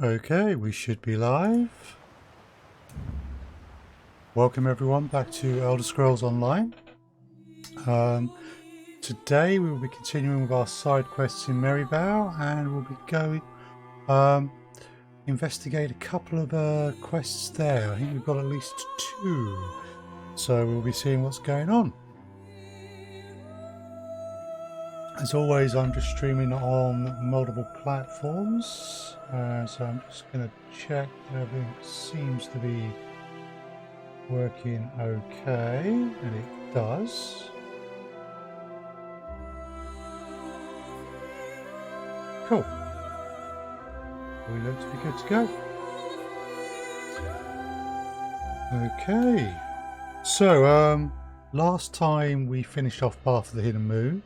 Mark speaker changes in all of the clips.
Speaker 1: Okay, we should be live. Welcome everyone back to Elder Scrolls Online. Today we will be continuing with our side quests in Merryvale, and we'll be going investigate a couple of quests there. I think we've got at least 2, so we'll be seeing what's going on. As always, I'm just streaming on multiple platforms, so I'm just going to check that everything seems to be working okay, and it does. Cool. We look to be good to go. Okay. So, last time we finished off Path of the Hidden Moon,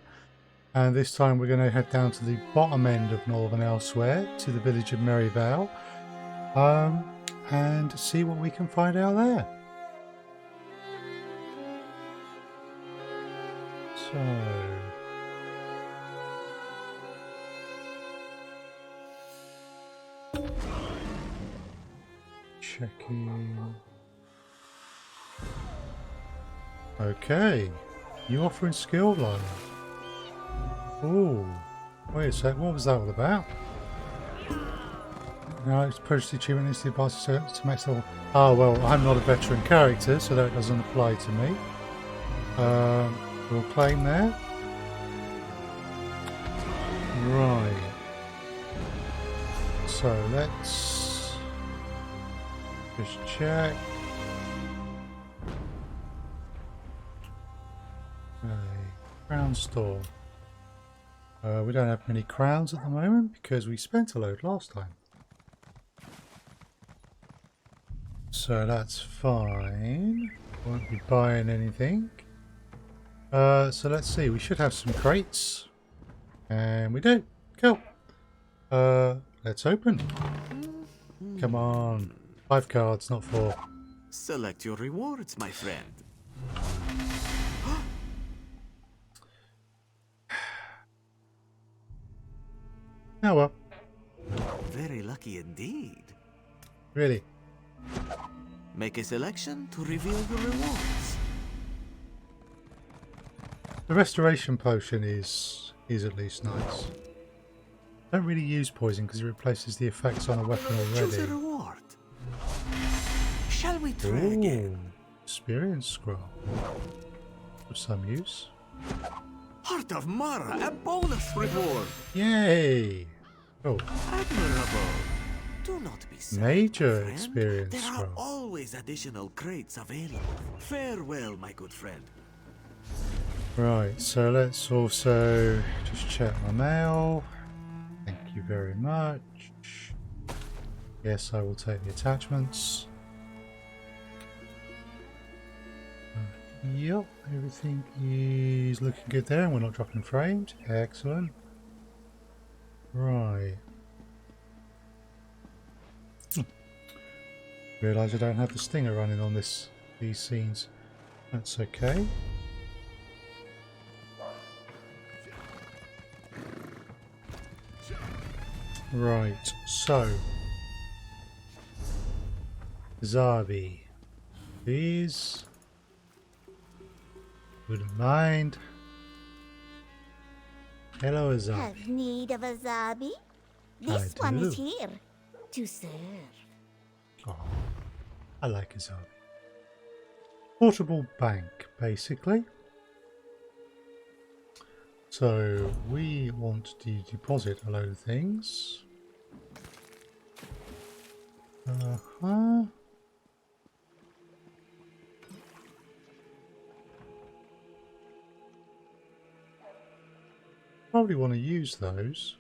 Speaker 1: and this time we're going to head down to the bottom end of northern Elsweyr, to the village of Merryvale, and see what we can find out there. So, checking. Okay, you offering skill line. Oh, wait a sec, what was that all about? No, it's purchased the achievement instantly passes to max level. Oh, well, I'm not a veteran character, so that doesn't apply to me. We'll claim there. Right. So let's just check. Okay. Crown store. We don't have many crowns at the moment because we spent a load last time. So that's fine. Won't be buying anything. So let's see. We should have some crates. And we do. Cool. Let's open. Come on. 5 cards, not 4.
Speaker 2: Select your rewards, my friend.
Speaker 1: Oh well.
Speaker 2: Very lucky indeed.
Speaker 1: Really?
Speaker 2: Make a selection to reveal your rewards.
Speaker 1: The restoration potion is at least nice. Don't really use poison because it replaces the effects on a weapon
Speaker 2: Choose a
Speaker 1: already.
Speaker 2: reward. Shall we try
Speaker 1: Ooh,
Speaker 2: again?
Speaker 1: experience scroll. Of some use.
Speaker 2: Heart of Mara, a bonus reward.
Speaker 1: Yay! Oh,
Speaker 2: Admirable. Do not be sad,
Speaker 1: major
Speaker 2: my friend.
Speaker 1: experience
Speaker 2: There are
Speaker 1: scroll.
Speaker 2: always additional crates available. Farewell, my good friend.
Speaker 1: Right, so let's also just check my mail. Thank you very much. Yes, I will take the attachments. Yep, everything is looking good there, and we're not dropping frames. Excellent. Right. Realise I don't have the stinger running on these scenes. That's okay. Right, so Zabi, please. Wouldn't mind. Hello, Zabi.
Speaker 3: Have need of a Zabi?
Speaker 1: I
Speaker 3: This one is
Speaker 1: do.
Speaker 3: here to serve.
Speaker 1: Oh, I like a Zabi. Portable bank, basically. So we want to deposit a load of things. Probably want to use those.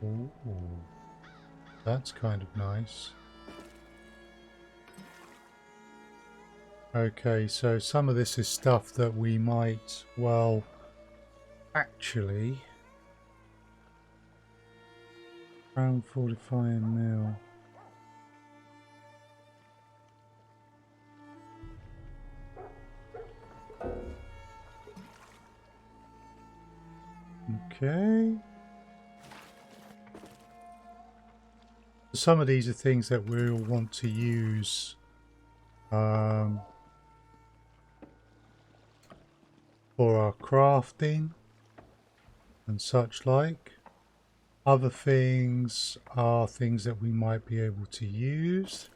Speaker 1: Ooh, that's kind of nice. Okay, so some of this is stuff that we might, well, actually, around 45 mil. Okay. Some of these are things that we'll want to use for our crafting and such like. Other things are things that we might be able to use.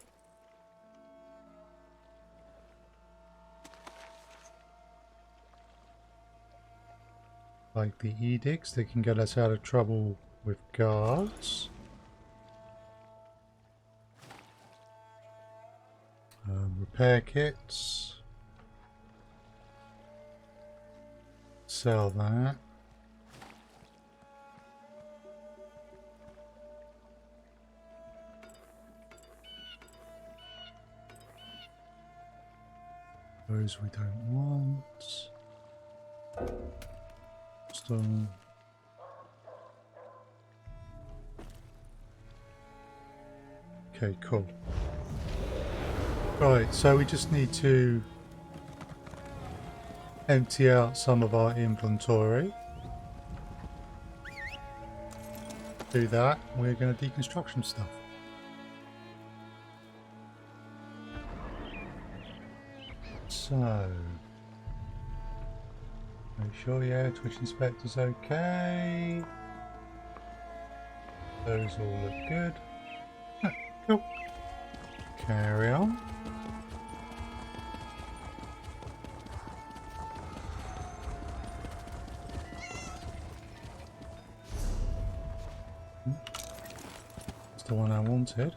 Speaker 1: Like the edicts, they can get us out of trouble with guards. Repair kits. Sell that. Those we don't want. Stone. Okay, cool. Right, so we just need to empty out some of our inventory. Do that, we're going to deconstruct some stuff. So, make sure, yeah, Twitch Inspector's okay. Those all look good. Ah, cool. Carry on. That's the one I wanted.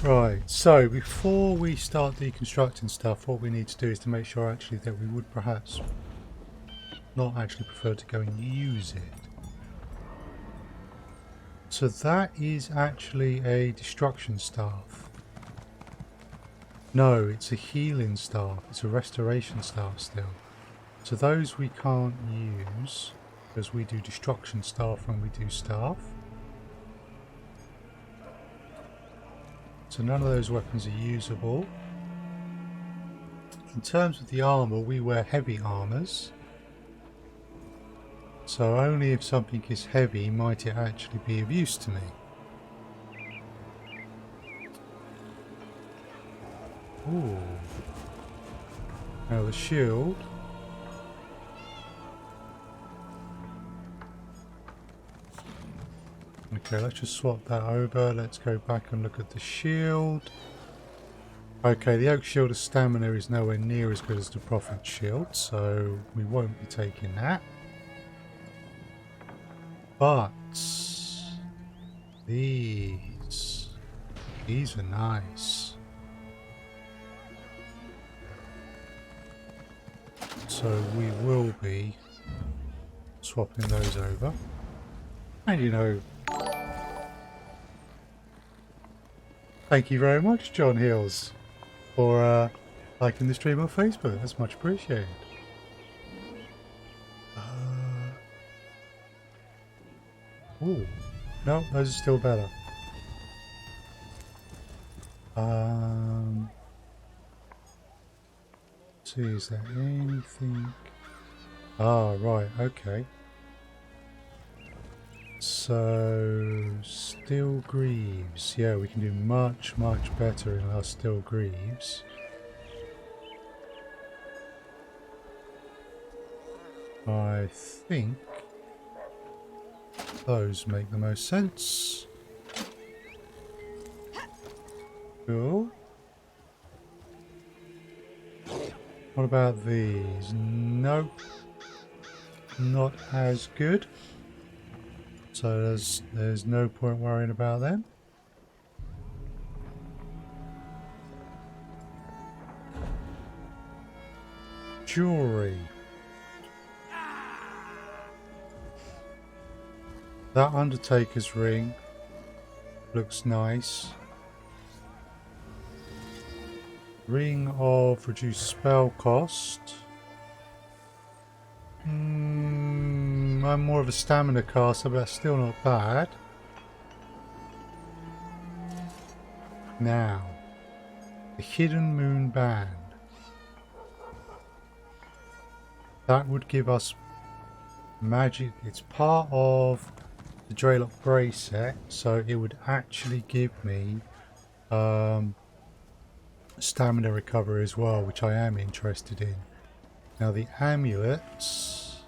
Speaker 1: Right, so before we start deconstructing stuff, what we need to do is to make sure actually that we would perhaps not actually prefer to go and use it. So that is actually a destruction staff. No, it's a healing staff. It's a restoration staff still. So those we can't use because we do destruction staff when we do staff. So none of those weapons are usable. In terms of the armour, we wear heavy armours. So only if something is heavy might it actually be of use to me. Ooh. Now the shield. Okay, let's just swap that over. Let's go back and look at the shield. Okay, the oak shield of stamina is nowhere near as good as the prophet shield, so we won't be taking that. But these are nice. So we will be swapping those over. And you know, thank you very much, John Hills, for liking the stream on Facebook. That's much appreciated. Ooh, no, those are still better. See, is there anything? Ah, right, okay. So, steel greaves. Yeah, we can do much better in our steel greaves. I think those make the most sense. Cool. What about these? Nope. Not as good. So there's no point worrying about them. Jewelry. That Undertaker's ring looks nice. Ring of reduced spell cost. I'm more of a stamina caster, but that's still not bad. Now, the Hidden Moon Band. That would give us magic. It's part of the Draylock Grey set, so it would actually give me stamina recovery as well, which I am interested in. Now the amulets,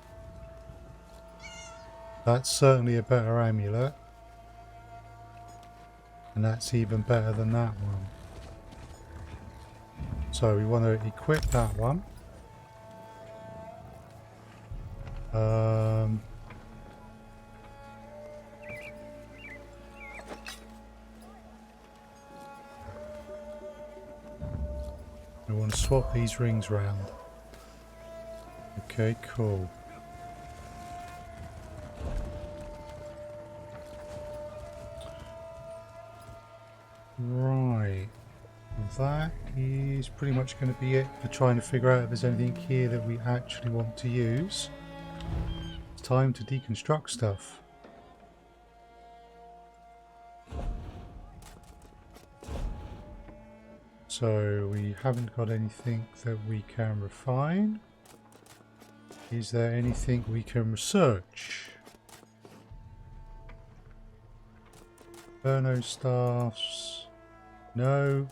Speaker 1: that's certainly a better amulet, and that's even better than that one. So we want to equip that one. We want to swap these rings round. Okay, cool. Right. That is pretty much going to be it for trying to figure out if there's anything here that we actually want to use. It's time to deconstruct stuff. So we haven't got anything that we can refine. Is there anything we can research? Inferno staffs. No.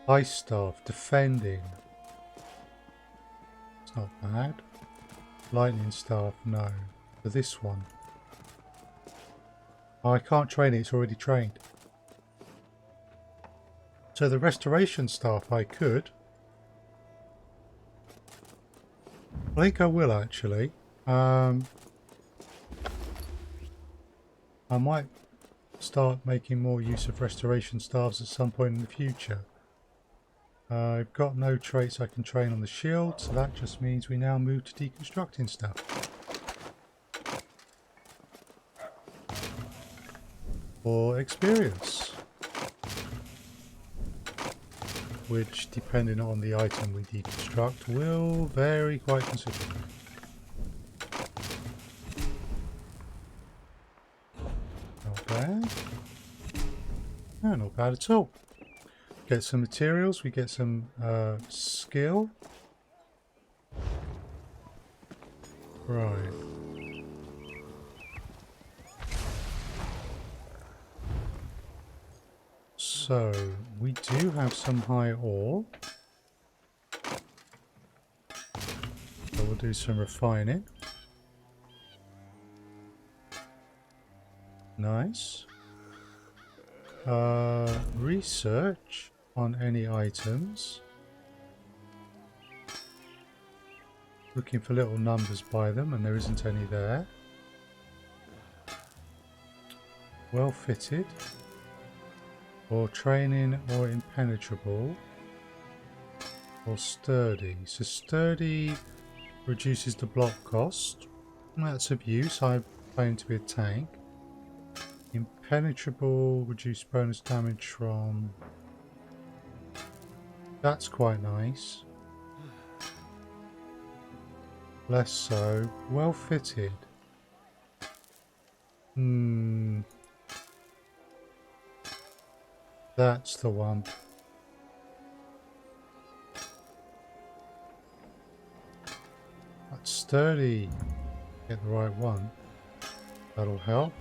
Speaker 1: Ice staff. Defending. It's not bad. Lightning staff. No. For this one. Oh, I can't train it. It's already trained. So the restoration staff I could. I think I will actually. I might start making more use of restoration staffs at some point in the future. I've got no traits I can train on the shield, so that just means we now move to deconstructing stuff. For experience. Which, depending on the item we deconstruct, will vary quite considerably. Not bad. No, not bad at all. Get some materials, we get some skill. Right. So, we do have some high ore. So we'll do some refining. Nice. Research on any items. Looking for little numbers by them, and there isn't any there. Well fitted. Or training, or impenetrable, or sturdy. So sturdy reduces the block cost. That's of use. I claim to be a tank. Impenetrable, reduce bonus damage from... That's quite nice. Less so. Well fitted. That's the one. That's sturdy. Get the right one. That'll help.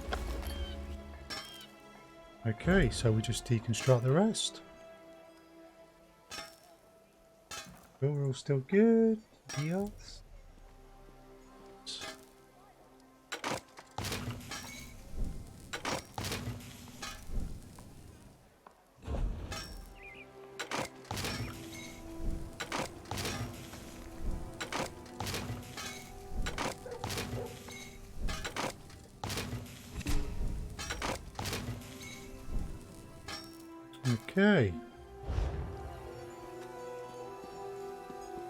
Speaker 1: Okay, so we just deconstruct the rest. We're all still good. Yes. Okay.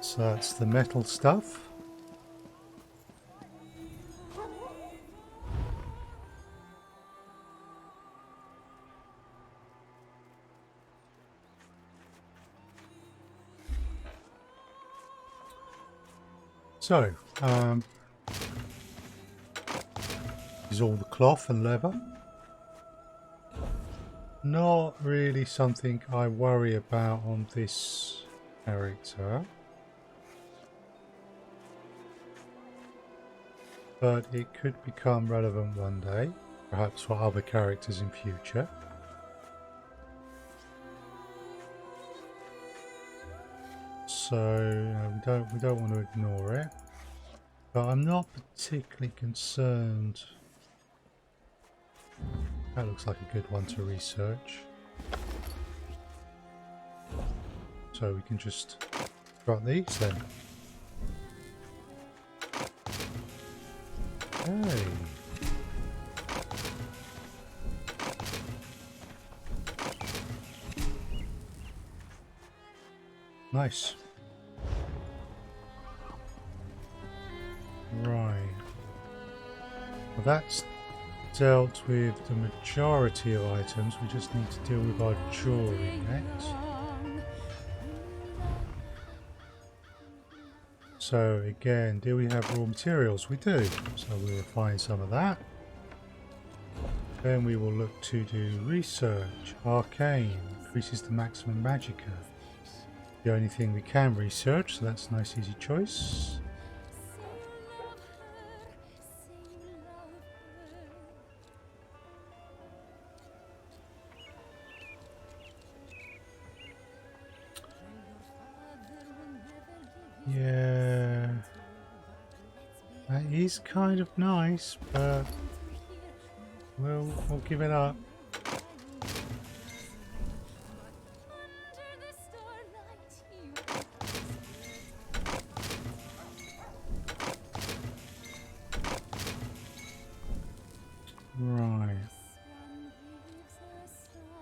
Speaker 1: So that's the metal stuff. So, is all the cloth and leather. Not really something I worry about on this character. but it could become relevant one day, perhaps for other characters in future. So we don't want to ignore it, but I'm not particularly concerned. That looks like a good one to research. So we can just drop these then. Okay. Nice. Right. Well, that's dealt with the majority of items. We just need to deal with our jewelry next. So again, do we have raw materials? We do. So we'll refine some of that. Then we will look to do research. Arcane increases the maximum magicka. The only thing we can research, so that's a nice easy choice. Yeah, that is kind of nice, but we'll give it up. Right.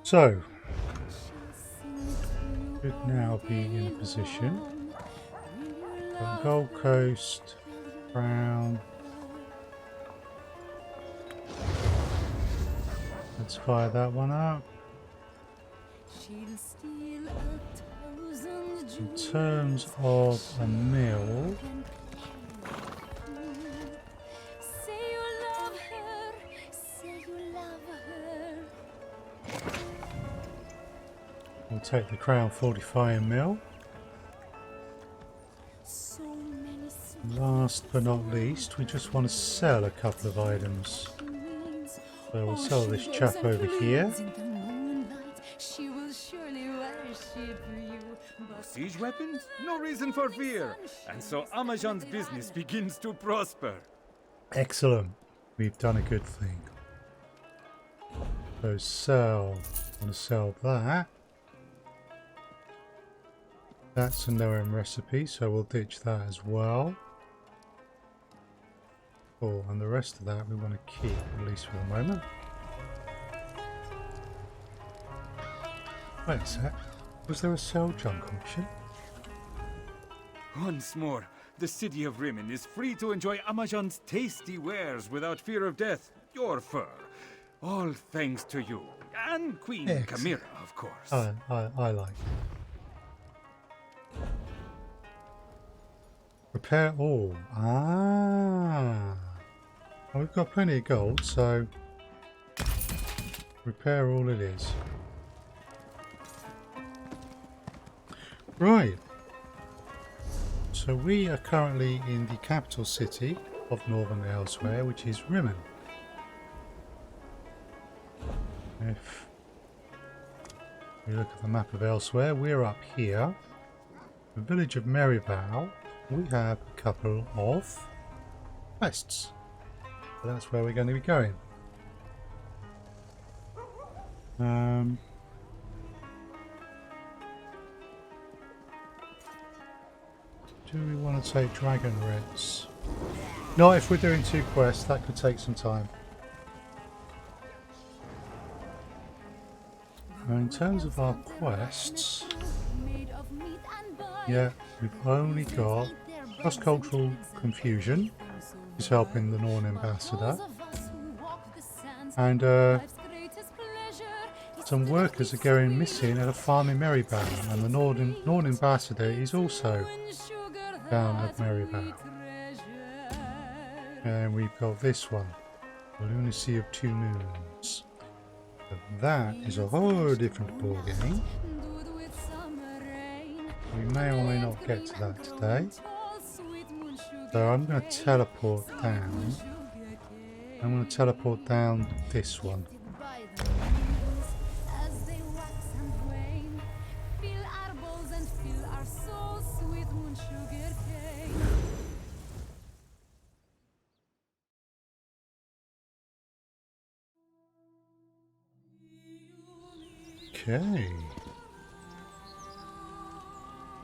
Speaker 1: So, should now be in a position. Gold Coast, Brown. Let's fire that one up. In terms of a mill, we'll take the Crown Fortifying Mill. Last but not least, we just want to sell a couple of items. So we'll sell this chap over here.
Speaker 4: Siege weapons? No reason for fear. And so Amajan's business begins to prosper.
Speaker 1: Excellent. We've done a good thing. So sell. I want to sell that. That's a no-end recipe, so we'll ditch that as well. Oh, and the rest of that we want to keep, at least for the moment. Wait a sec. Was there a sell junk auction?
Speaker 4: Once more, the city of Rimmon is free to enjoy Amajan's tasty wares without fear of death. Your fur. All thanks to you. And Queen
Speaker 1: Excellent.
Speaker 4: Camira, of course.
Speaker 1: I like it. Repair all. Ah. Well, we've got plenty of gold, so repair all it is. Right. So we are currently in the capital city of Northern Elsweyr, which is Rimmon. If we look at the map of Elsweyr, we're up here. The village of Merryvale. We have a couple of quests. So that's where we're going to be going. Do we want to take dragon writs? Not if we're doing 2 quests, that could take some time. Now in terms of our quests, yeah, we've only got cross-cultural confusion, is helping the Norn ambassador, and some workers are going missing at a farm in Merryvale, and the Norn ambassador is also down at Merryvale. And we've got this one, the Lunacy of 2 Moons. But that is a whole different ballgame. We may or may not get to that today. So I'm going to teleport down. I'm going to teleport down this one. Okay.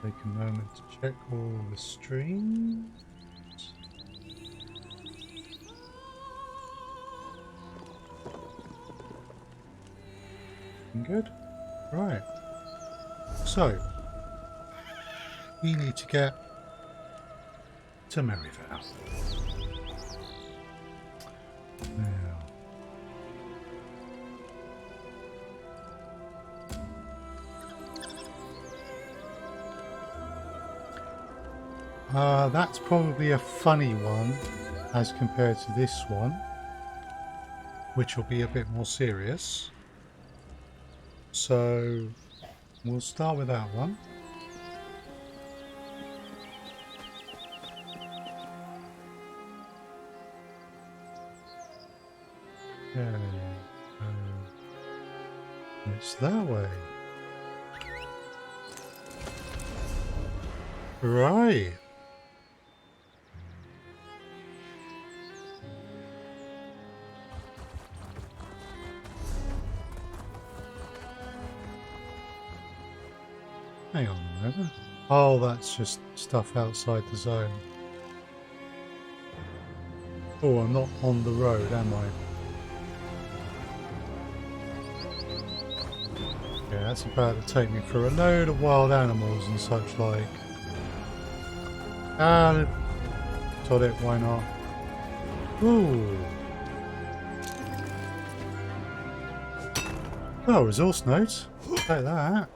Speaker 1: Take a moment to check all the streams. Good. Right. So, we need to get to Merryvale. Now, that's probably a funny one as compared to this one, which will be a bit more serious. So we'll start with that one. Okay. It's that way. Right. Hang on a moment. Oh, that's just stuff outside the zone. Oh, I'm not on the road, am I? Yeah, that's about to take me through a load of wild animals and such like. Ah, sod it, why not? Ooh. Oh, resource notes. Take that.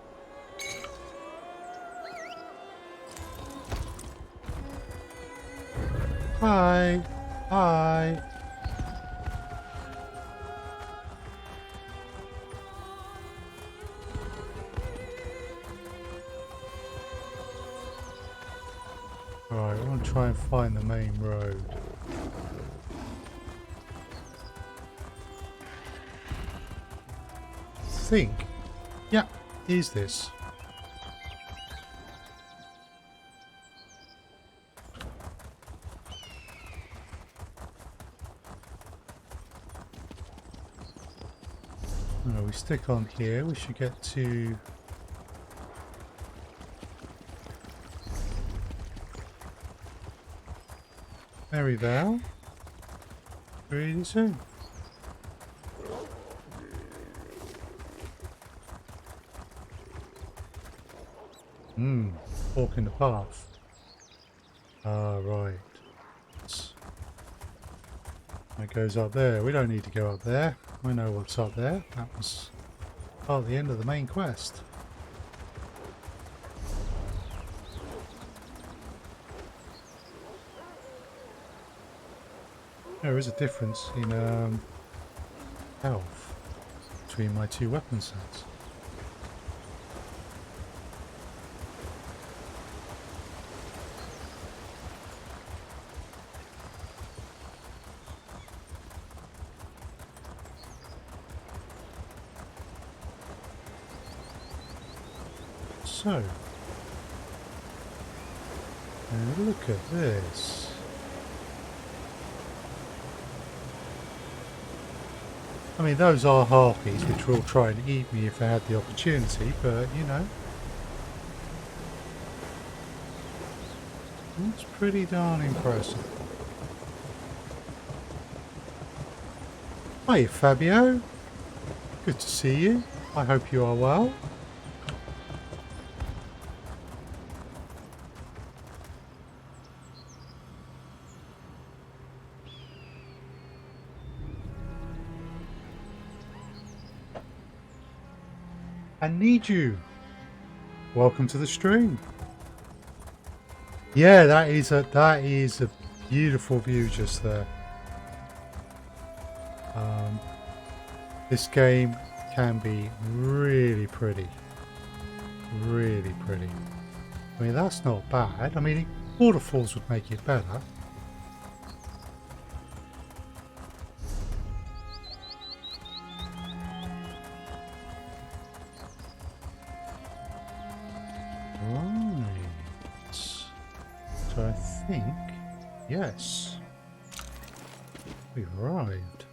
Speaker 1: Hi. Hi. Alright, I want to try and find the main road. Think. Yeah, is this? No, we stick on here. We should get to Merryvale really soon. Fork in the path. Ah, right. That goes up there. We don't need to go up there. I know what's up there. That was part of the end of the main quest. There is a difference in health between my two weapon sets. So, and look at this. I mean, those are harpies which will try and eat me if they had the opportunity, but you know, that's pretty darn impressive. Hi Fabio, good to see you. I hope you are well. I need you. Welcome to the stream. Yeah, that is a beautiful view just there. This game can be really pretty. Really pretty. I mean, that's not bad. I mean, waterfalls would make it better. think, yes, we've arrived.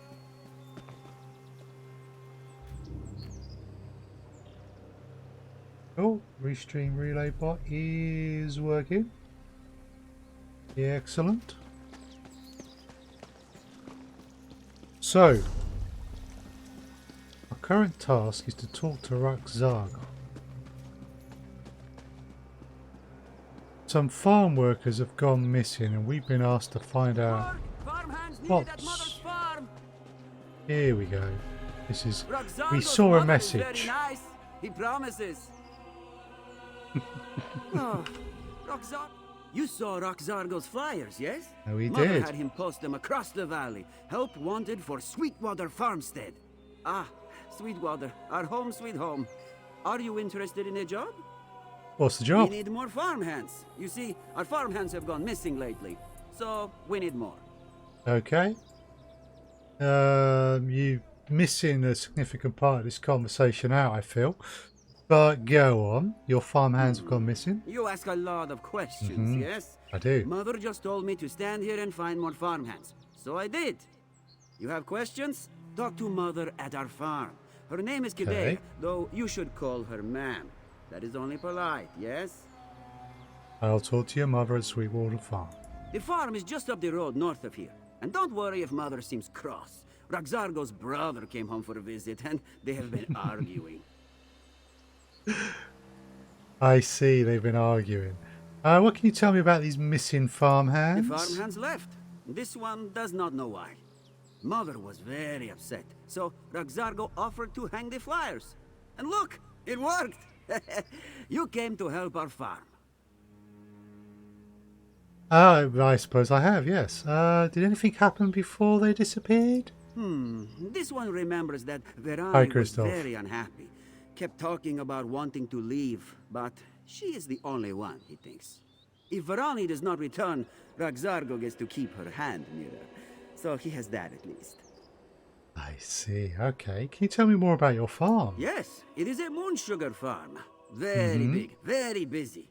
Speaker 1: Oh, restream relay bot is working. Excellent. So, our current task is to talk to Ruxargo. Some farm workers have gone missing and we've been asked to find out what's... Here we go. This is... We saw a message.
Speaker 5: Very nice. He promises. Oh, you saw Roxargo's flyers, yes?
Speaker 1: No, we
Speaker 5: Mother
Speaker 1: did.
Speaker 5: had him post them across the valley. Help wanted for Sweetwater Farmstead. Ah, Sweetwater, our home sweet home. Are you interested in a job?
Speaker 1: What's the job?
Speaker 5: We need more farmhands. You see, our farmhands have gone missing lately. So, we need more.
Speaker 1: Okay. You missing a significant part of this conversation out, I feel. But go on. Your farmhands have gone missing.
Speaker 5: You ask a lot of questions, yes?
Speaker 1: I do.
Speaker 5: Mother just told me to stand here and find more farmhands. So I did. You have questions? Talk to Mother at our farm. Her name is Kidea,
Speaker 1: Okay.
Speaker 5: though you should call her ma'am. That is only polite, yes?
Speaker 1: I'll talk to your mother at Sweetwater Farm.
Speaker 5: The farm is just up the road north of here. And don't worry if Mother seems cross. Roxargo's brother came home for a visit, and they have been arguing.
Speaker 1: I see, they've been arguing. What can you tell me about these missing farmhands?
Speaker 5: The farmhands left. This one does not know why. Mother was very upset, so Roxargo offered to hang the flyers. And look, it worked! You came to help our farm.
Speaker 1: I suppose I have, yes. Did anything happen before they disappeared?
Speaker 5: This one remembers that
Speaker 1: Hi,
Speaker 5: Verani was
Speaker 1: Christoph.
Speaker 5: very unhappy. Kept talking about wanting to leave, but she is the only one, he thinks. If Verani does not return, Roxargo gets to keep her hand mirror. So he has that at least.
Speaker 1: I see, okay. Can you tell me more about your farm?
Speaker 5: Yes, it is a moon sugar farm. Very big, very busy.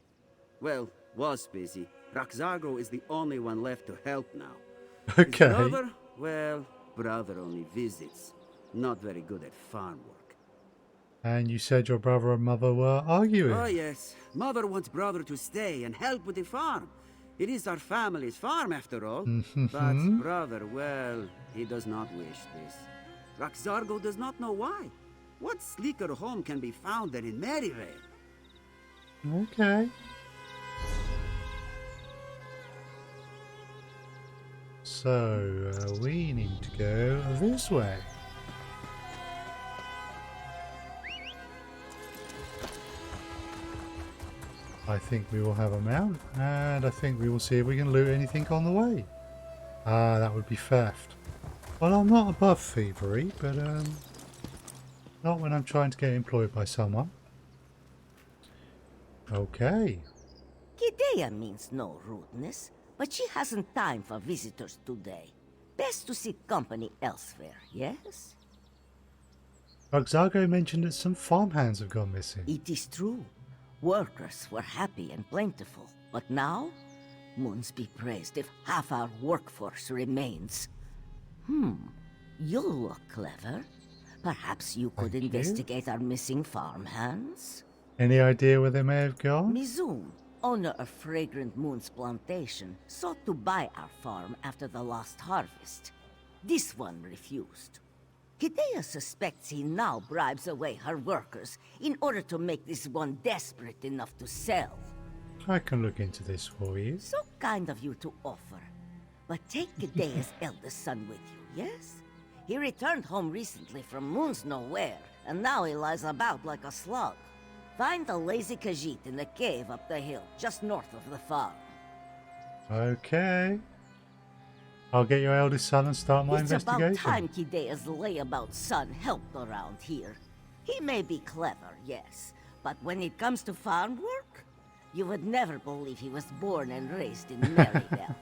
Speaker 5: Well, was busy. Roxargo is the only one left to help now. His
Speaker 1: Okay.
Speaker 5: brother? Well, brother only visits. Not very good at farm work.
Speaker 1: And you said your brother and mother were arguing?
Speaker 5: Oh yes, mother wants brother to stay and help with the farm. It is our family's farm after all. But brother, well, he does not wish this. Roxargo does not know why. What sleeker home can be found than in Merryvale?
Speaker 1: Okay. So, we need to go this way. I think we will have a mount, and I think we will see if we can loot anything on the way. Ah, that would be theft. Well, I'm not above thievery, but not when I'm trying to get employed by someone. Okay.
Speaker 6: Kidea means no rudeness, but she hasn't time for visitors today. Best to seek company elsewhere, yes?
Speaker 1: Roxargo mentioned that some farmhands have gone missing.
Speaker 6: It is true. Workers were happy and plentiful, but now? Moons be praised if half our workforce remains. You look clever. Perhaps you could
Speaker 1: Thank you.
Speaker 6: investigate our missing farmhands?
Speaker 1: Any idea where they may have gone?
Speaker 6: Mizoon, owner of Fragrant Moon's plantation, sought to buy our farm after the last harvest. This one refused. Kidea suspects he now bribes away her workers in order to make this one desperate enough to sell.
Speaker 1: I can look into this for you.
Speaker 6: So kind of you to offer. But take Kidea's eldest son with you, yes? He returned home recently from Moon's Nowhere, and now he lies about like a slug. Find the lazy Khajiit in the cave up the hill, just north of the farm.
Speaker 1: Okay. I'll get your eldest son and start my
Speaker 6: It's
Speaker 1: investigation.
Speaker 6: about time Kidea's layabout son helped around here. He may be clever, yes, but when it comes to farm work, you would never believe he was born and raised in Merryvale.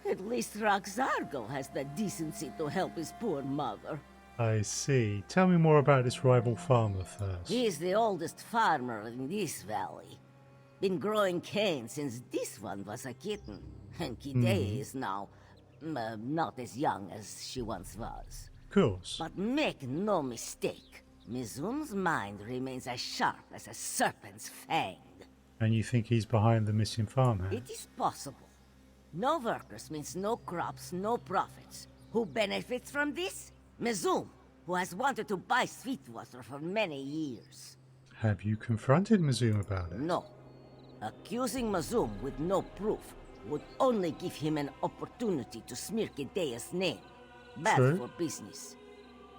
Speaker 6: At least Roxargo has the decency to help his poor mother.
Speaker 1: I see. Tell me more about this rival farmer first.
Speaker 6: He is the oldest farmer in this valley. Been growing cane since this one was a kitten. And Kidea is now not as young as she once was.
Speaker 1: Of course.
Speaker 6: But make no mistake, Mizum's mind remains as sharp as a serpent's fang.
Speaker 1: And you think he's behind the missing farmhand?
Speaker 6: It is possible. No workers means no crops, no profits. Who benefits from this? Mizum, who has wanted to buy Sweetwater for many years.
Speaker 1: Have you confronted Mizum about it?
Speaker 6: No. Accusing Mizum with no proof would only give him an opportunity to smear Kidea's name. Bad
Speaker 1: True.
Speaker 6: for business.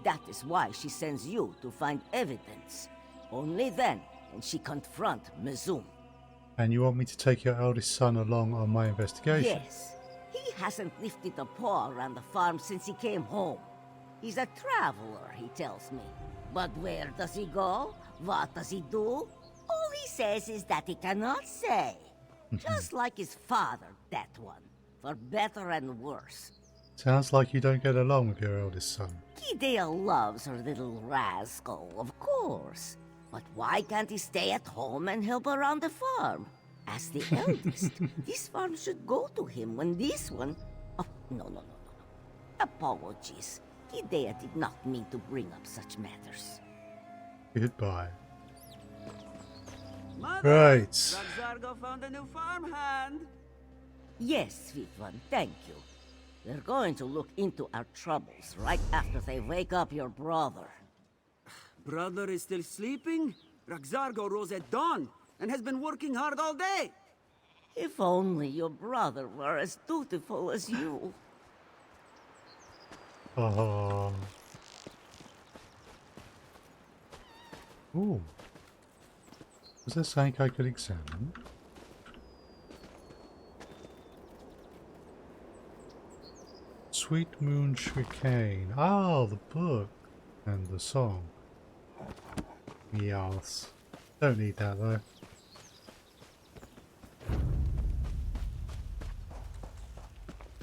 Speaker 6: That is why she sends you to find evidence. Only then can she confront Mizum.
Speaker 1: And you want me to take your eldest son along on my investigation?
Speaker 6: Yes. He hasn't lifted a paw around the farm since he came home. He's a traveler, he tells me. But where does he go? What does he do? All he says is that he cannot say. Just like his father, that one. For better and worse.
Speaker 1: Sounds like you don't get along with your eldest son.
Speaker 6: Kidea loves her little rascal, of course. But why can't he stay at home and help around the farm? As the eldest, this farm should go to him when this one... Oh, no. Apologies. Kidea did not mean to bring up such matters.
Speaker 1: Goodbye.
Speaker 5: Mother,
Speaker 1: Right.
Speaker 5: Zargo found a new farmhand.
Speaker 6: Yes, sweet one, thank you. We're going to look into our troubles right after they wake up your brother.
Speaker 5: Brother is still sleeping? Raxargo rose at dawn and has been working hard all day.
Speaker 6: If only your brother were as dutiful as you.
Speaker 1: Oh. Ooh. Was there something I could examine? Sweet Moon Chicane. Oh, the book. And the song. Yes. Don't need that though.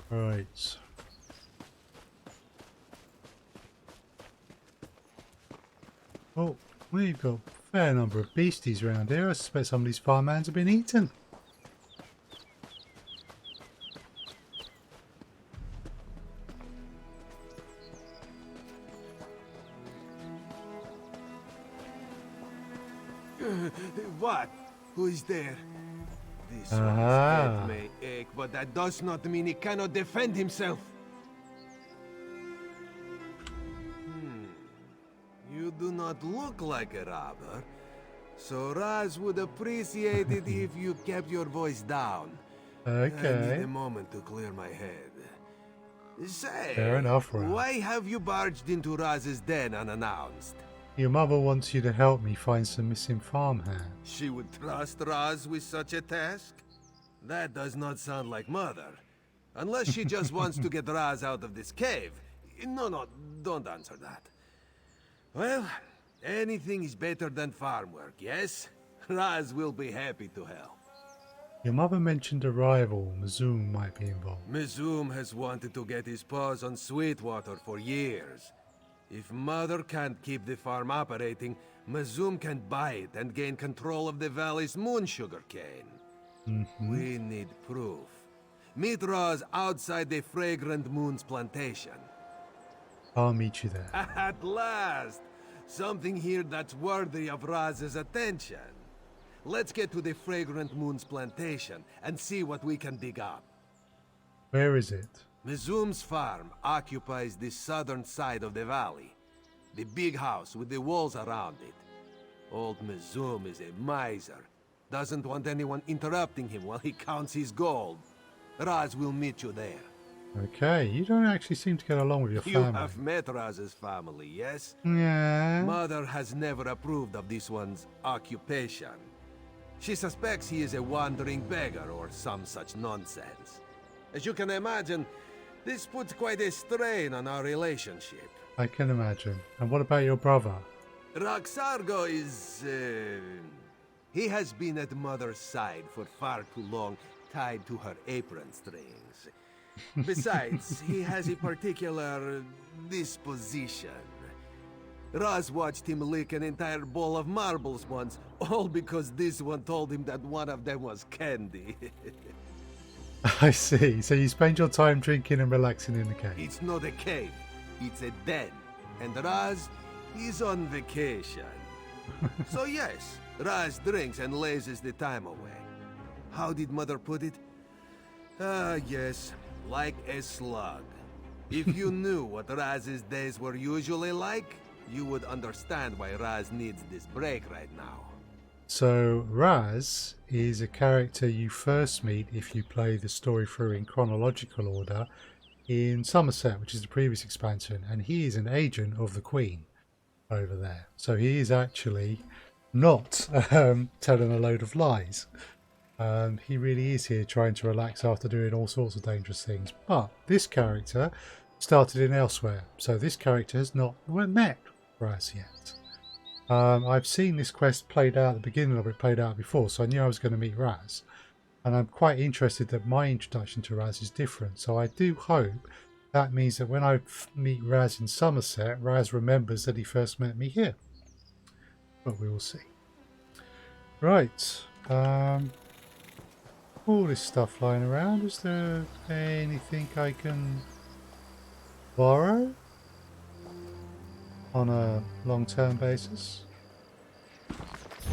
Speaker 1: Right. Oh, we've got a fair number of beasties around here. I suspect some of these farmhands have been eaten.
Speaker 7: What? Who is there? This
Speaker 1: Aha.
Speaker 7: one's head may ache, but that does not mean he cannot defend himself. You do not look like a robber, so Raz would appreciate it if you kept your voice down. I
Speaker 1: Okay.
Speaker 7: need a moment to clear my head. Say,
Speaker 1: Fair enough, Raz.
Speaker 7: why have you barged into Raz's den unannounced?
Speaker 1: Your mother wants you to help me find some missing farmhands.
Speaker 7: She would trust Raz with such a task? That does not sound like Mother. Unless she just wants to get Raz out of this cave. No, don't answer that. Well, anything is better than farm work, yes? Raz will be happy to help.
Speaker 1: Your mother mentioned a rival, Mizum, might be involved.
Speaker 7: Mizum has wanted to get his paws on Sweetwater for years. If Mother can't keep the farm operating, Mizum can buy it and gain control of the valley's moon sugar cane. We need proof. Meet Raz outside the Fragrant Moon's plantation.
Speaker 1: I'll meet you there.
Speaker 7: At last! Something here that's worthy of Raz's attention. Let's get to the Fragrant Moon's plantation and see what we can dig up.
Speaker 1: Where is it?
Speaker 7: Mizum's farm occupies the southern side of the valley. The big house with the walls around it. Old Mizum is a miser. Doesn't want anyone interrupting him while he counts his gold. Raz will meet you there.
Speaker 1: Okay, you don't actually seem to get along with your
Speaker 7: You
Speaker 1: family.
Speaker 7: have met Raz's family, yes?
Speaker 1: Yeah.
Speaker 7: Mother has never approved of this one's occupation. She suspects he is a wandering beggar or some such nonsense. As you can imagine, this puts quite a strain on our relationship.
Speaker 1: I can imagine. And what about your brother?
Speaker 7: Raxargo is... he has been at Mother's side for far too long, tied to her apron strings. Besides, he has a particular disposition. Raz watched him lick an entire bowl of marbles once, all because this one told him that one of them was candy.
Speaker 1: I see. So you spend your time drinking and relaxing in the cave.
Speaker 7: It's not a cave, it's a den. And Raz, he's on vacation. So yes, Raz drinks and lazes the time away. How did Mother put it? Yes, like a slug. If you knew what Raz's days were usually like, you would understand why Raz needs this break right now.
Speaker 1: So Raz is a character you first meet if you play the story through in chronological order in Somerset, which is the previous expansion, and he is an agent of the Queen over there. So he is actually not telling a load of lies. He really is here trying to relax after doing all sorts of dangerous things. But this character started in Elsweyr, so this character has not met Raz yet. I've seen this quest played out, the beginning of it played out before, so I knew I was going to meet Raz. And I'm quite interested that my introduction to Raz is different. So I do hope that means that when I meet Raz in Somerset, Raz remembers that he first met me here. But we will see. Right. All this stuff lying around. Is there anything I can borrow on a long-term basis?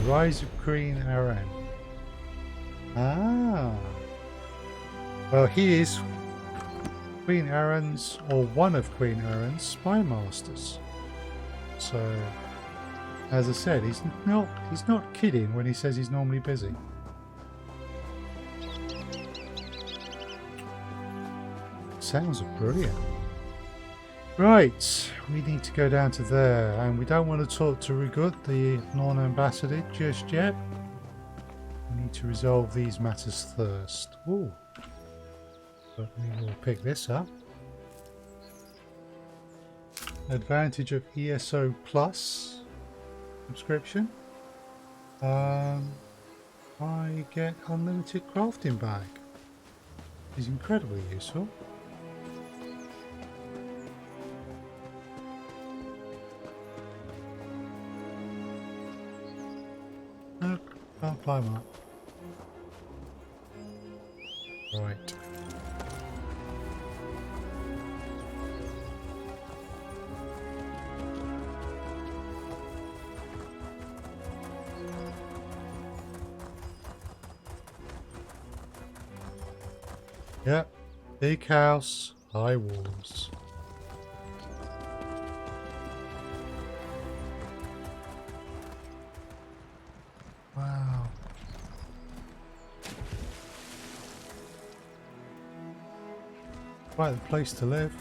Speaker 1: Rise of Queen Aran. Ah. Well, he is Queen Aran's, or one of Queen Aran's spy masters. So, as I said, he's not kidding when he says he's normally busy. Sounds brilliant. Right, we need to go down to there, and we don't want to talk to Rugut, the Norn ambassador, just yet. We need to resolve these matters first. Ooh. But we will pick this up. Advantage of ESO Plus subscription. I get unlimited crafting bag. It's incredibly useful. Nope, can't climb up. Right. Yep, big house, high walls. Wow. Quite the place to live.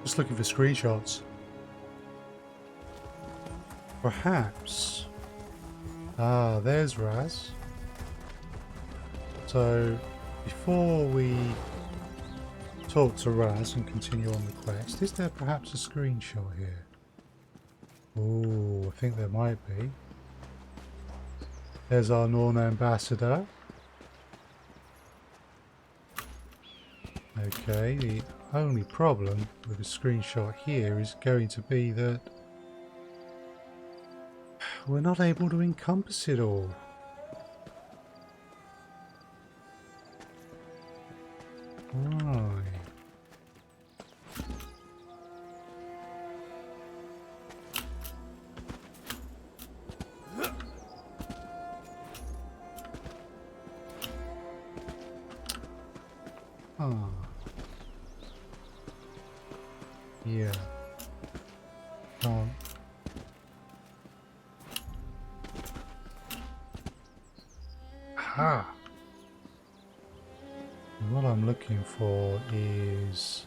Speaker 1: Just looking for screenshots. Perhaps. Ah, there's Raz. So, before we talk to Raz and continue on the quest, is there perhaps a screenshot here? Oh, I think there might be. There's our Norn ambassador. Okay, the only problem with the screenshot here is going to be that we're not able to encompass it all. Right. Ah. Yeah. Aha. What I'm looking for is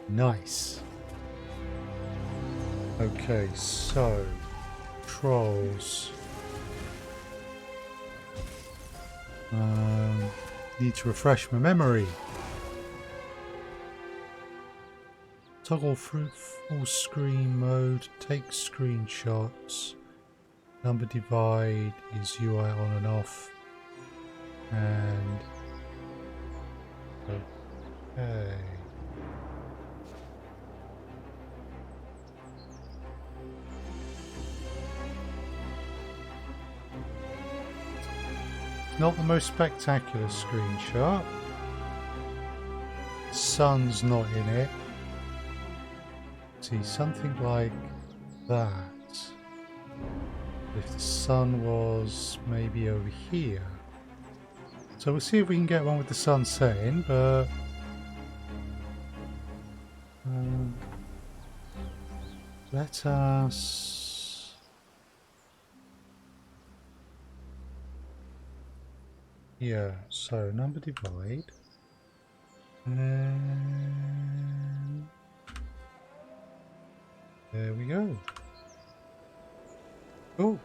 Speaker 1: nice. Okay, so trolls. Need to refresh my memory. Toggle through full screen mode. Take screenshots. Number divide is UI on and off. And okay. Not the most spectacular screenshot. Sun's not in it. See, something like that. If the sun was maybe over here. So we'll see if we can get one with the sun setting, but let us. Yeah, so number divide. And there we go. Oh.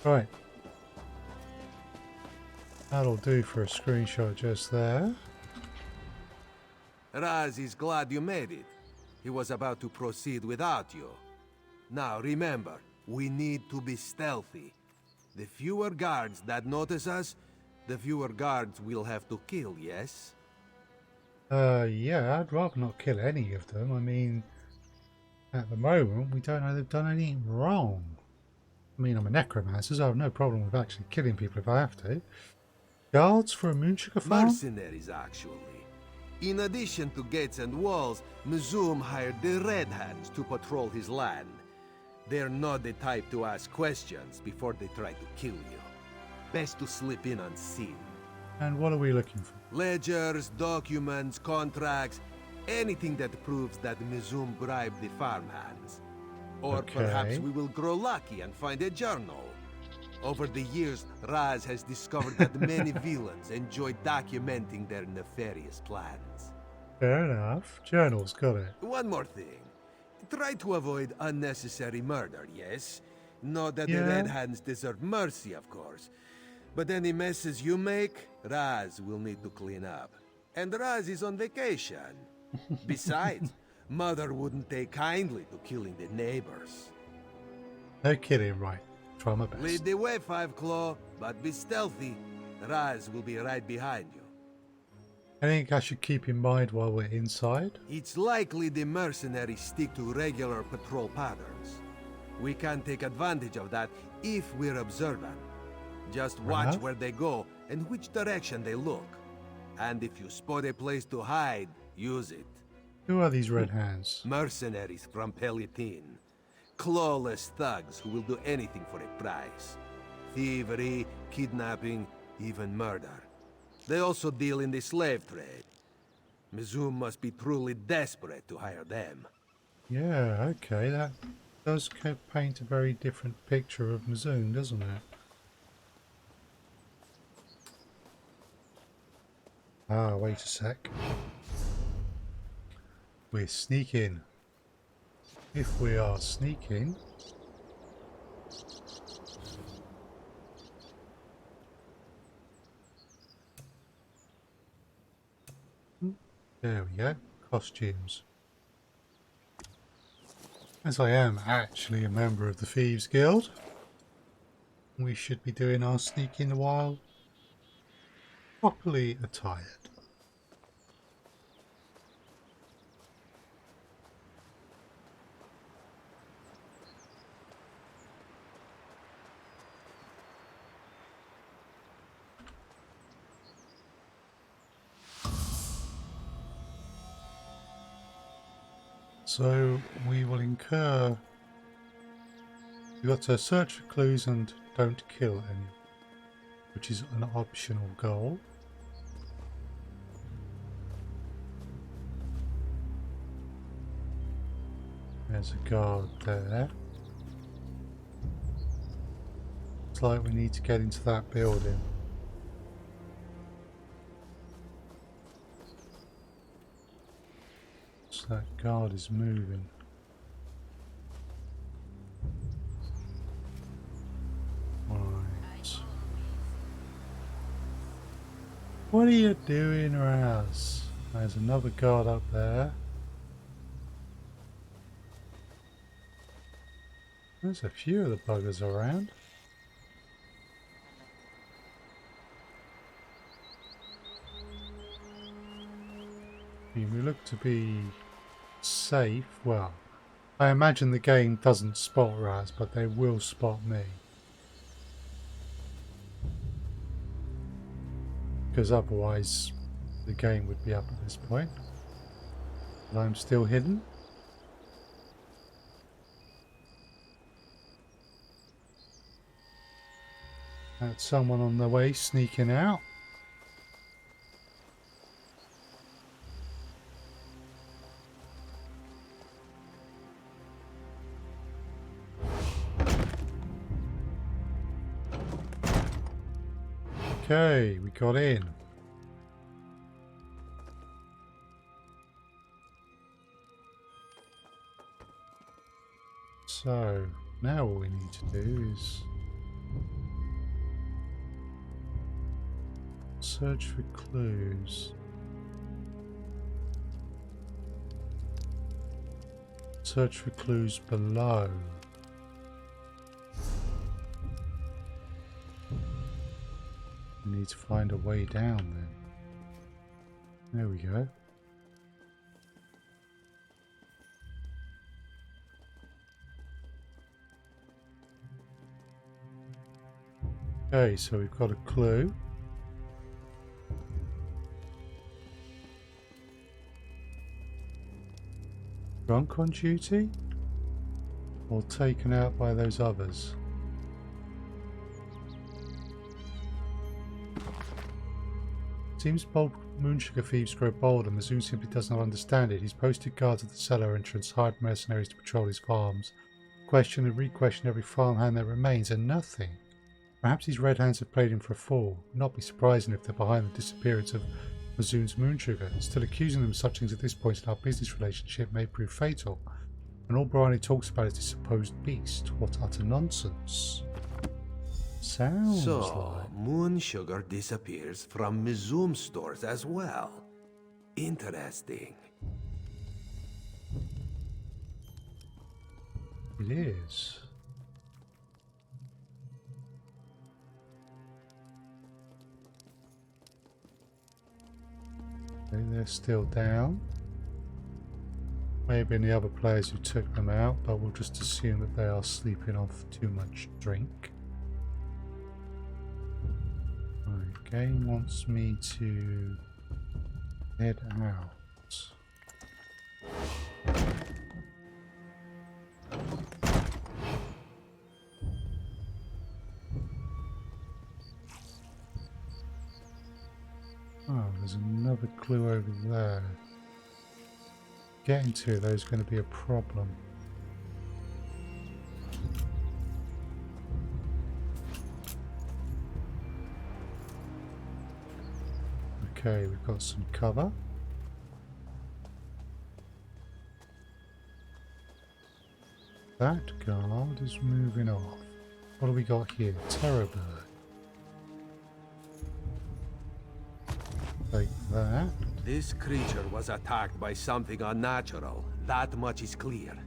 Speaker 1: Right. That'll do for a screenshot just there.
Speaker 7: Raz is glad you made it. He was about to proceed without you. Now remember, we need to be stealthy. The fewer guards that notice us, the fewer guards we'll have to kill, yes?
Speaker 1: Yeah, I'd rather not kill any of them. I mean, at the moment, we don't know they've done anything wrong. I mean, I'm a necromancer, so I have no problem with actually killing people if I have to. Guards for a moonsugar farm?
Speaker 7: Mercenaries, actually. In addition to gates and walls, Mizum hired the Red Hands to patrol his land. They're not the type to ask questions before they try to kill you. Best to slip in unseen.
Speaker 1: And what are we looking for?
Speaker 7: Ledgers, documents, contracts, anything that proves that Mizum bribed the farmhands. Or perhaps we will grow lucky and find a journal. Over the years, Raz has discovered that many villains enjoy documenting their nefarious plans.
Speaker 1: Fair enough. Journal's got it.
Speaker 7: One more thing. Try to avoid unnecessary murder, yes? Not that the
Speaker 1: Yeah.
Speaker 7: Red Hands deserve mercy, of course. But any messes you make, Raz will need to clean up. And Raz is on vacation. Besides, Mother wouldn't take kindly to killing the neighbors.
Speaker 1: No kidding, right. Try my best.
Speaker 7: Lead the way, Five Claw, but be stealthy. Raz will be right behind you.
Speaker 1: I think I should keep in mind while we're inside.
Speaker 7: It's likely the mercenaries stick to regular patrol patterns. We can take advantage of that if we're observant. Just watch where they go and which direction they look. And if you spot a place to hide, use it.
Speaker 1: Who are these red hands?
Speaker 7: Mercenaries from Pelitin. Clawless thugs who will do anything for a price. Thievery, kidnapping, even murder. They also deal in the slave trade. Mizum must be truly desperate to hire them.
Speaker 1: Yeah, okay, that does paint a very different picture of Mizum, doesn't it? Ah, wait a sec. We're sneaking. If we are sneaking... There we go. Costumes. As I am actually a member of the Thieves Guild, we should be doing our sneak in while properly attired. So we will incur... We've got to search for clues and don't kill any, which is an optional goal. There's a guard there. It's like we need to get into that building. So that guard is moving. Right. What are you doing, Raz? There's another guard up there. There's a few of the buggers around. I mean, we look to be safe. Well, I imagine the game doesn't spot Raz, but they will spot me. Because otherwise the game would be up at this point. But I'm still hidden. That's someone on the way sneaking out. Okay, we got in. So, now all we need to do is search for clues. Search for clues below. We need to find a way down then. There we go. Okay, so we've got a clue. Drunk on duty? Or taken out by those others? Seems bold moonsugar thieves grow bold and Mazoon simply does not understand it. He's posted guards at the cellar entrance, hired mercenaries to patrol his farms, questioned and re-questioned every farmhand that remains, and nothing. Perhaps these red hands have played him for a fool. Would not be surprising if they're behind the disappearance of Mazoon's moonsugar. Still, accusing them of such things at this point in our business relationship may prove fatal. And all Bryony talks about is this supposed beast. What utter nonsense. Sounds
Speaker 7: So,
Speaker 1: like...
Speaker 7: moon sugar disappears from Mizum stores as well. Interesting.
Speaker 1: It is. Okay, they're still down. Maybe any other players who took them out, but we'll just assume that they are sleeping off too much drink. Right, game wants me to head out. Oh, there's another clue over there. Getting to those is going to be a problem. Okay, we've got some cover. That guard is moving off. What do we got here? Terror bird. Take that.
Speaker 7: This creature was attacked by something unnatural. That much is clear.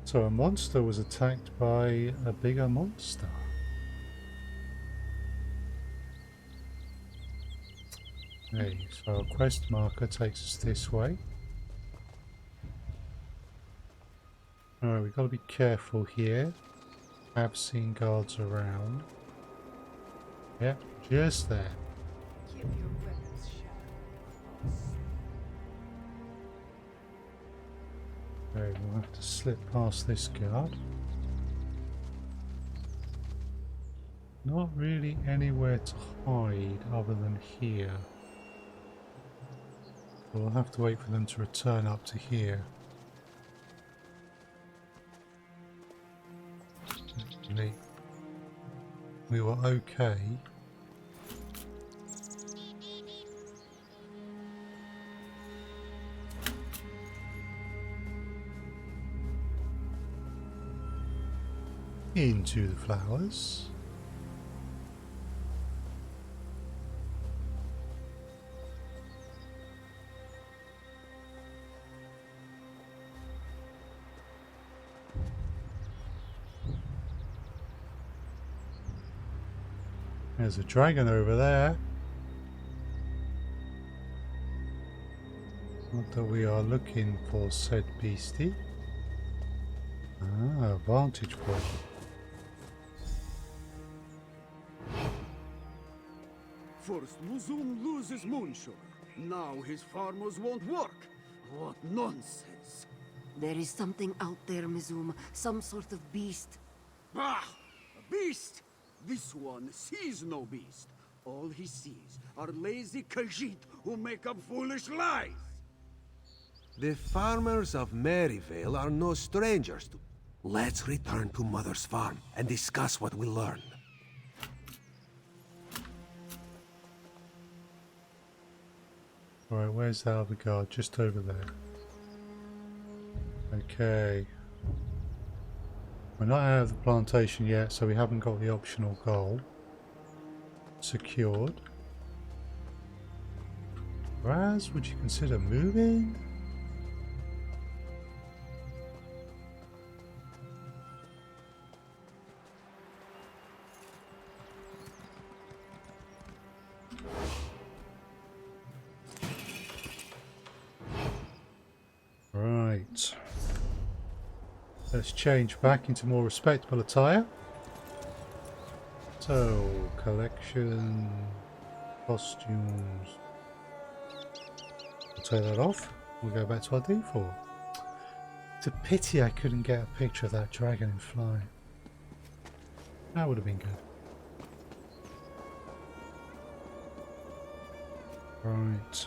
Speaker 1: So a monster was attacked by a bigger monster. Okay, so our quest marker takes us this way. Alright, we've got to be careful here. I've seen guards around. Yep, just there. Okay, we'll have to slip past this guard. Not really anywhere to hide other than here. We'll have to wait for them to return up to here. Actually, we were okay. into the flowers. There's a dragon over there. Not that we are looking for said beastie. Ah, vantage point.
Speaker 5: First, Muzum loses moonsugar. Now his farmers won't work. What nonsense.
Speaker 8: There is something out there, Mizum. Some sort of beast.
Speaker 5: Bah! A beast! This one sees no beast. All he sees are lazy Khajiit who make up foolish lies.
Speaker 7: The farmers of Merryvale are no strangers to... Let's return to Mother's farm and discuss what we learned.
Speaker 1: Alright, where's the other guard? Just over there. Okay. We're not out of the plantation yet, so we haven't got the optional goal secured. Raz, would you consider moving? Right. Let's change back into more respectable attire. So, collection, costumes. We'll take that off. We'll go back to our default. It's a pity I couldn't get a picture of that dragon in flight. That would have been good. Right.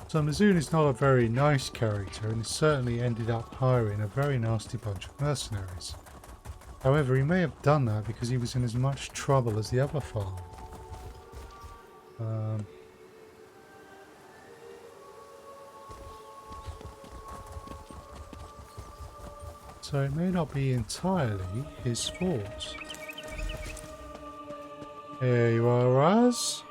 Speaker 1: So Mizun is not a very nice character and certainly ended up hiring a very nasty bunch of mercenaries. However, he may have done that because he was in as much trouble as the other farm. So it may not be entirely his fault. Here you are, Raz.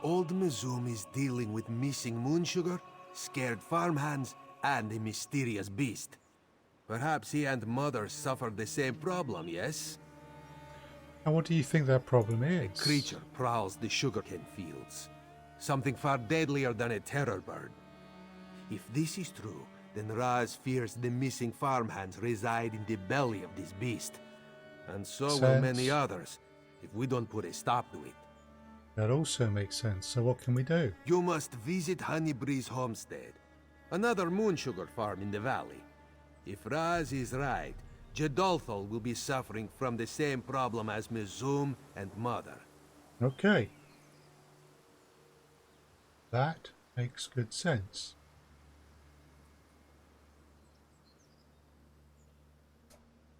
Speaker 7: Old Mizum is dealing with missing moonsugar, scared farmhands, and a mysterious beast. Perhaps he and Mother suffered the same problem, yes?
Speaker 1: And what do you think that problem is?
Speaker 7: A creature prowls the sugarcane fields. Something far deadlier than a terror bird. If this is true, then Raz fears the missing farmhands reside in the belly of this beast. And so will many others, if we don't put a stop to it.
Speaker 1: That also makes sense. So what can we do?
Speaker 7: You must visit Honeybreeze Homestead, another moonsugar farm in the valley. If Raz is right, Jedolthal will be suffering from the same problem as Mizum and Mother.
Speaker 1: Okay. That makes good sense.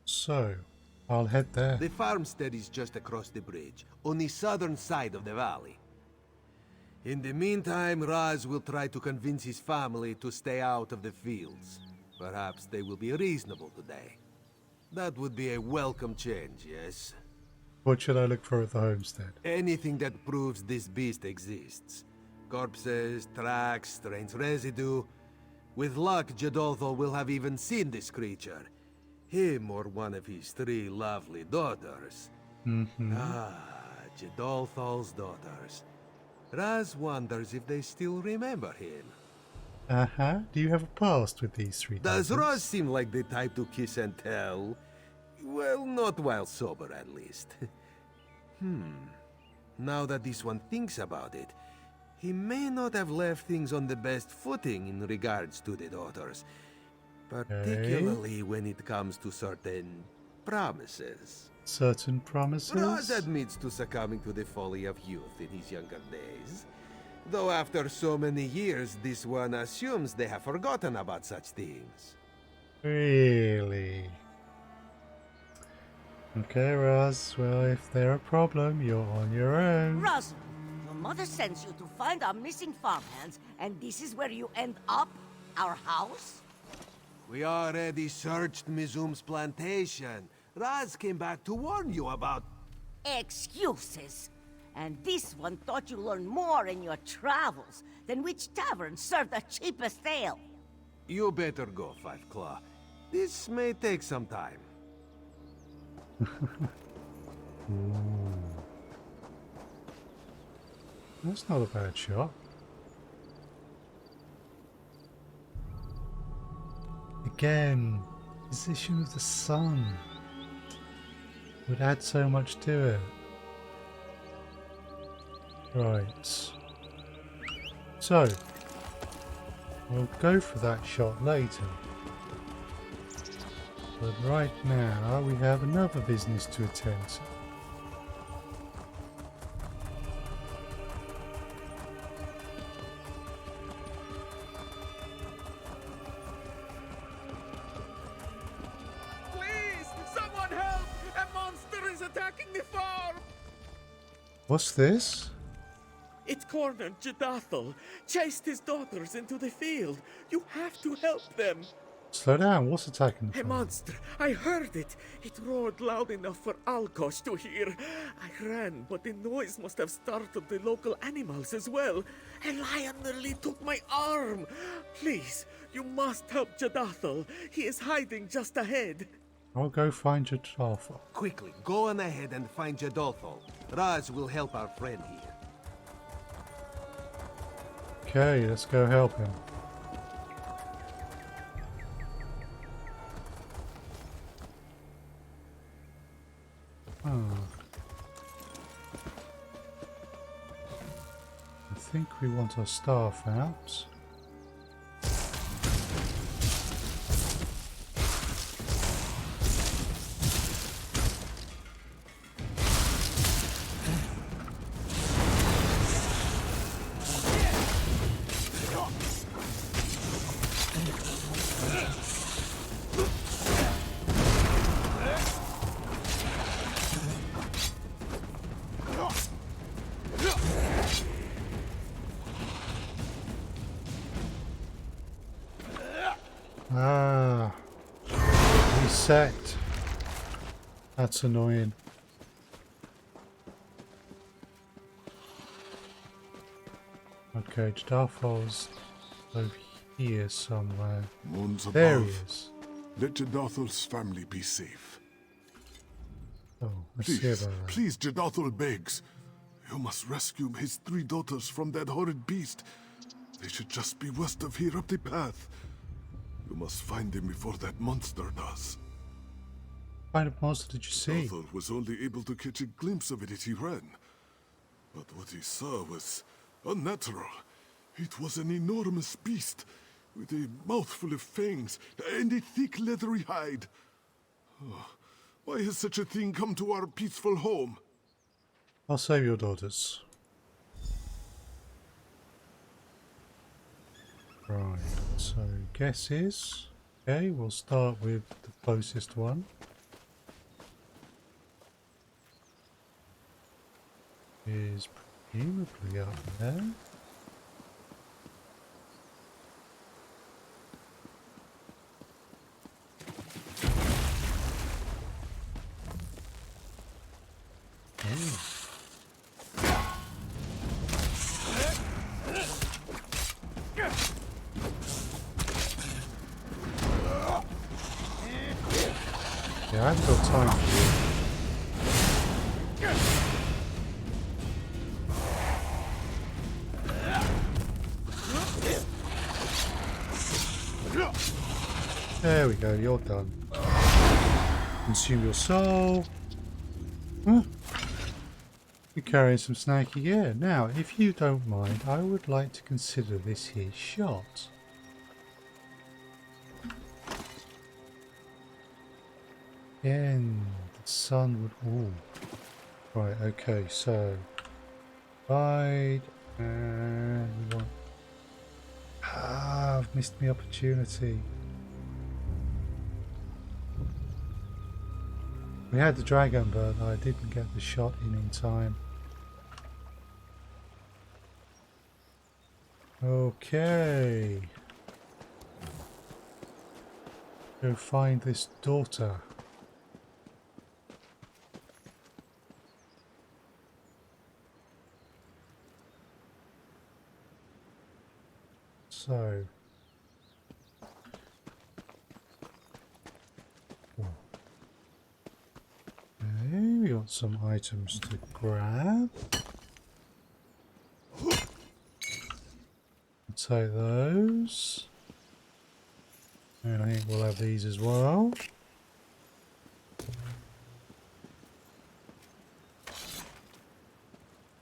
Speaker 1: So, I'll head there.
Speaker 7: The farmstead is just across the bridge, on the southern side of the valley. In the meantime, Raz will try to convince his family to stay out of the fields. Perhaps they will be reasonable today. That would be a welcome change, yes?
Speaker 1: What should I look for at the homestead?
Speaker 7: Anything that proves this beast exists. Corpses, tracks, strange residue. With luck, Jedolthal will have even seen this creature. Him or one of his 3 lovely daughters. Jedolthal's daughters. Raz wonders if they still remember him.
Speaker 1: Do you have a past with these 3
Speaker 7: Does
Speaker 1: daughters?
Speaker 7: Raz seem like the type to kiss and tell? Well, not while sober, at least. Now that this one thinks about it, he may not have left things on the best footing in regards to the daughters. Particularly when it comes to certain promises.
Speaker 1: Certain promises?
Speaker 7: Raz admits to succumbing to the folly of youth in his younger days. Though after so many years, this one assumes they have forgotten about such things.
Speaker 1: Really? Okay, Raz. Well, if they're a problem, you're on your own.
Speaker 6: Russell, you Mother sends you to find our missing farmhands, and this is where you end up? Our house?
Speaker 7: We already searched Mizum's plantation. Raz came back to warn you about...
Speaker 6: Excuses. And this one thought you learned more in your travels than which tavern served the cheapest ale.
Speaker 7: You better go, Five Claw. This may take some time.
Speaker 1: That's not a bad shot. Again, position of the sun would add so much to it. Right. So, we'll go for that shot later. But right now, we have another business to attend to.
Speaker 2: Please, someone help! A monster is attacking the farm!
Speaker 1: What's this?
Speaker 2: It cornered Jadathel, chased his daughters into the field. You have to help them.
Speaker 1: Slow down, what's attacking the
Speaker 2: A
Speaker 1: farm?
Speaker 2: monster! I heard it! It roared loud enough for Alkosh to hear. I ran, but the noise must have startled the local animals as well. A lion nearly took my arm! Please, you must help Jadathel. He is hiding just ahead.
Speaker 1: I'll go find Jadathel.
Speaker 7: Quickly, go on ahead and find Jadolfo. Raz will help our friend here.
Speaker 1: Okay, let's go help him. I think we want our staff out. Ah, reset. That's annoying. Okay, Jadothel's over here somewhere.
Speaker 9: Moons
Speaker 1: There he
Speaker 9: above.
Speaker 1: is.
Speaker 9: Let Jadothel's family be safe.
Speaker 1: Oh, let's see
Speaker 9: Please,
Speaker 1: about that.
Speaker 9: please, Jadothel begs. You must rescue his 3 daughters from that horrid beast. They should just be west of here up the path. You must find them before that monster does.
Speaker 1: What kind of monster did you see?
Speaker 9: Jadothel was only able to catch a glimpse of it as he ran. But what he saw was unnatural. It was an enormous beast with a mouthful of fangs and a thick leathery hide. Oh, why has such a thing come to our peaceful home?
Speaker 1: I'll save your daughters. Right, so guess is... Okay, we'll start with the closest one. Is presumably up there. Yeah, I haven't got time for you. There we go, you're done. Consume your soul. Huh? You're carrying some snacky gear. Now, if you don't mind, I would like to consider this here shot. Again, the sun would... Ooh. Right, okay, so... Bide, and we want... Ah, I've missed my opportunity. We had the dragon, but I didn't get the shot in time. Okay. Go find this daughter. So. Okay, we got some items to grab. Take those. And I think we'll have these as well.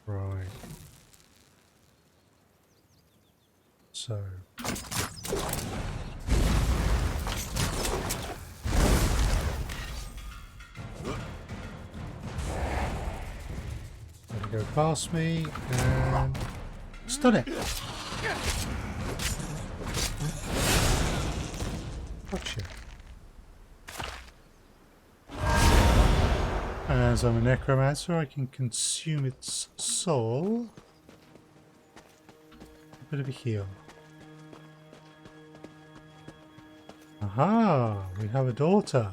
Speaker 1: Right. So. Gonna go past me and stun it. Gotcha. As I'm a necromancer, I can consume its soul. A bit of a heal. Aha! We have a daughter.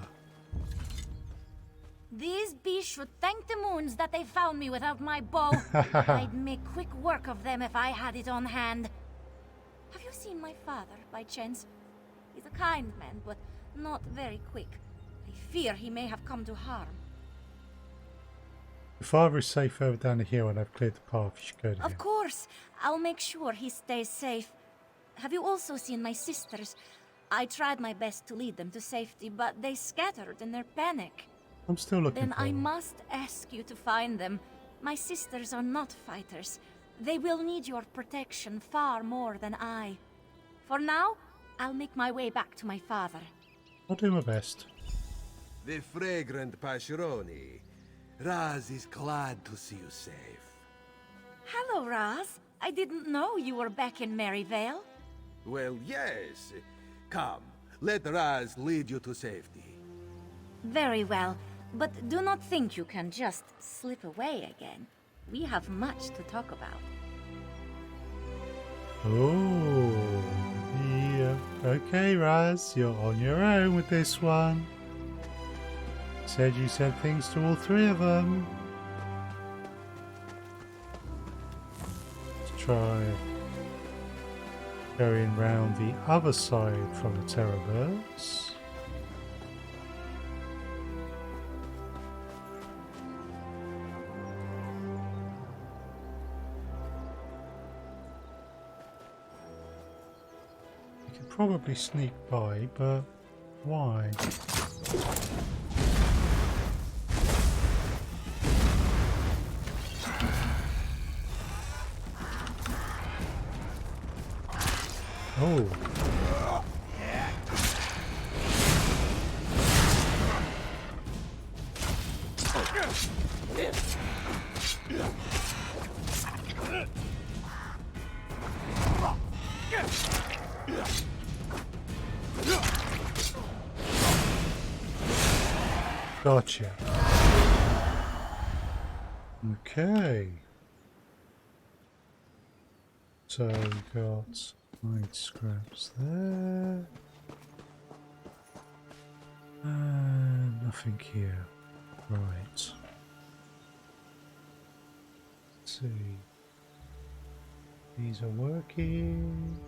Speaker 10: These beasts should thank the moons that they found me without my bow. I'd make quick work of them if I had it on hand. Have you seen my father, by chance? He's a kind man, but not very quick. I fear he may have come to harm.
Speaker 1: Your father is safe further down the hill and I've cleared the path. You should go to him.
Speaker 10: Of course. I'll make sure he stays safe. Have you also seen my sisters? I tried my best to lead them to safety, but they scattered in their panic.
Speaker 1: I'm still looking
Speaker 10: Then
Speaker 1: for
Speaker 10: I
Speaker 1: them.
Speaker 10: must ask you to find them. My sisters are not fighters. They will need your protection far more than I. For now, I'll make my way back to my father.
Speaker 1: I'll do my best.
Speaker 7: The fragrant Pascheroni. Raz is glad to see you safe.
Speaker 10: Hello, Raz. I didn't know you were back in Merryvale.
Speaker 7: Well, yes. Come, let Raz lead you to safety.
Speaker 10: Very well, but do not think you can just slip away again. We have much to talk about.
Speaker 1: Oh, yeah. Okay, Raz, you're on your own with this one. Said you said things to all three of them. Let's try going round the other side from the terror birds. You could probably sneak by, but why? Oh. Gotcha. Okay. So we got 9 scraps there. And nothing here. Right. Let's see. These are working.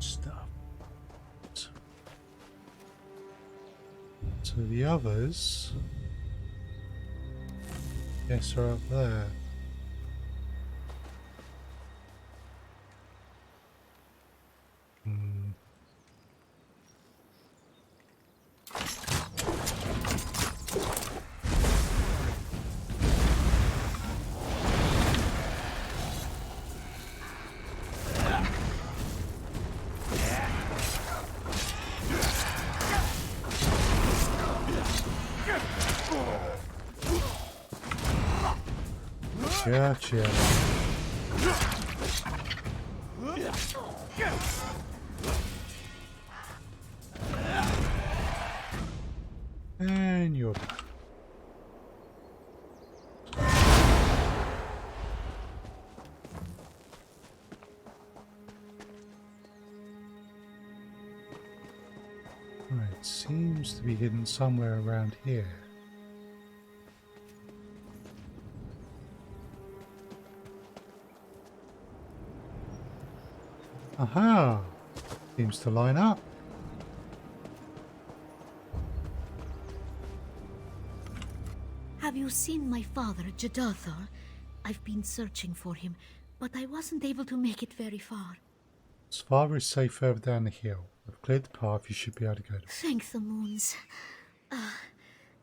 Speaker 1: Stuff. So the others, yes, are up there. Gotcha. And you're back. seems to be hidden somewhere around here. Aha! Seems to line up.
Speaker 11: Have you seen my father, Jadathar? I've been searching for him, but I wasn't able to make it very far.
Speaker 1: His father is safe further down the hill. I've cleared the path, you should be able to go to.
Speaker 11: Thank the moons.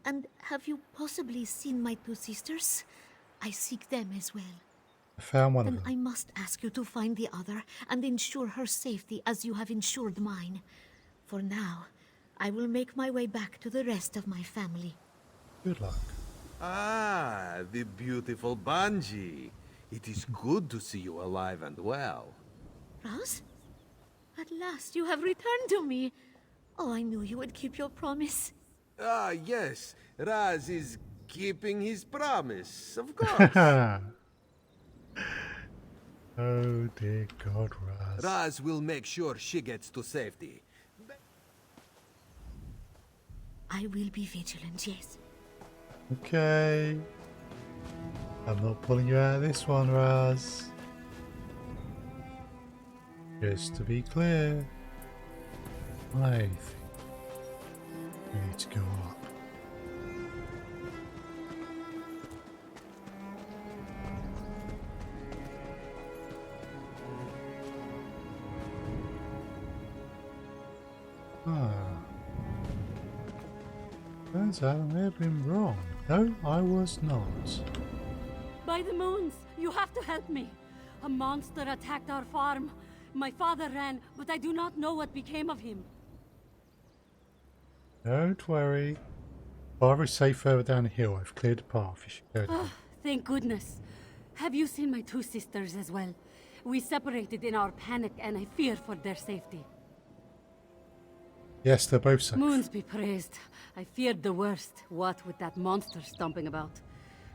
Speaker 11: And have you possibly seen my two sisters? I seek them as well.
Speaker 1: I found one
Speaker 11: Then
Speaker 1: of them.
Speaker 11: I must ask you to find the other and ensure her safety as you have ensured mine. For now, I will make my way back to the rest of my family.
Speaker 1: Good luck.
Speaker 7: Ah, the beautiful Banji. It is good to see you alive and well.
Speaker 11: Raz? At last you have returned to me. Oh, I knew you would keep your promise.
Speaker 7: Ah, yes. Raz is keeping his promise, of course.
Speaker 1: Oh dear God, Raz.
Speaker 7: Raz will make sure she gets to safety.
Speaker 11: I will be vigilant, yes.
Speaker 1: Okay. I'm not pulling you out of this one, Raz. Just to be clear, I think we need to go up. Turns out I may have been wrong. No, I was not.
Speaker 12: By the moons, you have to help me. A monster attacked our farm. My father ran, but I do not know what became of him.
Speaker 1: Don't worry. Father is safe further down the hill. I've cleared the path. You should go down.
Speaker 12: Thank goodness. Have you seen my two sisters as well? We separated in our panic, and I fear for their safety.
Speaker 1: Yes, they're both safe.
Speaker 12: Moons be praised. I feared the worst. What with that monster stomping about?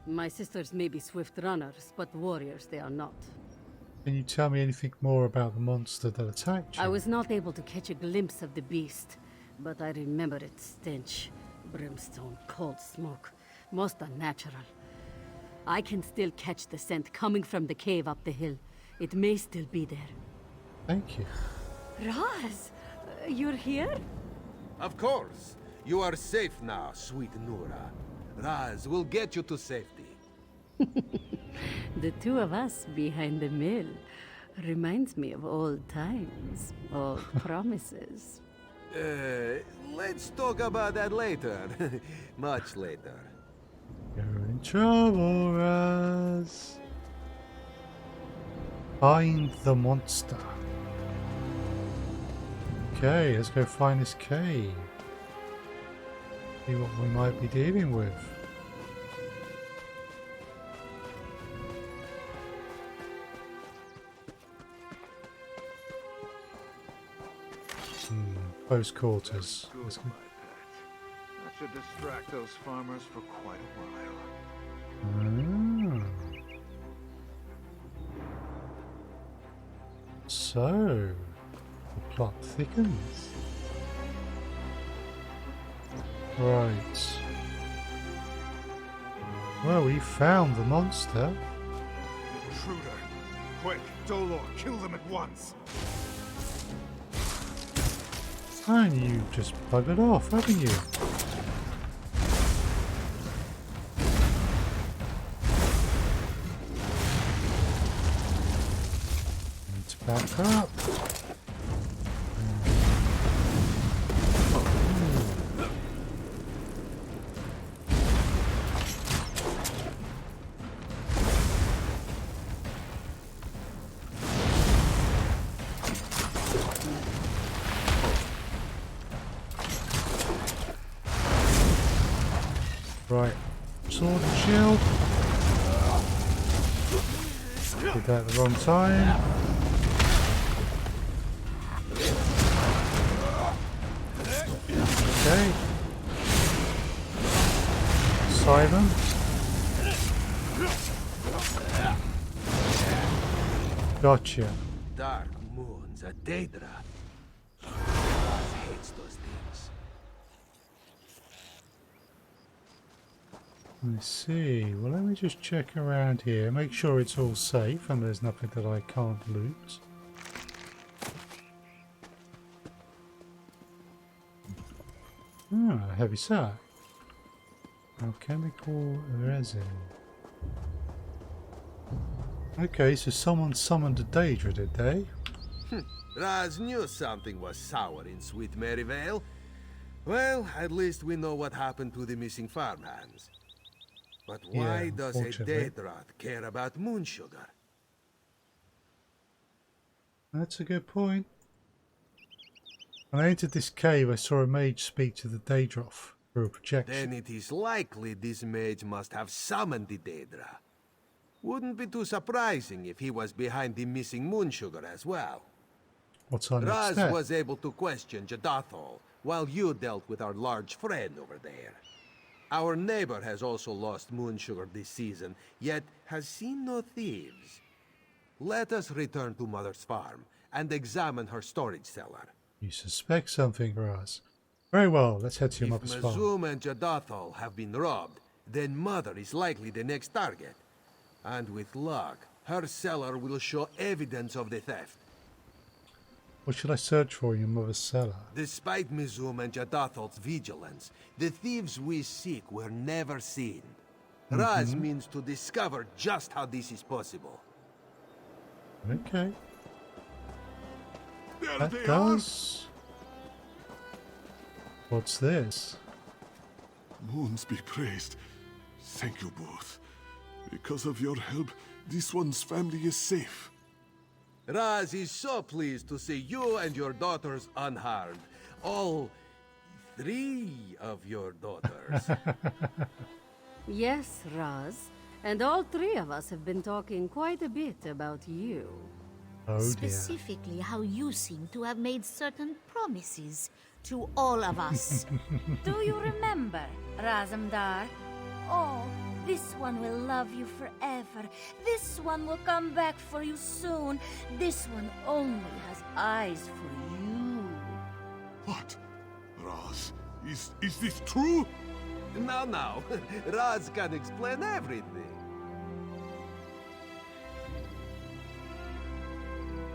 Speaker 12: My sisters may be swift runners, but warriors they are not.
Speaker 1: Can you tell me anything more about the monster that attacked you?
Speaker 12: I was not able to catch a glimpse of the beast, but I remember its stench. Brimstone, cold smoke. Most unnatural. I can still catch the scent coming from the cave up the hill. It may still be there.
Speaker 1: Thank you.
Speaker 12: Raz, you're here?
Speaker 7: Of course. You are safe now, sweet Nura. Raz will get you to safety.
Speaker 12: The two of us behind the mill reminds me of old times, old promises.
Speaker 7: Let's talk about that later. Much later.
Speaker 1: You're in trouble, Raz. Find the monster. Okay, let's go find this cave. See what we might be dealing with. Close quarters. Let's go.
Speaker 13: That should distract those farmers for quite a while.
Speaker 1: So, the plot thickens. Right. Well, we found the monster.
Speaker 13: Intruder! Quick, Dolor, kill them at once!
Speaker 1: And you just buggered off, haven't you? Need to back up. Right, sword and shield. Did that at the wrong time. Okay. Simon. Gotcha.
Speaker 7: Dark moons, a Daedra. Raz hates those things.
Speaker 1: Let's see. Well, let me just check around here. Make sure it's all safe and there's nothing that I can't loot. Ah, heavy sack. Alchemical resin. Okay, so someone summoned a Daedra, did they?
Speaker 7: Raz knew something was sour in sweet Merryvale. Well, at least we know what happened to the missing farmhands. But why does a Daedra care about moon sugar?
Speaker 1: That's a good point. When I entered this cave, I saw a mage speak to the Daedra through a projection.
Speaker 7: Then it is likely this mage must have summoned the Daedra. Wouldn't be too surprising if he was behind the missing moon sugar as well.
Speaker 1: What's our next
Speaker 7: Raz
Speaker 1: step?
Speaker 7: was able to question Jadathol, while you dealt with our large friend over there. Our neighbor has also lost moon sugar this season, yet has seen no thieves. Let us return to Mother's farm and examine her storage cellar.
Speaker 1: You suspect something, Raz. Very well, let's head to your mother's
Speaker 7: If
Speaker 1: farm.
Speaker 7: Mazum and Jadathol have been robbed, then Mother is likely the next target. And with luck, her cellar will show evidence of the theft.
Speaker 1: What should I search for in your mother's cellar?
Speaker 7: Despite Mizum and Jadathol's vigilance, the thieves we seek were never seen. Raz means to discover just how this is possible.
Speaker 1: Okay.
Speaker 9: There
Speaker 1: That
Speaker 9: they
Speaker 1: does. What's this?
Speaker 9: are! Moons be praised. Thank you both. Because of your help, this one's family is safe.
Speaker 7: Raz is so pleased to see you and your daughters unharmed. All 3 of your daughters.
Speaker 12: Yes, Raz. And all 3 of us have been talking quite a bit about you.
Speaker 1: Oh dear.
Speaker 11: Specifically how you seem to have made certain promises to all of us.
Speaker 10: Do you remember, Razamdar? Oh, this one will love you forever. This one will come back for you soon. This one only has eyes for you.
Speaker 9: What? Raz, is this true?
Speaker 7: Now, Raz can explain everything.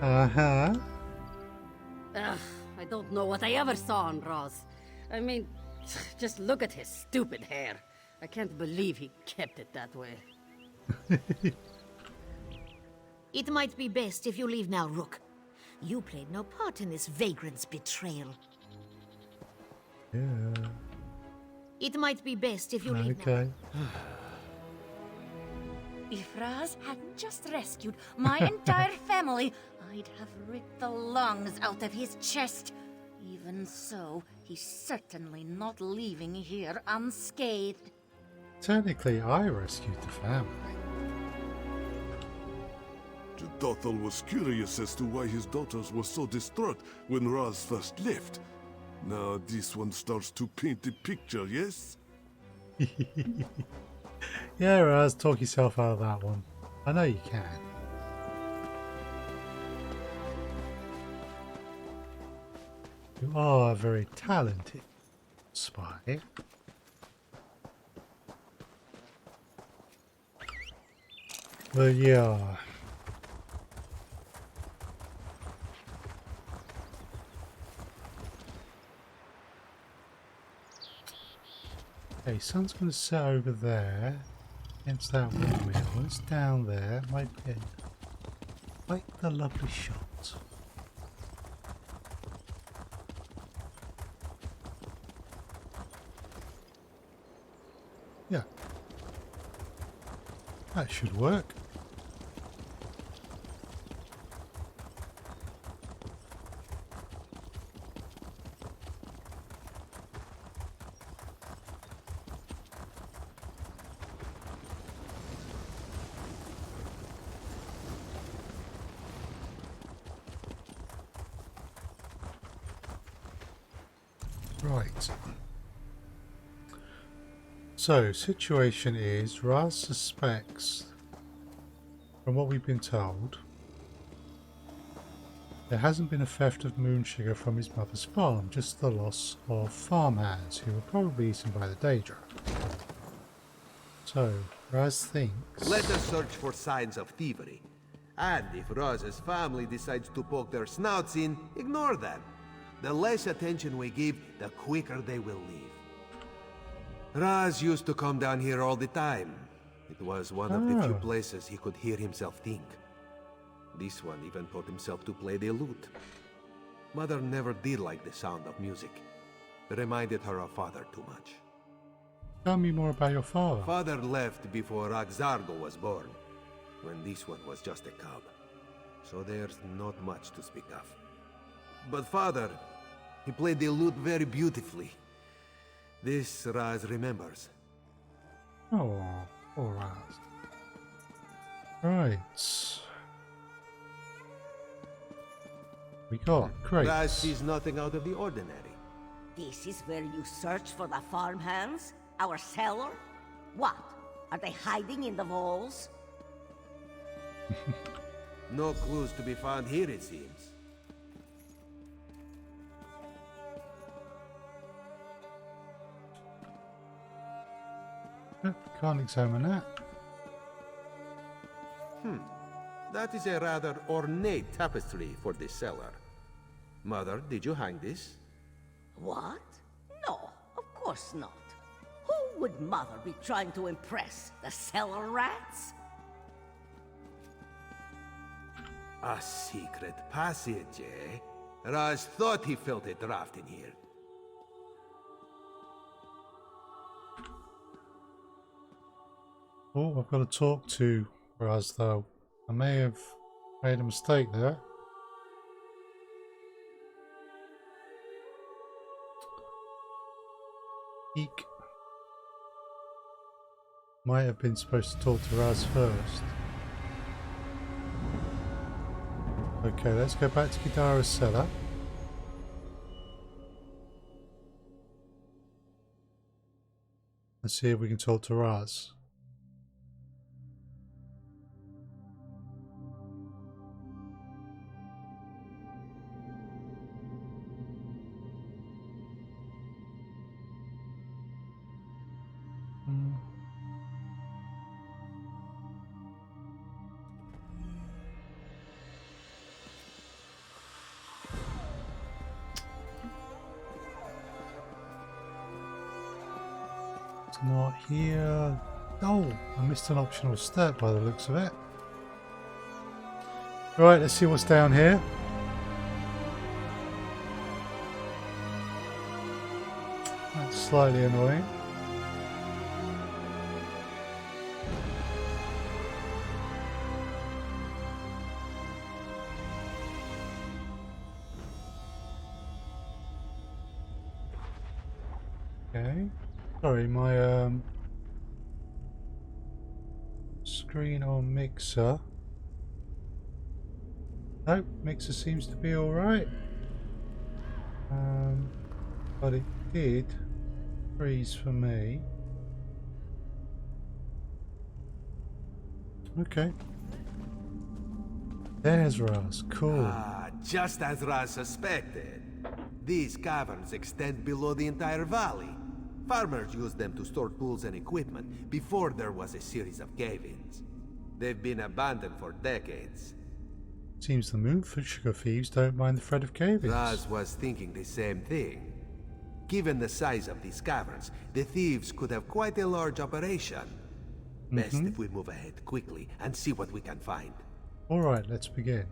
Speaker 1: Uh-huh.
Speaker 12: Ugh, I don't know what I ever saw on Raz. I mean, just look at his stupid hair. I can't believe he kept it that way.
Speaker 11: It might be best if you leave now, Rook. You played no part in this vagrant's betrayal.
Speaker 1: Yeah.
Speaker 11: It might be best if you leave now.
Speaker 1: Okay.
Speaker 10: If Raz hadn't just rescued my entire family, I'd have ripped the lungs out of his chest. Even so, he's certainly not leaving here unscathed.
Speaker 1: Technically, I rescued the family.
Speaker 9: Jadathol was curious as to why his daughters were so distraught when Raz first left. Now this one starts to paint the picture, yes?
Speaker 1: Yeah, Raz, talk yourself out of that one. I know you can. You are a very talented spy. But yeah. Okay, sun's going to set over there against that windmill. It's down there. Might be quite the lovely shot. Yeah. That should work. Right. So, situation is, Raz suspects, from what we've been told, there hasn't been a theft of moon sugar from his mother's farm, just the loss of farmhands who were probably eaten by the Daedra. So, Raz thinks...
Speaker 7: Let us search for signs of thievery. And if Raz's family decides to poke their snouts in, ignore them. The less attention we give, the quicker they will leave. Raz used to come down here all the time. It was one of the few places he could hear himself think. This one even taught himself to play the lute. Mother never did like the sound of music. It reminded her of father too much.
Speaker 1: Tell me more about your father.
Speaker 7: Father left before Zargo was born, when this one was just a cub. So there's not much to speak of. But father, he played the lute very beautifully. This Raz remembers.
Speaker 1: Oh, poor Raz. Right. We got great.
Speaker 7: Raz sees nothing out of the ordinary.
Speaker 6: This is where you search for the farmhands? Our cellar? What? Are they hiding in the walls?
Speaker 7: No clues to be found here, it seems.
Speaker 1: Can't examine that.
Speaker 7: That is a rather ornate tapestry for this cellar. Mother, did you hang this?
Speaker 6: What? No, of course not. Who would Mother be trying to impress? The cellar rats?
Speaker 7: A secret passage, eh? Raz thought he felt a draft in here.
Speaker 1: Oh, I've got to talk to Raz though. I may have made a mistake there. Eek. Might have been supposed to talk to Raz first. Okay, let's go back to Gidara's cellar. And see if we can talk to Raz. Not here. Oh, I missed an optional step by the looks of it. Right, let's see what's down here. That's slightly annoying. Okay. Sorry, my screen on mixer. Nope, mixer seems to be alright. But it did freeze for me. Okay. There's Raz, cool.
Speaker 7: Ah, just as Raz suspected. These caverns extend below the entire valley. Farmers used them to store tools and equipment before there was a series of cave-ins. They've been abandoned for decades.
Speaker 1: Seems the moon for sugar thieves don't mind the threat of cave-ins.
Speaker 7: Raz was thinking the same thing. Given the size of these caverns, the thieves could have quite a large operation. Best if we move ahead quickly and see what we can find.
Speaker 1: Alright, let's begin.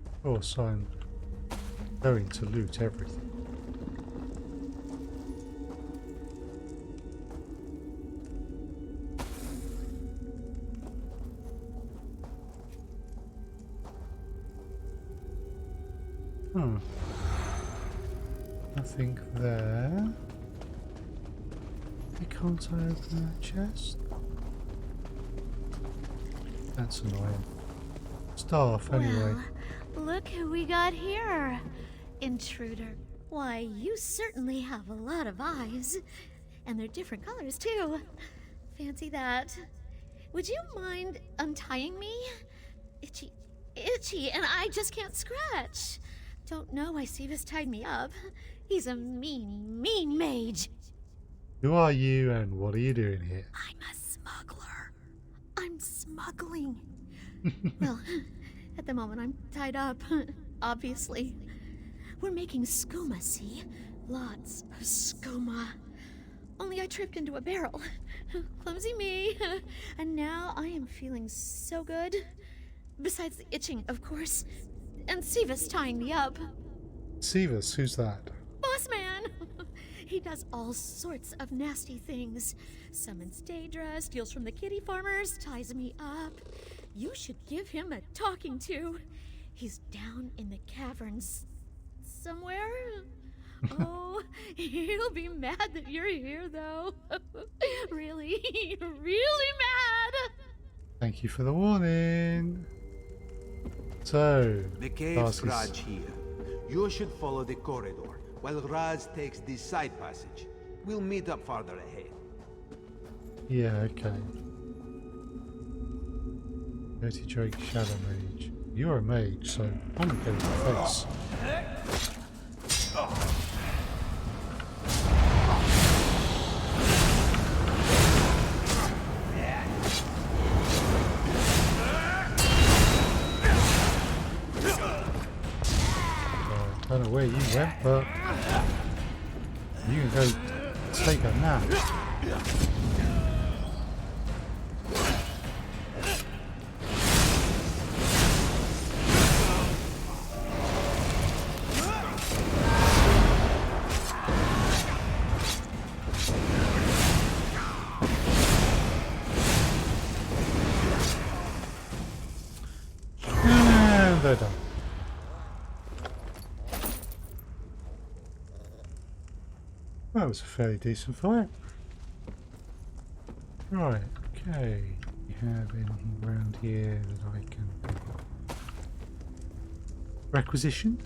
Speaker 1: Of course, I'm going to loot everything. Nothing there. Can't I open that chest? That's annoying. Staff, anyway.
Speaker 11: Well, look who we got here. Intruder. Why, you certainly have a lot of eyes. And they're different colors, too. Fancy that. Would you mind untying me? Itchy, and I just can't scratch. Don't know why Sivas tied me up. He's a mean mage.
Speaker 1: Who are you and what are you doing here?
Speaker 11: I'm a smuggler. I'm smuggling. Well, at the moment I'm tied up, obviously. We're making skooma, see? Lots of skooma. Only I tripped into a barrel. Clumsy me. And now I am feeling so good. Besides the itching, of course. And Sivas tying me up.
Speaker 1: Sivas, who's that?
Speaker 11: Boss man! He does all sorts of nasty things. Summons Daedra, steals from the kitty farmers, ties me up. You should give him a talking to. He's down in the caverns somewhere. Oh, he'll be mad that you're here, though. Really, really mad.
Speaker 1: Thank you for the warning. So,
Speaker 7: the cave's garage here. You should follow the corridor, while Raz takes this side passage. We'll meet up farther ahead.
Speaker 1: Yeah, okay. Dirty Drake Shadow Mage. You're a mage, so I'm gonna go with your face. I don't know where you went, but you can go take a nap. And they're done. That was a fairly decent fight. Right, okay. We have anything around here that I can requisition?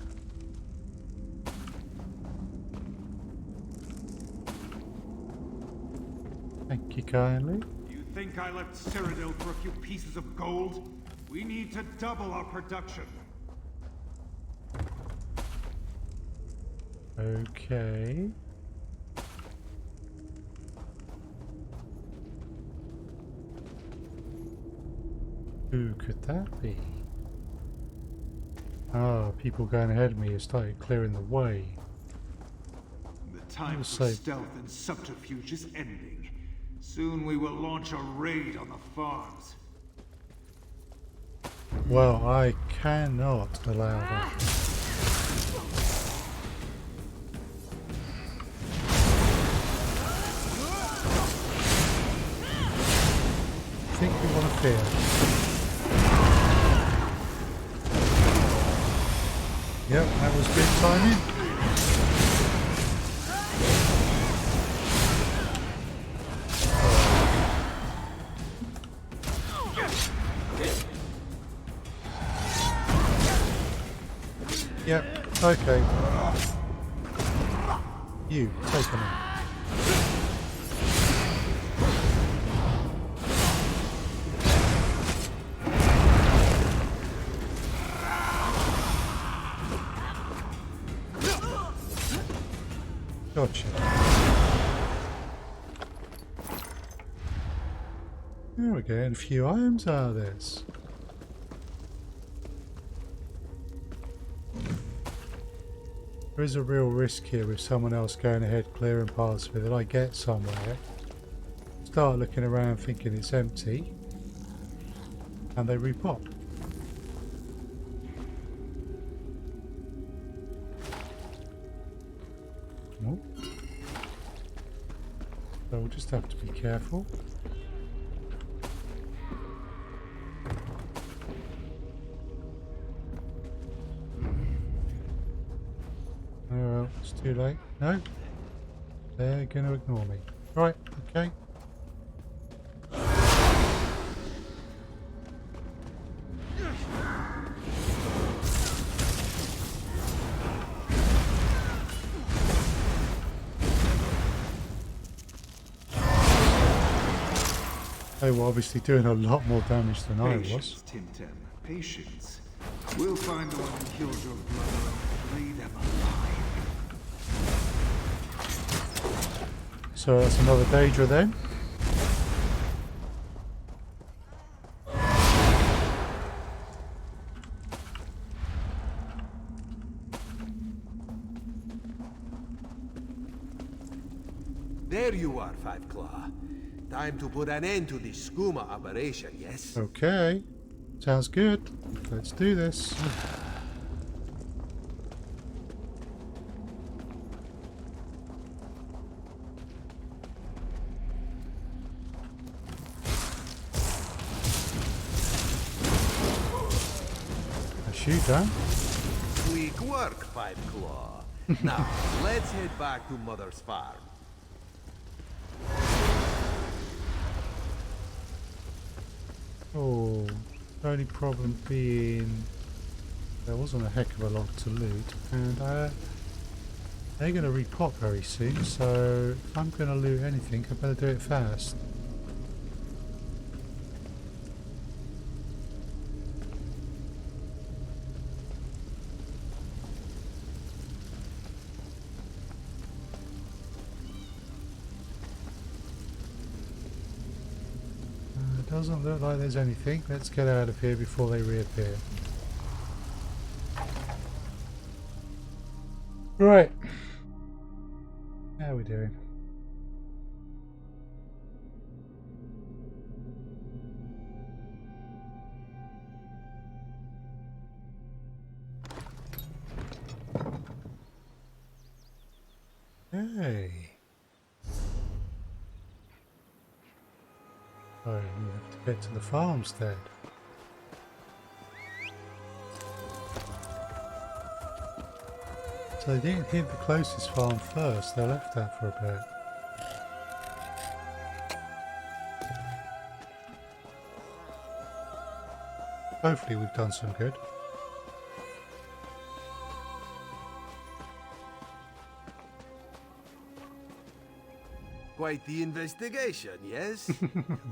Speaker 1: Thank you kindly.
Speaker 14: You think I left Cyrodiil for a few pieces of gold? We need to double our production.
Speaker 1: Okay. Who could that be? Ah, people going ahead of me have started clearing the way.
Speaker 14: The time for stealth and subterfuge is ending. Soon we will launch a raid on the farms.
Speaker 1: Well, I cannot allow that. I think we want to fear. Yep, that was good timing. Yep, okay. You, take him in. Gotcha. There we go, and a few items out of this. There is a real risk here with someone else going ahead clearing paths with it. I get somewhere, start looking around thinking it's empty, and they repop. Nope. So we'll just have to be careful. Oh well, it's too late. No, they're going to ignore me. Right, okay. They were obviously doing a lot more damage than I was.
Speaker 14: Patience, Tintin. Patience. We'll find the one who killed your brother and free them alive.
Speaker 1: So that's another Daedra then.
Speaker 7: There you are, Five Claw. Time to put an end to this skooma operation, yes?
Speaker 1: Okay. Sounds good. Let's do this. A shooter.
Speaker 7: Quick work, Five Claw. Now, let's head back to Mother's farm.
Speaker 1: Oh, the only problem being there wasn't a heck of a lot to loot, and they're going to repop very soon, so if I'm going to loot anything, I better do it fast. Doesn't look like there's anything. Let's get out of here before they reappear. Right. How are we doing? Hey. Oh, we have to get to the farmstead. So they didn't hit the closest farm first, they left that for a bit. Hopefully we've done some good.
Speaker 7: Quite the investigation, yes?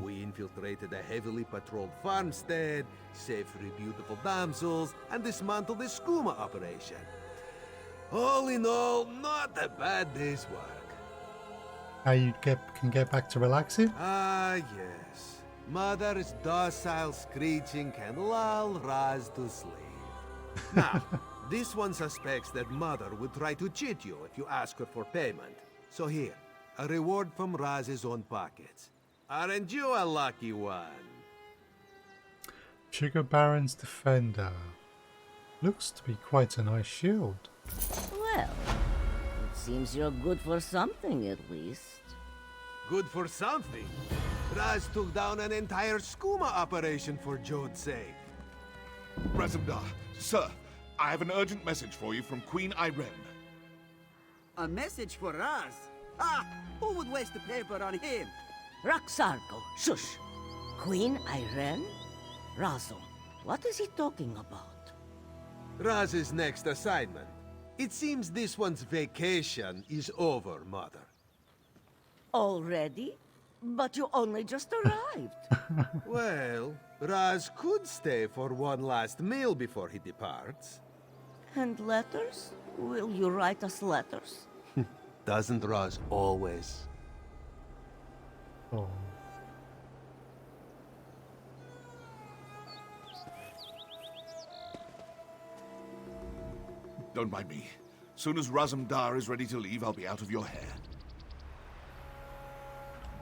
Speaker 7: We infiltrated a heavily patrolled farmstead, saved 3 beautiful damsels, and dismantled the skooma operation. All in all, not a bad day's work.
Speaker 1: How you can get back to relaxing?
Speaker 7: Ah, yes. Mother's docile screeching can lull Raz to sleep. Now, this one suspects that Mother would try to cheat you if you ask her for payment. So here. A reward from Raz's own pockets. Aren't you a lucky one?
Speaker 1: Sugar Baron's Defender. Looks to be quite a nice shield.
Speaker 6: Well, it seems you're good for something at least.
Speaker 7: Good for something? Raz took down an entire skooma operation for Jode's sake.
Speaker 15: Razumdar, sir, I have an urgent message for you from Queen Irene.
Speaker 5: A message for Raz? Ah, who would waste the paper on him?
Speaker 6: Raxargo, shush! Queen Irene? Razo, what is he talking about?
Speaker 7: Raz's next assignment. It seems this one's vacation is over, Mother.
Speaker 6: Already? But you only just arrived.
Speaker 7: Well, Raz could stay for one last meal before he departs.
Speaker 6: And letters? Will you write us letters?
Speaker 7: Doesn't Raz always?
Speaker 1: Oh.
Speaker 15: Don't mind me. Soon as Razumdar is ready to leave, I'll be out of your hair.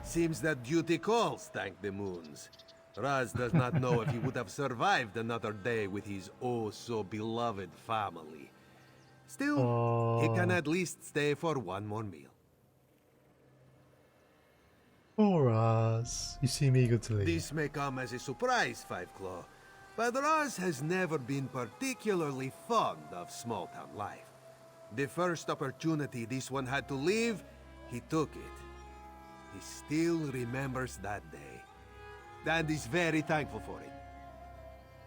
Speaker 7: Seems that duty calls, thank the moons. Raz does not know if he would have survived another day with his oh-so-beloved family. Still, he can at least stay for one more meal.
Speaker 1: Poor Raz. You seem eager to leave.
Speaker 7: This may come as a surprise, Five Claw, but Raz has never been particularly fond of small-town life. The first opportunity this one had to leave, he took it. He still remembers that day, and is very thankful for it.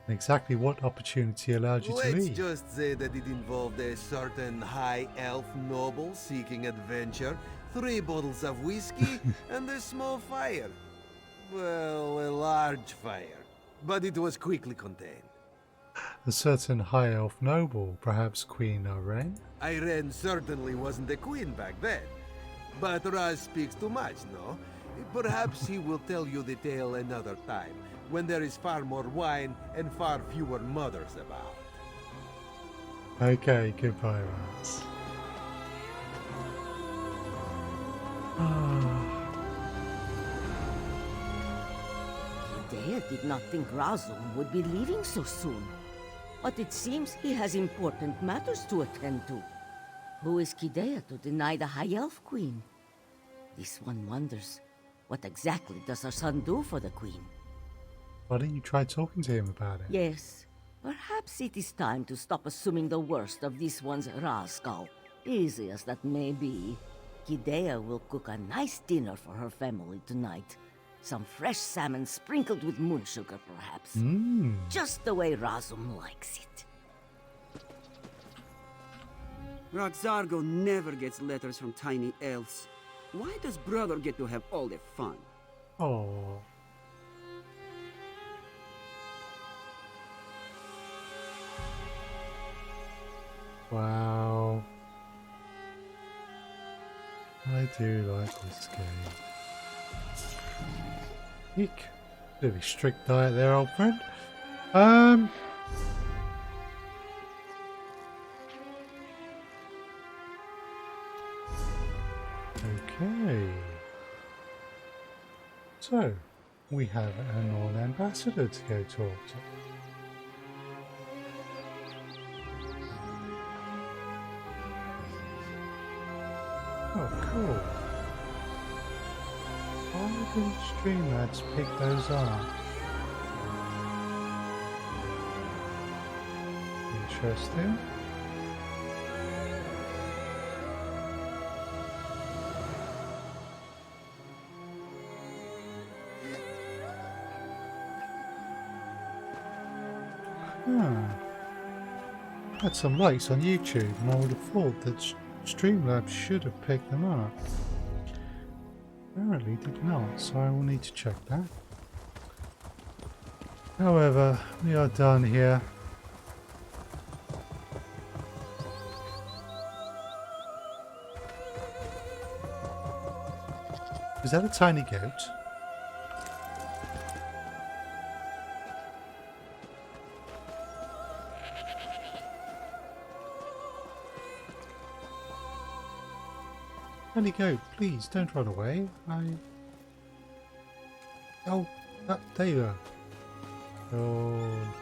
Speaker 1: Exactly what opportunity allowed you to
Speaker 7: Let's
Speaker 1: leave?
Speaker 7: just say that it involved a certain high elf noble seeking adventure, 3 bottles of whiskey, and a small fire. Well, a large fire, but it was quickly contained.
Speaker 1: A certain high elf noble, perhaps Queen Irene?
Speaker 7: Irene certainly wasn't a queen back then. But Raz speaks too much, no? Perhaps he will tell you the tale another time, when there is far more wine and far fewer mothers about.
Speaker 1: Okay, goodbye, Raz.
Speaker 6: Kidea did not think Razum would be leaving so soon. But it seems he has important matters to attend to. Who is Kidea to deny the High Elf Queen? This one wonders, what exactly does her son do for the Queen?
Speaker 1: Why don't you try talking to him about it?
Speaker 6: Yes, perhaps it is time to stop assuming the worst of this one's rascal. Easy as that may be, Kidea will cook a nice dinner for her family tonight. Some fresh salmon sprinkled with moon sugar, perhaps. Just the way Razum likes it.
Speaker 5: Roxargo never gets letters from tiny elves. Why does brother get to have all the fun?
Speaker 1: Oh. Wow. I do like this game. Eek. Bit of a strict diet there, old friend. Okay. So, we have an Norn ambassador to go talk to. Oh, cool. Why didn't Streamlabs pick those up? Interesting. Had some likes on YouTube, and I would have thought that Streamlabs should have picked them up. Apparently did not, so I will need to check that. However, we are done here. Is that a tiny goat? Tiny goat, please don't run away. Oh, there you are. Oh.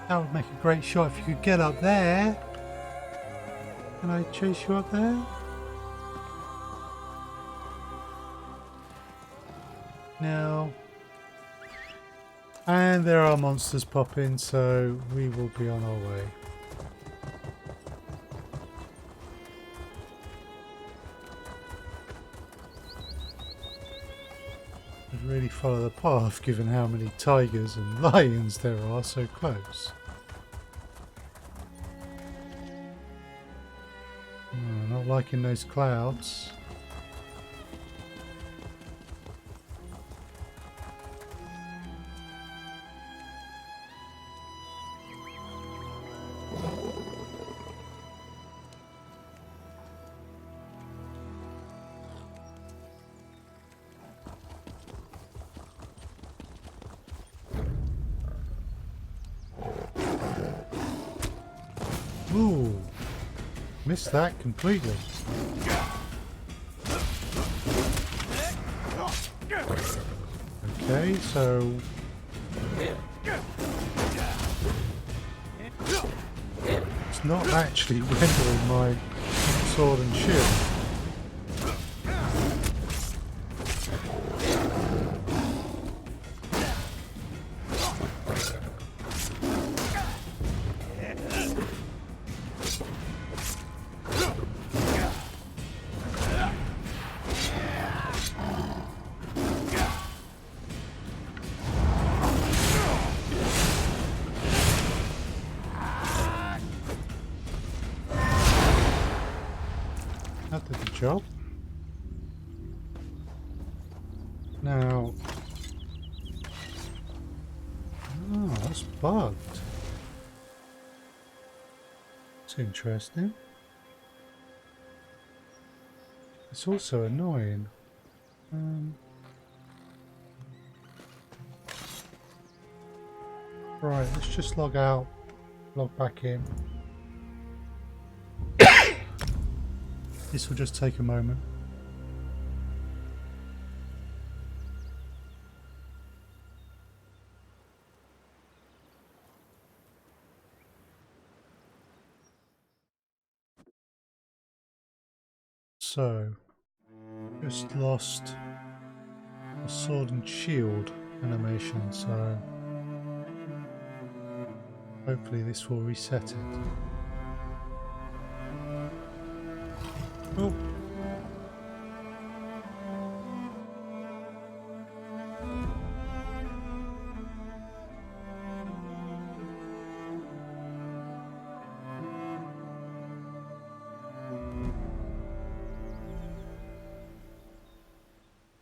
Speaker 1: That would make a great shot if you could get up there. Can I chase you up there? No. And there are monsters popping, so we will be on our way. I'd really follow the path given how many tigers and lions there are so close. Oh, not liking those clouds. Ooh, missed that completely. Okay, so it's not actually rendering my sword and shield. That did the job. just bugged. It's interesting. It's also annoying. Right, let's just log out, log back in. This will just take a moment. So, just lost a sword and shield animation, so hopefully this will reset it. Oh.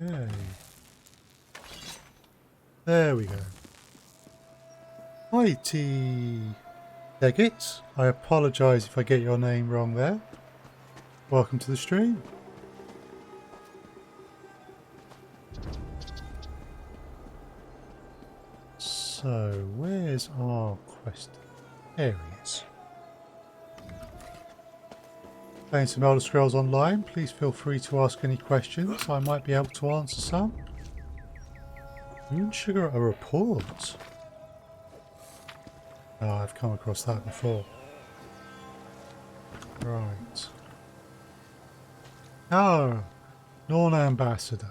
Speaker 1: Okay. There we go. Hi T. Degit. I apologise if I get your name wrong there. Welcome to the stream. So, where's our quest? There he is. Playing some Elder Scrolls Online. Please feel free to ask any questions. I might be able to answer some. Moon Sugar, a report. Oh, I've come across that before. Right. Oh, Norn Ambassador.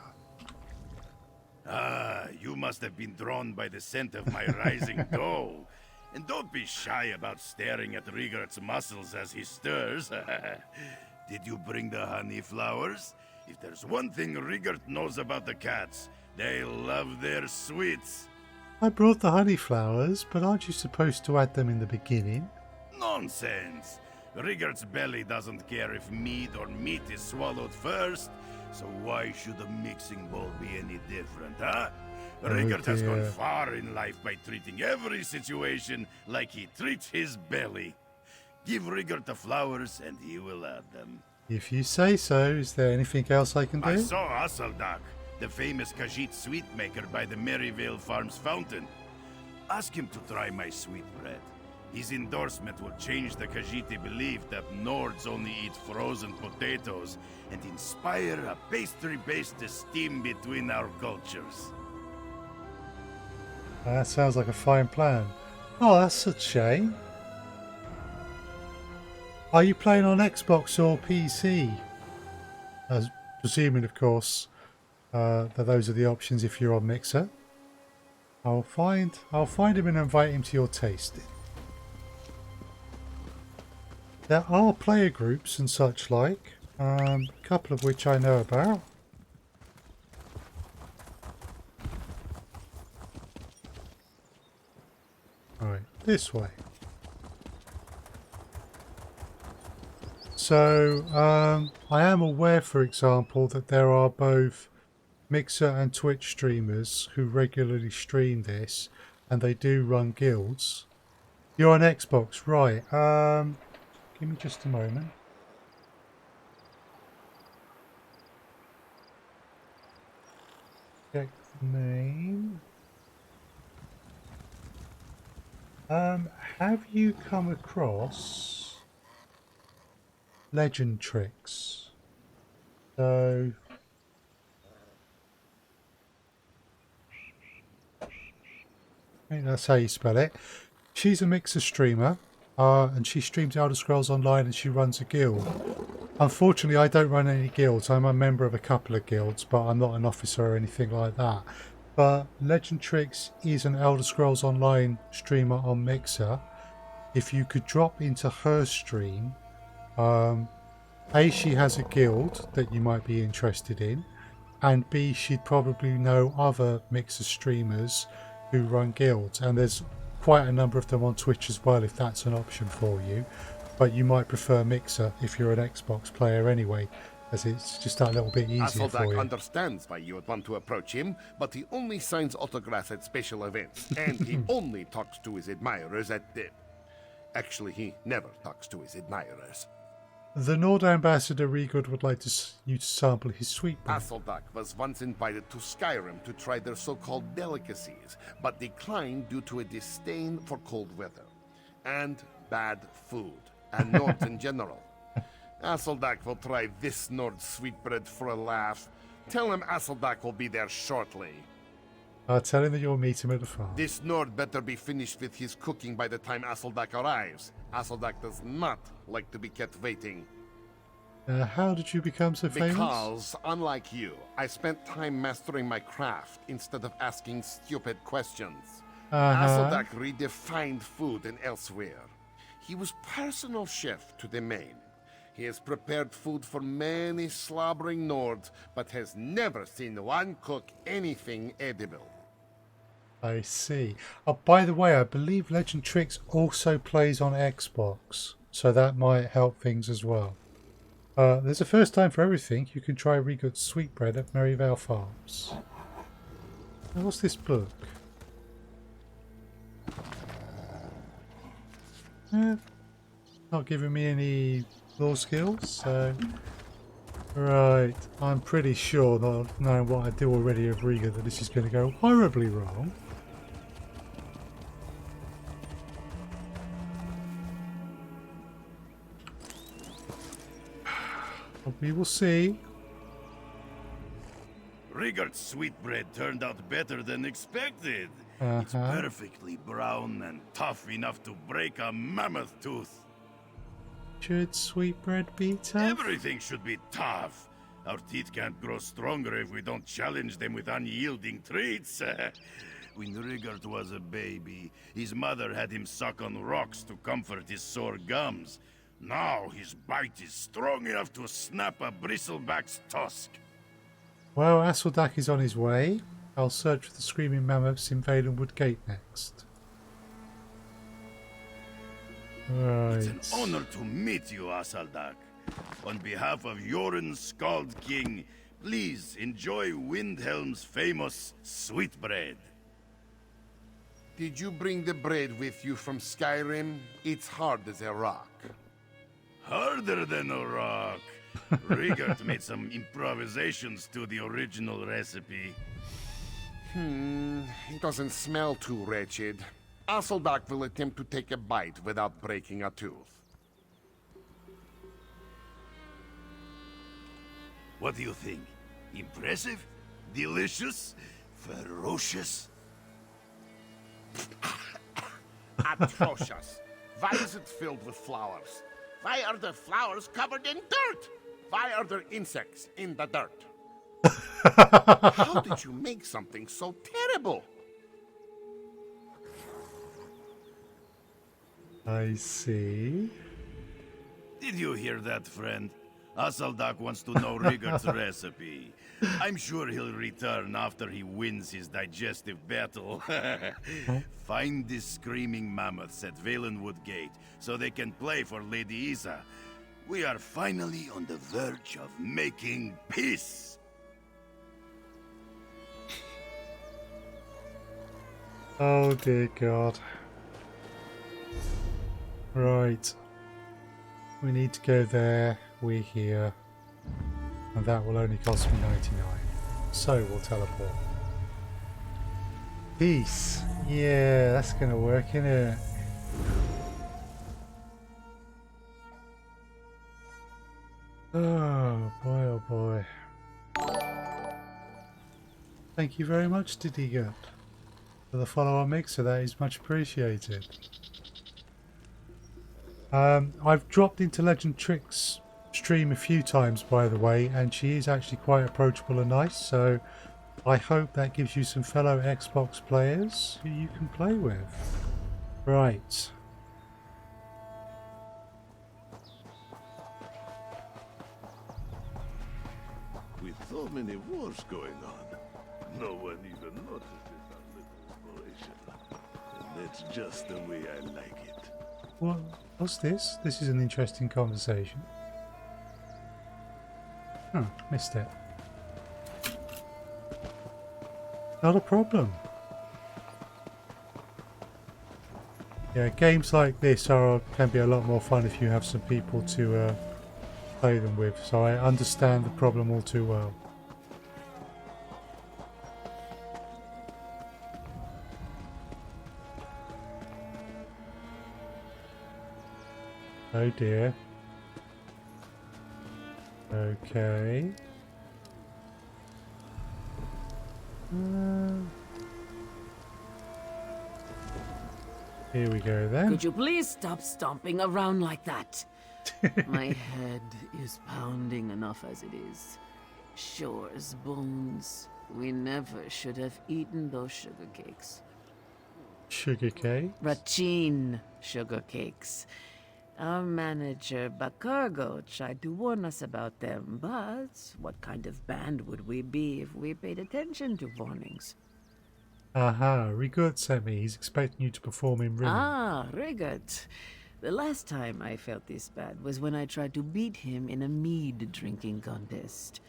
Speaker 16: Ah, you must have been drawn by the scent of my rising dough. And don't be shy about staring at Rigart's muscles as he stirs. Did you bring the honey flowers? If there's one thing Rigart knows about the cats, they love their sweets.
Speaker 1: I brought the honey flowers, but aren't you supposed to add them in the beginning?
Speaker 16: Nonsense! Rigart's belly doesn't care if meat or meat is swallowed first, so why should a mixing bowl be any different, huh? Rigart has gone far in life by treating every situation like he treats his belly. Give Rigart the flowers and he will add them.
Speaker 1: If you say so, is there anything else I can do?
Speaker 16: I saw Asaldak, the famous Khajiit sweet maker by the Merryvale Farm's fountain. Ask him to try my sweet bread. His endorsement will change the Khajiiti belief that Nords only eat frozen potatoes and inspire a pastry-based esteem between our cultures.
Speaker 1: That sounds like a fine plan. Oh, that's a shame. Are you playing on Xbox or PC? As presuming, of course, that those are the options if you're on Mixer. I'll find him and invite him to your tasting. There are player groups and such like, a couple of which I know about. Right, this way. So, I am aware, for example, that there are both Mixer and Twitch streamers who regularly stream this, and they do run guilds. You're on Xbox, right? Give me just a moment. Check the name. Have you come across Legend Tricks? So I think that's how you spell it. She's a Mixer streamer, and she streams Elder Scrolls Online and she runs a guild. Unfortunately, I don't run any guilds. I'm a member of a couple of guilds, but I'm not an officer or anything like that. But Legend Tricks is an Elder Scrolls Online streamer on Mixer. If you could drop into her stream, A, she has a guild that you might be interested in, and B, she'd probably know other Mixer streamers who run guilds, and there's quite a number of them on Twitch as well if that's an option for you, but you might prefer Mixer if you're an Xbox player anyway. as it's just that little bit easier for
Speaker 17: Hasseldak
Speaker 1: you.
Speaker 17: understands why you would want to approach him, but he only signs autographs at special events, and he only talks to his admirers at the... Actually, he never talks to his admirers.
Speaker 1: The Nord Ambassador Rigurd would like you to sample his sweetbread.
Speaker 17: Hasseldak was once invited to Skyrim to try their so-called delicacies, but declined due to a disdain for cold weather and bad food, and Nords in general. Hasseldak will try this Nord sweetbread for a laugh. Tell him Hasseldak will be there shortly.
Speaker 1: I'll tell him that you'll meet him at the farm.
Speaker 17: This Nord better be finished with his cooking by the time Hasseldak arrives. Hasseldak does not like to be kept waiting.
Speaker 1: How did you become so famous?
Speaker 17: Because, unlike you, I spent time mastering my craft instead of asking stupid questions. Hasseldak redefined food in Elsweyr. He was personal chef to the main. He has prepared food for many slobbering Nords, but has never seen one cook anything edible.
Speaker 1: I see. Oh, by the way, I believe Legend Tricks also plays on Xbox, so that might help things as well. There's a first time for everything. You can try Rigurd's sweetbread at Merryvale Farms. Now, what's this book? Not giving me any law skills, so... Right, I'm pretty sure, not knowing what I do already of Rigurd, that this is going to go horribly wrong. But we will see.
Speaker 16: Rigurd's sweetbread turned out better than expected. It's perfectly brown and tough enough to break a mammoth tooth.
Speaker 1: Should sweetbread be tough?
Speaker 16: Everything should be tough. Our teeth can't grow stronger if we don't challenge them with unyielding treats. When Rigurd was a baby, his mother had him suck on rocks to comfort his sore gums. Now his bite is strong enough to snap a bristleback's tusk.
Speaker 1: Well, Hasseldak is on his way. I'll search for the screaming mammoths in Valenwood Gate next. Right.
Speaker 16: It's an honor to meet you, Hasseldak. On behalf of Joran Skald King, please enjoy Windhelm's famous sweetbread.
Speaker 17: Did you bring the bread with you from Skyrim? It's hard as a rock.
Speaker 16: Harder than a rock. Rigurd made some improvisations to the original recipe.
Speaker 17: It doesn't smell too wretched. Hasseldak will attempt to take a bite without breaking a tooth.
Speaker 16: What do you think? Impressive? Delicious? Ferocious?
Speaker 17: Atrocious. Why is it filled with flowers? Why are the flowers covered in dirt? Why are there insects in the dirt? How did you make something so terrible?
Speaker 1: I see.
Speaker 16: Did you hear that, friend? Hasseldak wants to know Rigurd's recipe. I'm sure he'll return after he wins his digestive battle. Find the screaming mammoths at Valenwood Gate so they can play for Lady Isa. We are finally on the verge of making peace.
Speaker 1: Oh dear God. Right. We need to go there. We're here. And that will only cost me 99. So we'll teleport. Peace. Yeah, that's going to work, isn't it? Oh boy, oh boy. Thank you very much, Didiga, for the follow on mixer. That is much appreciated. I've dropped into Legend Tricks stream a few times, by the way, and she is actually quite approachable and nice, so I hope that gives you some fellow Xbox players who you can play with. Right.
Speaker 9: With so many wars going on, no one even notices our little operation. And that's just the way I like it.
Speaker 1: What's this? This is an interesting conversation. Oh, missed it. Not a problem. Yeah, games like this can be a lot more fun if you have some people to play them with, so I understand the problem all too well. Oh dear. Okay. Here we go then.
Speaker 18: Could you please stop stomping around like that? My head is pounding enough as it is. Sure as bones. We never should have eaten those sugar cakes.
Speaker 1: Sugar cake?
Speaker 18: Rachin sugar cakes. Our manager, Bacargo, tried to warn us about them, but what kind of band would we be if we paid attention to warnings?
Speaker 1: Aha, Rigut sent me. He's expecting you to perform in Rimmon.
Speaker 18: Ah, Rigut. The last time I felt this bad was when I tried to beat him in a mead drinking contest.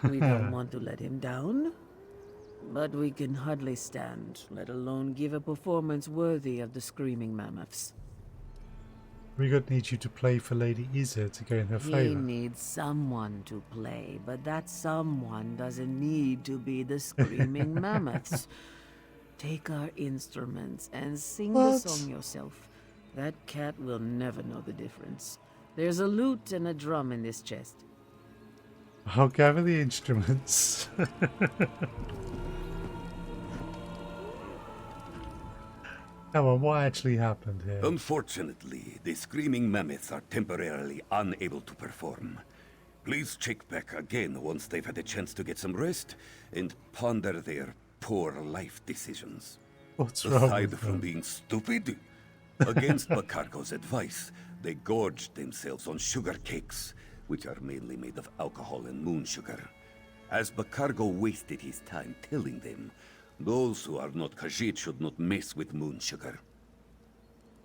Speaker 18: We don't want to let him down, but we can hardly stand, let alone give a performance worthy of the Screaming Mammoths.
Speaker 1: Rigut needs you to play for Lady Isa to gain her favor.
Speaker 18: He needs someone to play, but that someone doesn't need to be the Screaming Mammoths. Take our instruments and sing the song yourself. That cat will never know the difference. There's a lute and a drum in this chest.
Speaker 1: I'll gather the instruments. Come on, what actually happened here?
Speaker 19: Unfortunately, the Screaming Mammoths are temporarily unable to perform. Please check back again once they've had a chance to get some rest and ponder their poor life decisions.
Speaker 1: What's wrong
Speaker 19: Aside
Speaker 1: with
Speaker 19: from
Speaker 1: them?
Speaker 19: being stupid, against Bacargo's advice, they gorged themselves on sugar cakes, which are mainly made of alcohol and moon sugar. As Bacargo wasted his time telling them, those who are not Khajiit should not mess with moon sugar.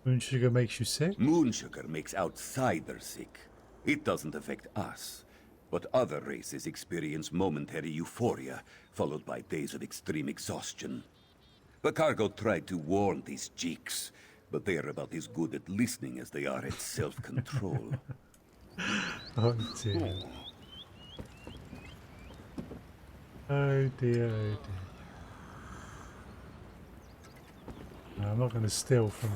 Speaker 1: Moon sugar makes you sick?
Speaker 19: Moon sugar makes outsiders sick. It doesn't affect us, but other races experience momentary euphoria, followed by days of extreme exhaustion. Bacargo tried to warn these cheeks, but they are about as good at listening as they are at self-control.
Speaker 1: Oh dear. Oh dear, oh dear. No, I'm not going to steal from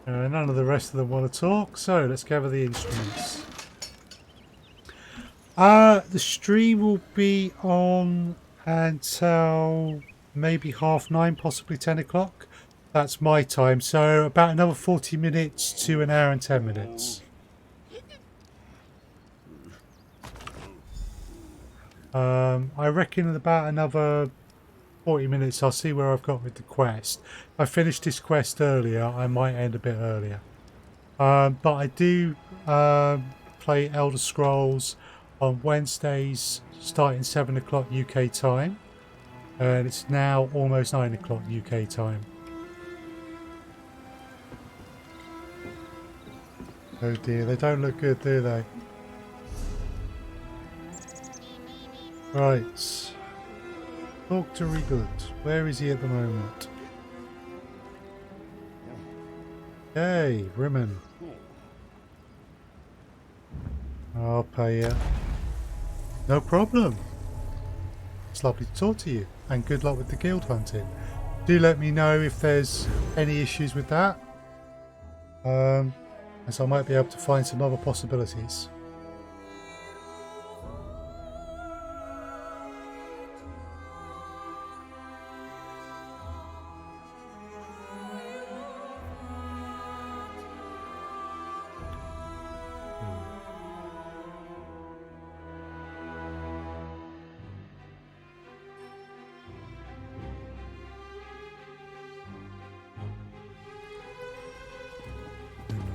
Speaker 1: them. None of the rest of them want to talk, so let's gather the instruments. The stream will be on until maybe 9:30, possibly 10 o'clock. That's my time, so about another 40 minutes to an hour and 10 minutes. I reckon in about another 40 minutes I'll see where I've got with the quest. If I finished this quest earlier, I might end a bit earlier. But I do play Elder Scrolls on Wednesdays starting 7 o'clock UK time. And it's now almost 9 o'clock UK time. Oh dear, they don't look good, do they? Right. Talk to Rigut. Where is he at the moment? Hey, Rimmon. I'll pay you. No problem. It's lovely to talk to you, and good luck with the guild hunting. Do let me know if there's any issues with that, as I might be able to find some other possibilities.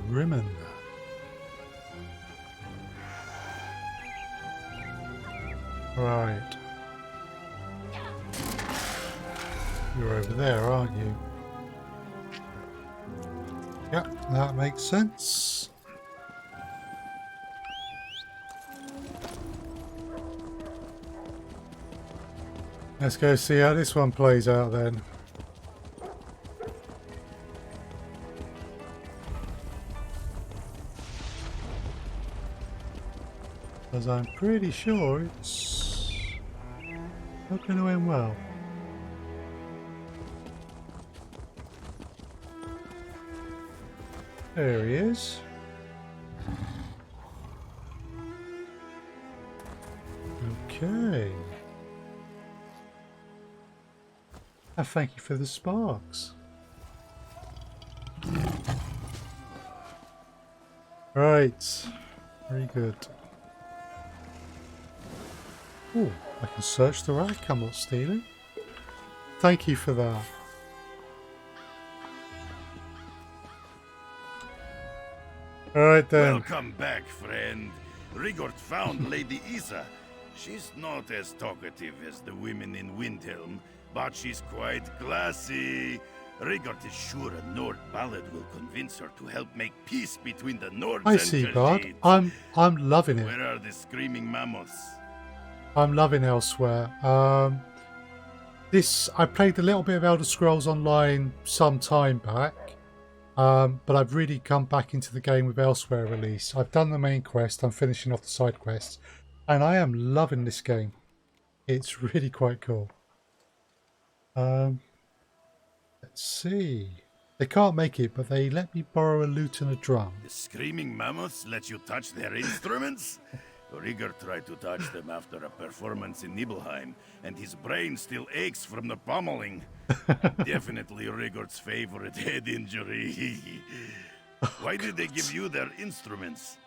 Speaker 1: Rimmon. Right. You're over there, aren't you? Yep, that makes sense. Let's go see how this one plays out then. Because I'm pretty sure it's not going to end well. There he is. Okay. Thank you for the sparks. Right. Very good. Oh, I can search the rack. I'm not stealing. Thank you for that. Alright then.
Speaker 16: Welcome back, friend. Rigord found Lady Isa. She's not as talkative as the women in Windhelm, but she's quite classy. Rigord is sure a Nord ballad will convince her to help make peace between the Nords
Speaker 1: I
Speaker 16: and
Speaker 1: see, God.
Speaker 16: Khajiit.
Speaker 1: I'm loving it.
Speaker 16: Where are the screaming mammoths?
Speaker 1: I'm loving Elsweyr. I played a little bit of Elder Scrolls Online some time back, but I've really come back into the game with Elsweyr release. I've done the main quest. I'm finishing off the side quests, and I am loving this game. It's really quite cool. Let's see. They can't make it, but they let me borrow a lute and a drum.
Speaker 16: The screaming mammoths let you touch their instruments? Rigord tried to touch them after a performance in Nibelheim, and his brain still aches from the pummeling. Definitely Rigord's favorite head injury. Why did they give you their instruments?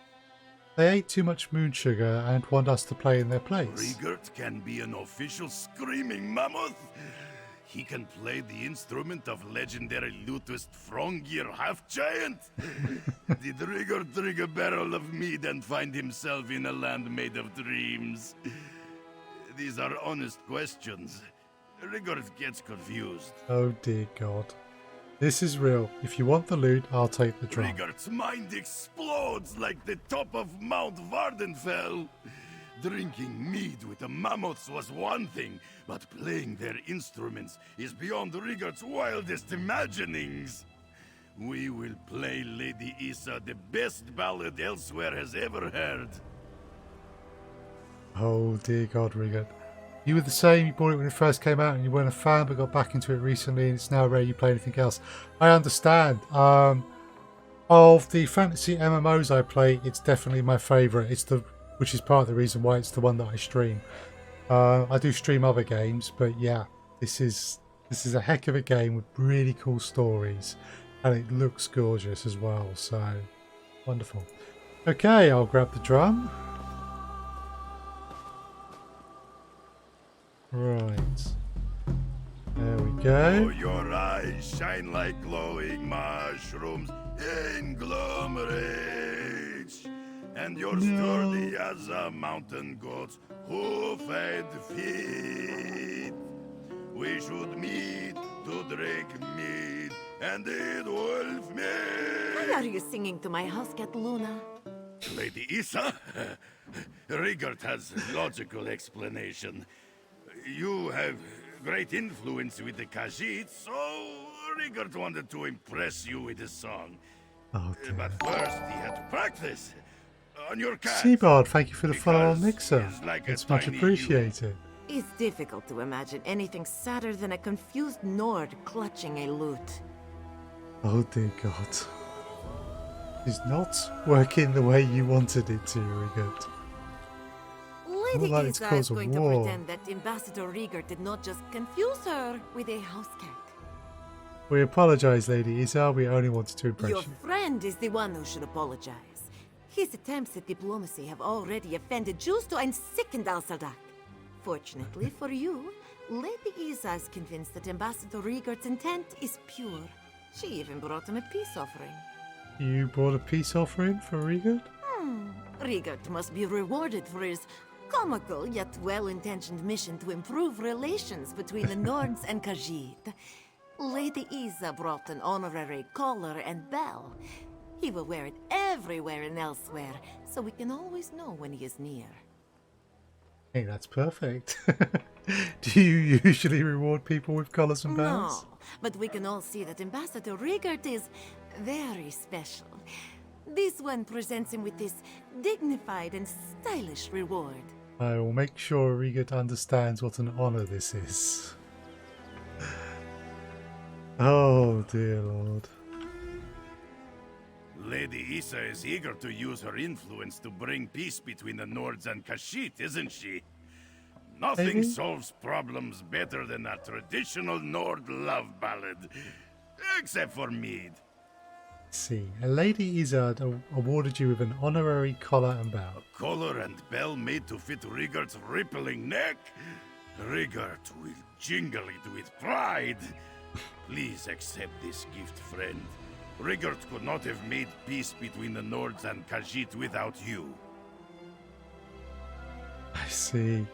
Speaker 1: They ate too much moon sugar and want us to play in their place.
Speaker 16: Rigord can be an official screaming mammoth? He can play the instrument of legendary lutist Frongir Half-Giant? Did Rigord drink a barrel of mead and find himself in a land made of dreams? These are honest questions. Rigord gets confused.
Speaker 1: Oh dear God. This is real. If you want the loot, I'll take the drum.
Speaker 16: Rigord's mind explodes like the top of Mount Vardenfell. Drinking mead with the mammoths was one thing, but playing their instruments is beyond Rigord's wildest imaginings. We will play Lady Isa the best ballad Elsweyr has ever heard.
Speaker 1: Oh dear God, Rigord. You were the same, you bought it when it first came out and you weren't a fan but got back into it recently and it's now rare you play anything else. I understand. Of the fantasy MMOs I play, it's definitely my favourite. Which is part of the reason why it's the one that I stream. I do stream other games, but yeah, this is a heck of a game with really cool stories, and it looks gorgeous as well. So wonderful. Okay, I'll grab the drum. Right, there we go.
Speaker 16: Oh, your eyes shine like glowing mushrooms in glomerates. And you're sturdy as a mountain goat's hoof and feet. We should meet to drink mead and eat wolf meat.
Speaker 18: Why are you singing to my house cat Luna?
Speaker 16: Lady Isa? Rigord has logical explanation. You have great influence with the Khajiit, so Rigord wanted to impress you with his song.
Speaker 1: Oh,
Speaker 16: but first he had to practice. On your cat.
Speaker 1: Seabard, thank you for the follow on Mixer. It's much appreciated.
Speaker 18: It's difficult to imagine anything sadder than a confused Nord clutching a lute.
Speaker 1: Oh dear God. It's not working the way you wanted it to, Rigord.
Speaker 18: Lady
Speaker 1: Like
Speaker 18: Isa is going to pretend that Ambassador Rigord did not just confuse her with a house cat.
Speaker 1: We apologise, Lady Isa. We only wanted to impress
Speaker 18: Your
Speaker 1: you.
Speaker 18: friend is the one who should apologize. His attempts at diplomacy have already offended Justo and sickened Al-Saldak. Fortunately for you, Lady Isa is convinced that Ambassador Rigord's intent is pure. She even brought him a peace offering.
Speaker 1: You brought a peace offering for Rigord?
Speaker 18: Rigord must be rewarded for his comical yet well-intentioned mission to improve relations between the Nords and Khajiit. Lady Isa brought an honorary collar and bell. He will wear it everywhere in Elsweyr, so we can always know when he is near.
Speaker 1: Hey, that's perfect. Do you usually reward people with collars and bells?
Speaker 8: No, but we can all see that Ambassador Rigert is very special. This one presents him with this dignified and stylish reward.
Speaker 1: I will make sure Rigert understands what an honor this is. Oh dear Lord.
Speaker 16: Lady Isa is eager to use her influence to bring peace between the Nords and Kashyyyk, isn't she? Nothing
Speaker 1: Maybe?
Speaker 16: solves problems better than a traditional Nord love ballad. Except for mead.
Speaker 1: See, a Lady Izzard awarded you with an honorary collar and bell.
Speaker 16: Collar and bell made to fit Rigert's rippling neck? Rigert will jingle it with pride. Please accept this gift, friend. Rigert could not have made peace between the Nords and Kashyyyk without you.
Speaker 1: I see.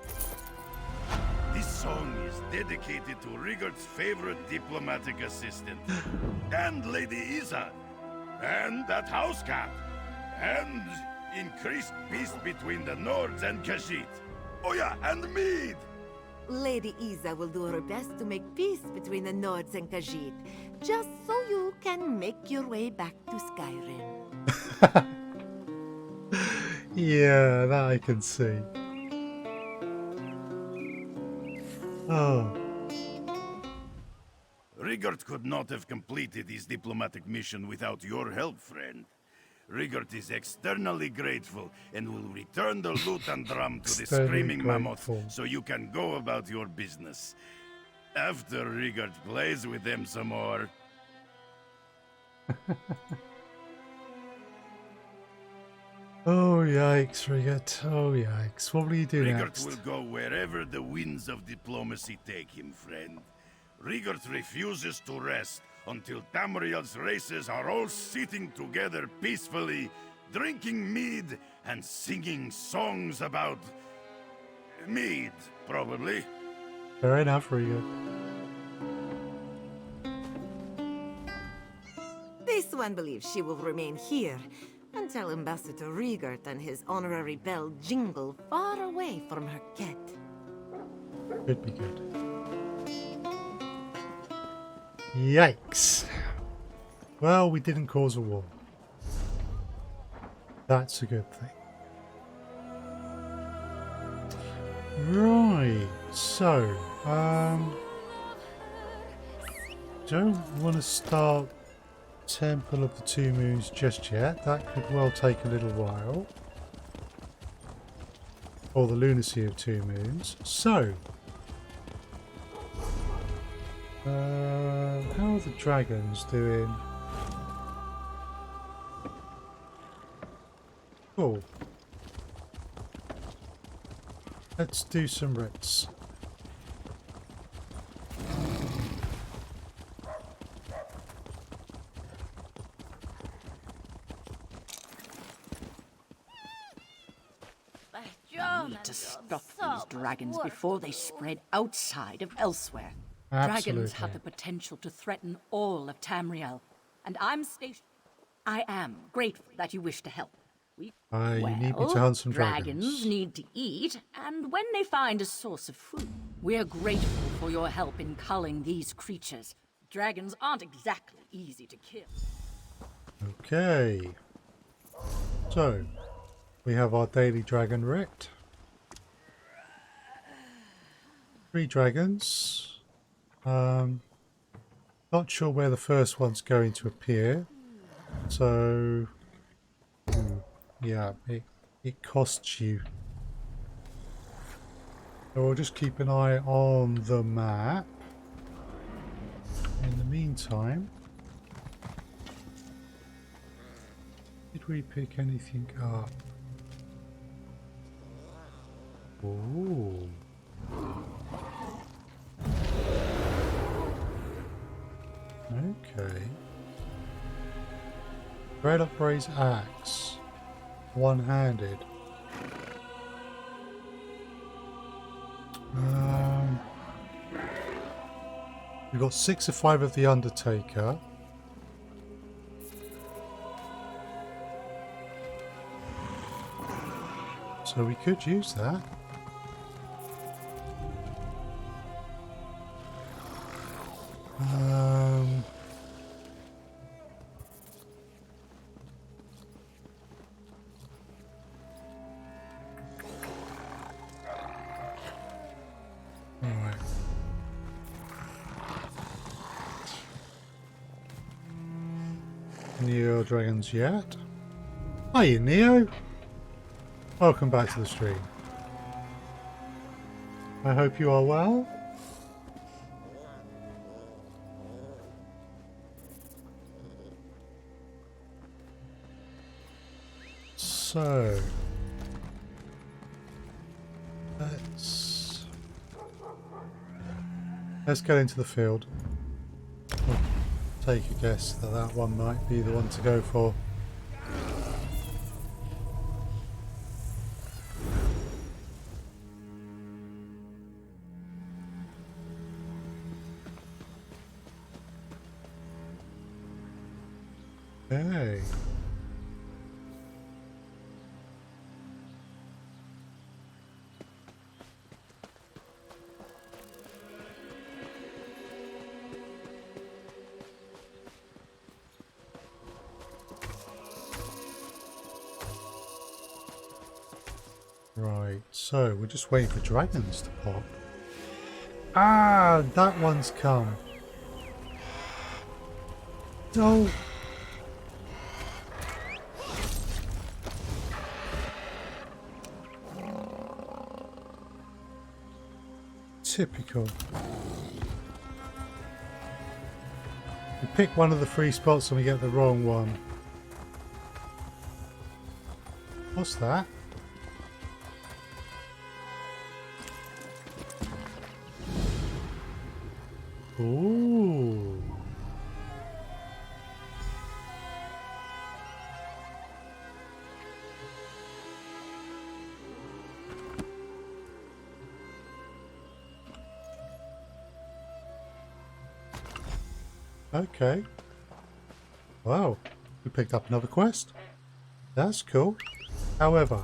Speaker 16: This song is dedicated to Rigert's favorite diplomatic assistant, and Lady Izzard, and that house cat, and increased peace between the Nords and Kashyyyk. Oh yeah, and mead!
Speaker 8: Lady Isa will do her best to make peace between the Nords and Kashyyyk, just so you can make your way back to Skyrim.
Speaker 1: Yeah, that I can see. Oh.
Speaker 16: Rigert could not have completed his diplomatic mission without your help, friend. Rigert is externally grateful and will return the lute and drum to the
Speaker 1: Externally
Speaker 16: screaming mammoth
Speaker 1: grateful.
Speaker 16: so you can go about your business. After Rigert plays with them some more.
Speaker 1: Oh yikes, Rigert. Oh yikes. What will you do
Speaker 16: Rigert
Speaker 1: next?
Speaker 16: will go wherever the winds of diplomacy take him, friend. Rigert refuses to rest until Tamriel's races are all sitting together peacefully, drinking mead and singing songs about... mead, probably.
Speaker 1: Fair enough, Rigert.
Speaker 8: This one believes she will remain here until Ambassador Rigert and his honorary bell jingle far away from her cat.
Speaker 1: Could be good. Yikes. Well, we didn't cause a war. That's a good thing. Right, so, don't want to start Temple of the Two Moons just yet. That could well take a little while. Or the Lunacy of Two Moons. So, how are the dragons doing? Cool. Let's do some writs.
Speaker 12: I need to stop these dragons before they spread outside of Elsweyr. Dragons have the potential to threaten all of Tamriel, and I am grateful that you wish to help.
Speaker 1: You need me to hunt some
Speaker 12: dragons need to eat, and when they find a source of food, we're grateful for your help in culling these creatures. Dragons aren't exactly easy to kill.
Speaker 1: Okay. So, we have our daily dragon writ. 3 dragons. Not sure where the first one's going to appear. So, yeah, it costs you. So we'll just keep an eye on the map. In the meantime, did we pick anything up? Ooh. Okay. Red upraise axe. One-handed. We've got 6 of 5 of the Undertaker. So we could use that. Alright. Neo dragons yet? Hiya, Neo! Welcome back to the stream. I hope you are well. So let's get into the field. I'll take a guess that that one might be the one to go for. Okay. Right, so we're just waiting for dragons to pop. Ah, that one's come. Oh. Typical. We pick one of the free spots and we get the wrong one. What's that? Ooh. Okay. Wow. We picked up another quest. That's cool. However,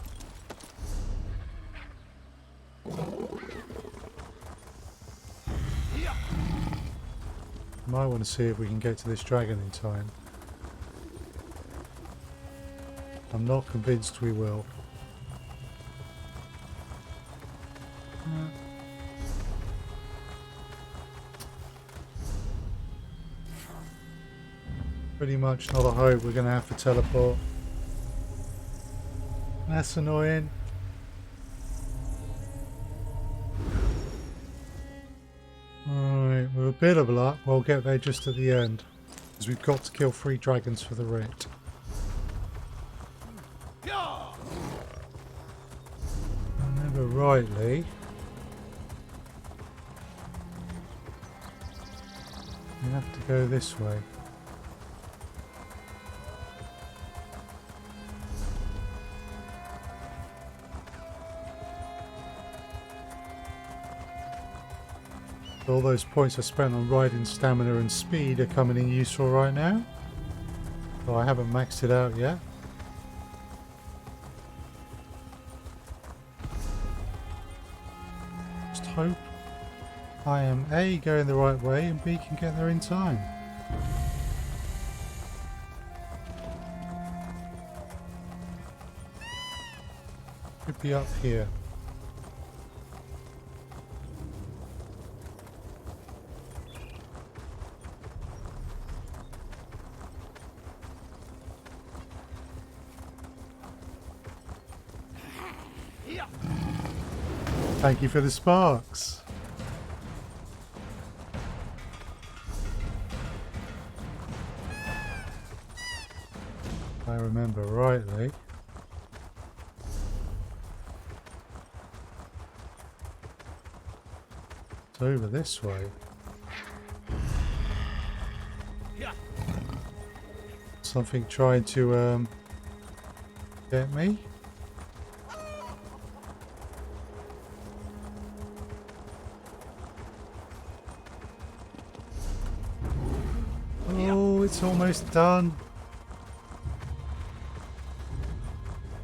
Speaker 1: might want to see if we can get to this dragon in time. I'm not convinced we will. Pretty much not a hope we're going to have to teleport. That's annoying. Alright, with a bit of luck, we'll get there just at the end. Because we've got to kill 3 dragons for the writ. Remember rightly, we have to go this way. All those points I spent on riding stamina and speed are coming in useful right now. Oh, I haven't maxed it out yet. Just hope I am A, going the right way, and B, can get there in time. Could be up here. Thank you for the sparks. If I remember rightly. It's over this way. Something trying to get me. It's almost done.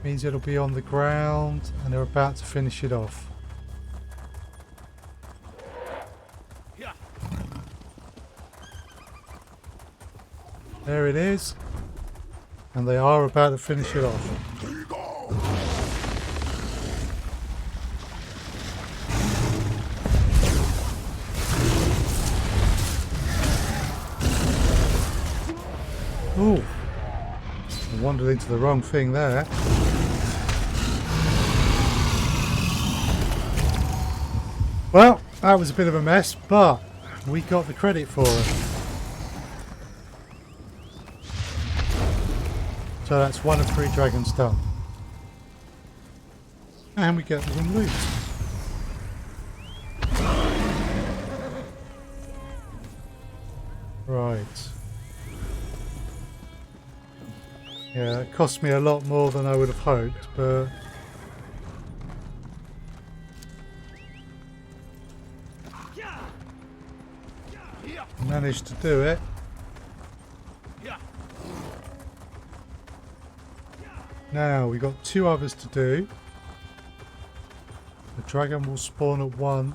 Speaker 1: Means it'll be on the ground and they're about to finish it off. There it is. And they are about to finish it off. Ooh. I wandered into the wrong thing there. Well, that was a bit of a mess, but we got the credit for it. So that's 1 of 3 dragons done. And we get them loot. Right. Yeah, it cost me a lot more than I would have hoped, but... managed to do it. Now we got 2 others to do. The dragon will spawn at 1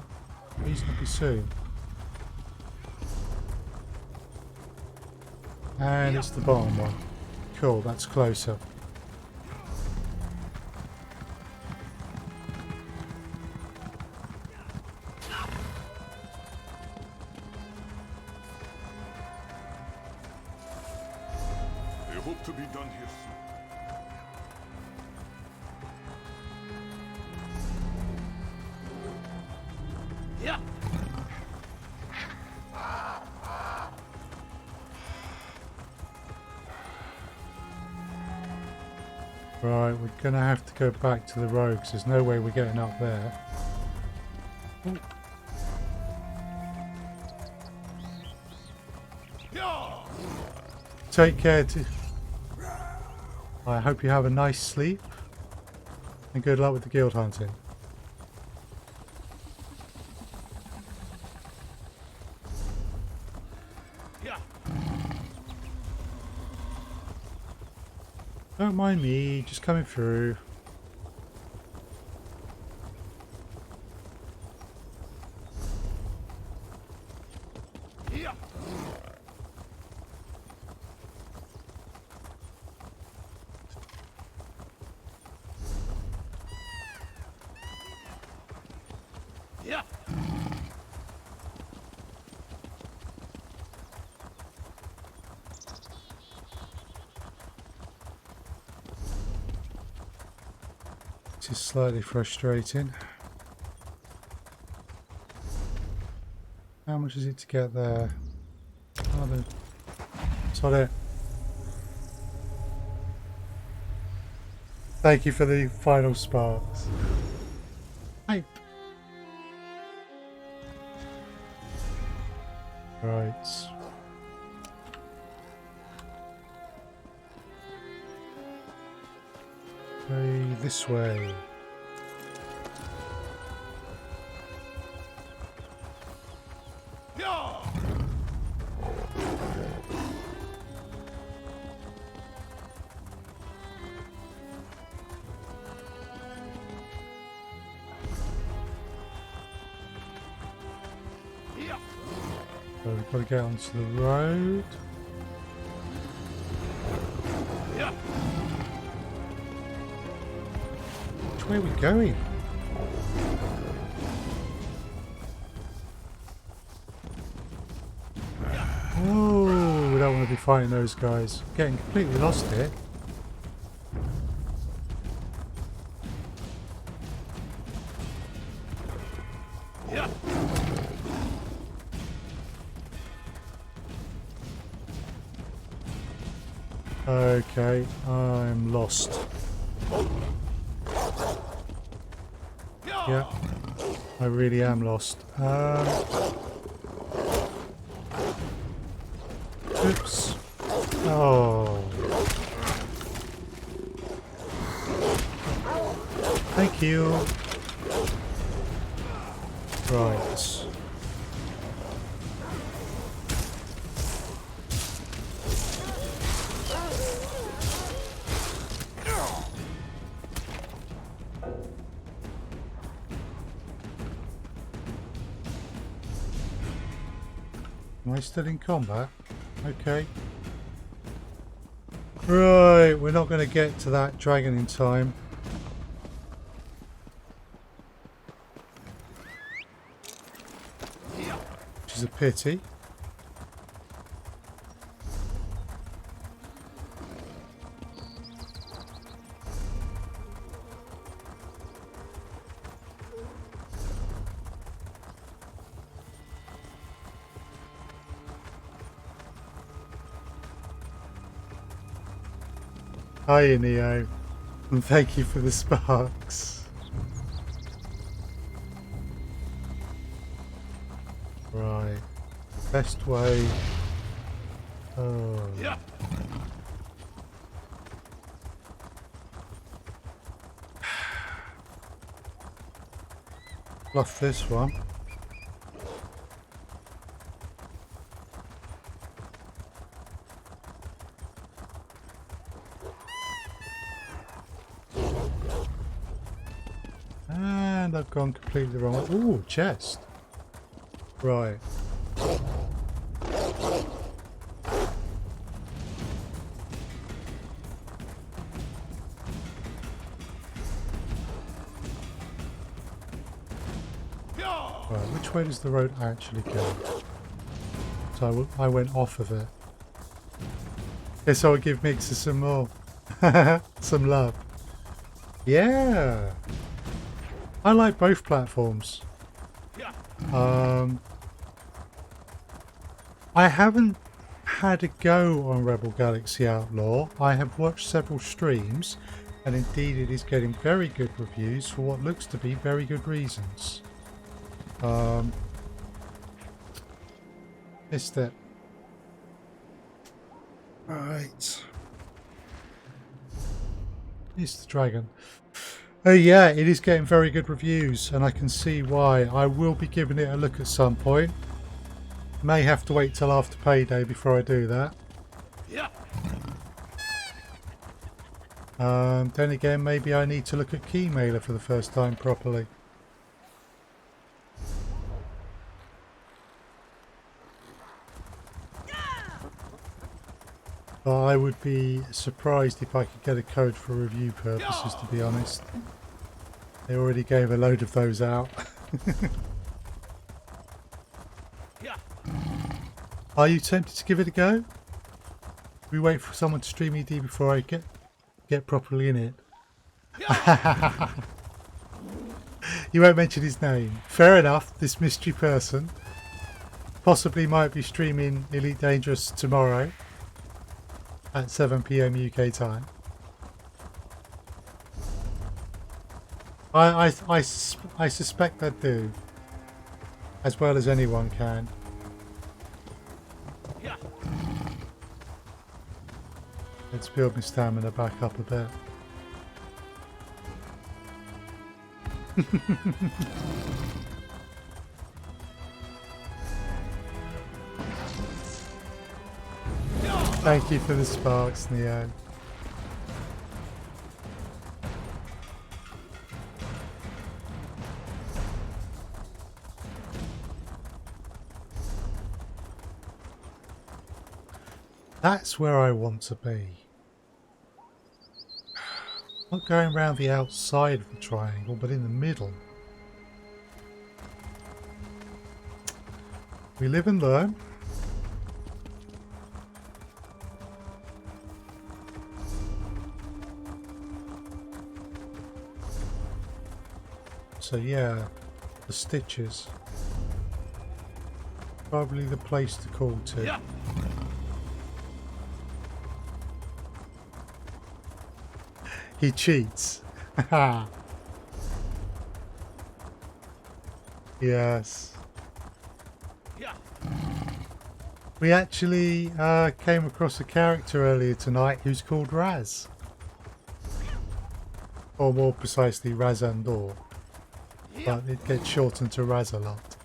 Speaker 1: reasonably soon. And it's the bottom one. Cool, that's closer.
Speaker 9: I hope to be done here soon.
Speaker 14: Yeah.
Speaker 1: Right, we're gonna have to go back to the road because there's no way we're getting up there. Ooh. Take care. I hope you have a nice sleep and good luck with the guild hunting. Don't mind me, just coming through. This is slightly frustrating. How much is it to get there? Oh, that's not it. Thank you for the final sparks. Hype. Right. This way. So we've got to get onto the road. Which way are we going? Oh, we don't want to be fighting those guys. Getting completely lost here. Okay, I'm lost. Yeah, I really am lost. Oops. Oh. Thank you. Right. Am I still in combat? Okay. Right, we're not going to get to that dragon in time. Which is a pity. Hiya, Neo, and thank you for the sparks. Right, best way. Oh.
Speaker 16: Yeah.
Speaker 1: Fluff this one. And I've gone completely the wrong way. Ooh, chest. Right. Right, which way does the road actually go? So I went off of it. Guess I would give Mixer some more. Some love. Yeah. I like both platforms. I haven't had a go on Rebel Galaxy Outlaw. I have watched several streams, and indeed it is getting very good reviews for what looks to be very good reasons. Missed it. Right. Here's the dragon. Yeah, it is getting very good reviews, and I can see why. I will be giving it a look at some point. May have to wait till after payday before I do that.
Speaker 16: Yeah.
Speaker 1: Then again, maybe I need to look at Keymailer for the first time properly. But I would be surprised if I could get a code for review purposes, to be honest. They already gave a load of those out. Are you tempted to give it a go? We wait for someone to stream ED before I get properly in it. You won't mention his name. Fair enough, this mystery person possibly might be streaming Elite Dangerous tomorrow at 7 PM UK time. I suspect I do, as well as anyone can. Let's build my stamina back up a bit. Thank you for the sparks, Neo. That's where I want to be. Not going around the outside of the triangle, but in the middle. We live and learn. So yeah, the stitches. Probably the place to call to.
Speaker 16: Yeah.
Speaker 1: He cheats. Yes.
Speaker 16: Yeah.
Speaker 1: We actually came across a character earlier tonight who's called Raz. Or more precisely, Razandor. But it gets shortened to Raz a lot.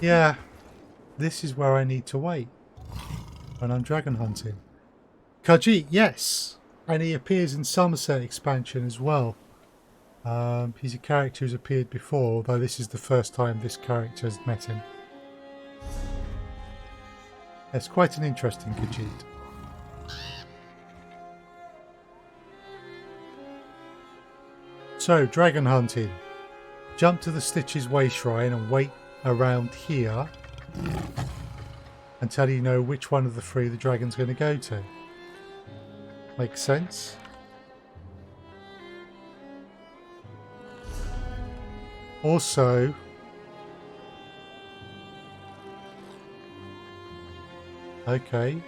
Speaker 1: Yeah, this is where I need to wait when I'm dragon hunting. Khajiit, yes. And he appears in Somerset expansion as well. He's a character who's appeared before, although this is the first time this character has met him. It's quite an interesting Khajiit. So, dragon hunting. Jump to the Stitches Way Shrine and wait around here until you know which one of the three the dragon's going to go to. Makes sense? Also, okay,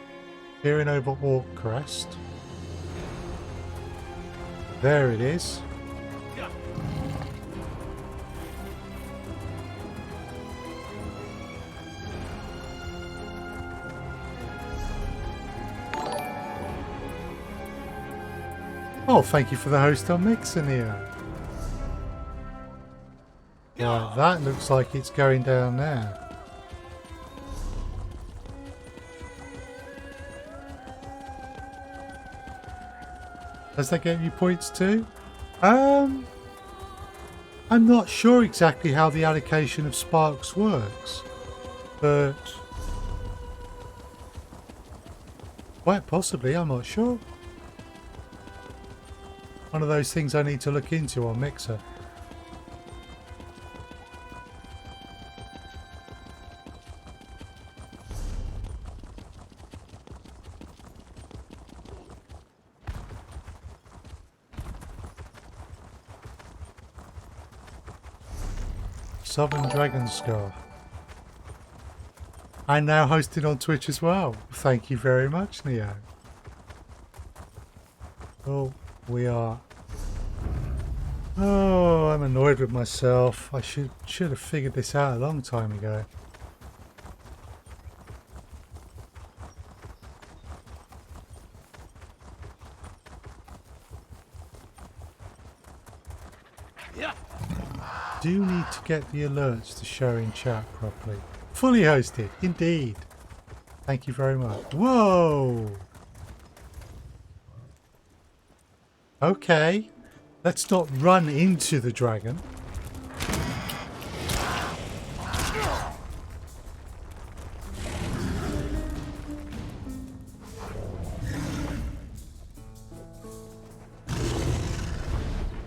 Speaker 1: peering over Orc Crest. There it is. Oh, thank you for the host on Mixon here. Right, that looks like it's going down now. Does that get you points too? I'm not sure exactly how the allocation of sparks works, but quite possibly, I'm not sure. One of those things I need to look into on Mixer. Southern Dragon Scar. I'm now hosted on Twitch as well. Thank you very much, Neo. Oh, we are. Oh, I'm annoyed with myself. I should have figured this out a long time ago. Do need to get the alerts to show in chat properly. Fully hosted, indeed. Thank you very much. Whoa! Okay, let's not run into the dragon.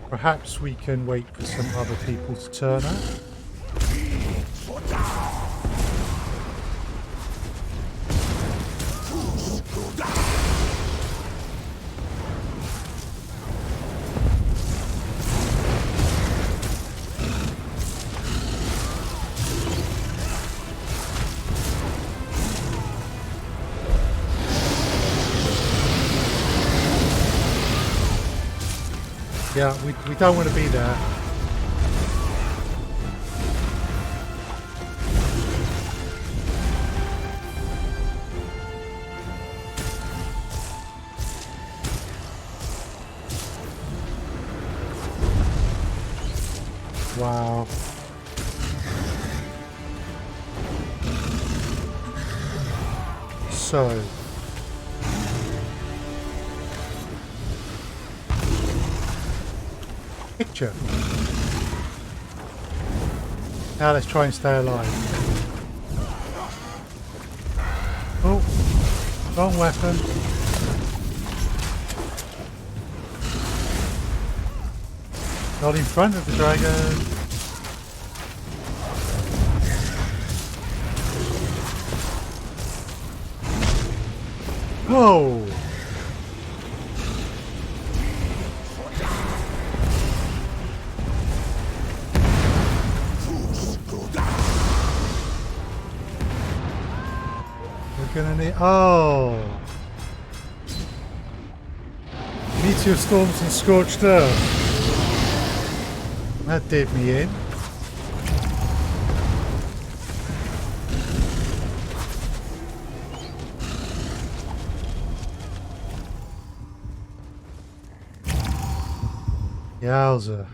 Speaker 1: Perhaps we can wait for some other people to turn up. Yeah, we don't want to be there. Wow. So picture. Now let's try and stay alive. Oh, wrong weapon. Not in front of the dragon. Whoa! Gonna need. Oh! Meteor storms and scorched earth. That did me in. Yowza.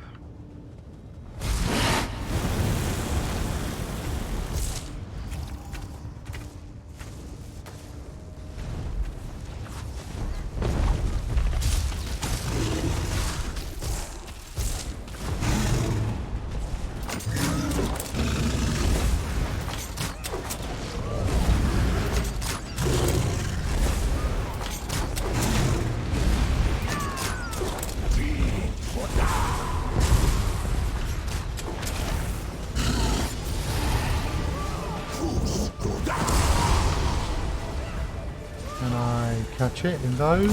Speaker 1: I catch it in those?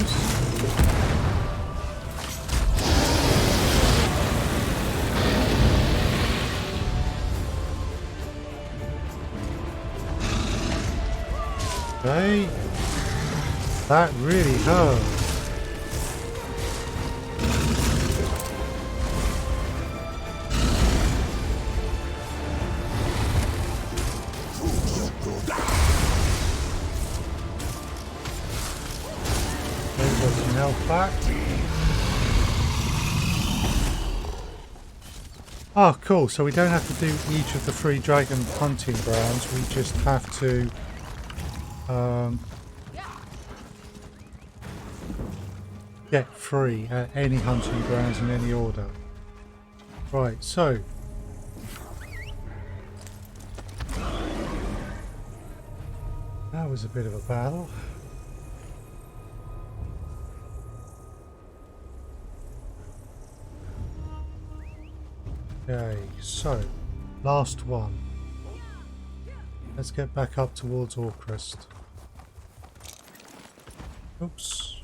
Speaker 1: Okay. That really hurt. Back. Oh, cool. So we don't have to do each of the 3 dragon hunting grounds. We just have to get 3 at any hunting grounds in any order. Right, so that was a bit of a battle. Okay, so last one. Let's get back up towards Orcrest. Oops.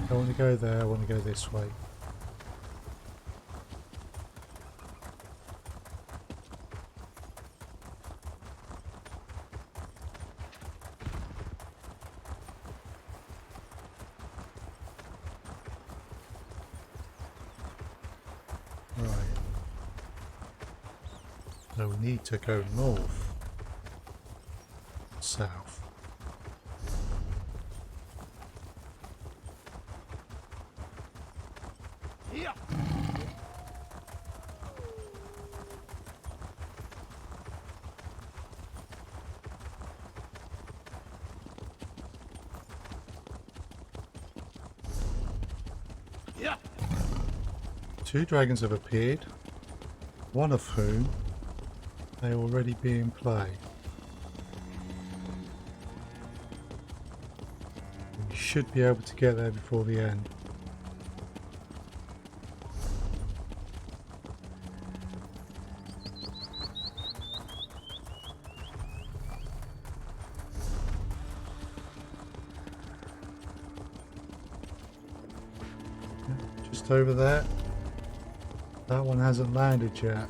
Speaker 1: I don't want to go there, I want to go this way. So we need to go north, south.
Speaker 16: Yeah. Yeah.
Speaker 1: 2 dragons have appeared, one of whom may already be in play. We should be able to get there before the end. Just over there. That one hasn't landed yet.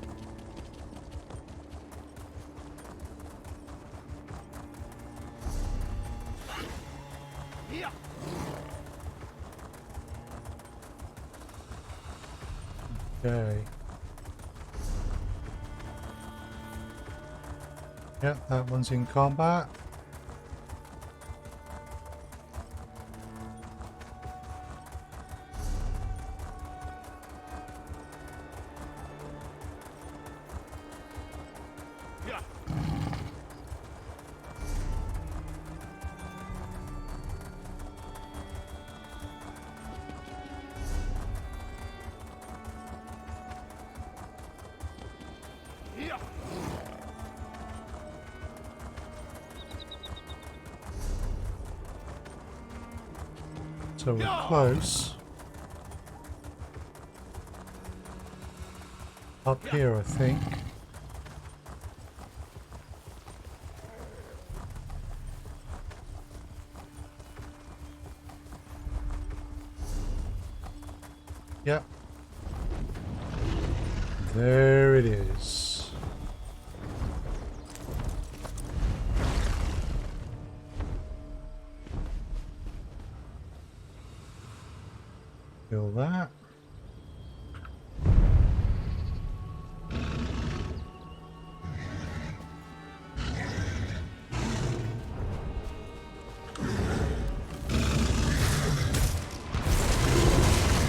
Speaker 1: Okay. Yep, that one's in combat. So we're close. Up here, I think. Yep. There it is. Kill that.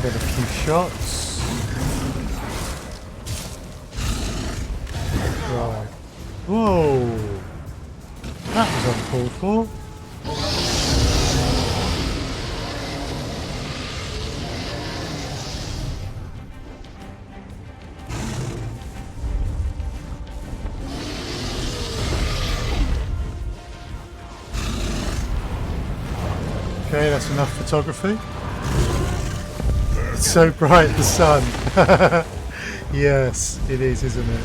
Speaker 1: Get a few shots. Right. Whoa! That was uncalled for. Okay, that's enough photography. It's so bright, the sun. Yes, it is, isn't it?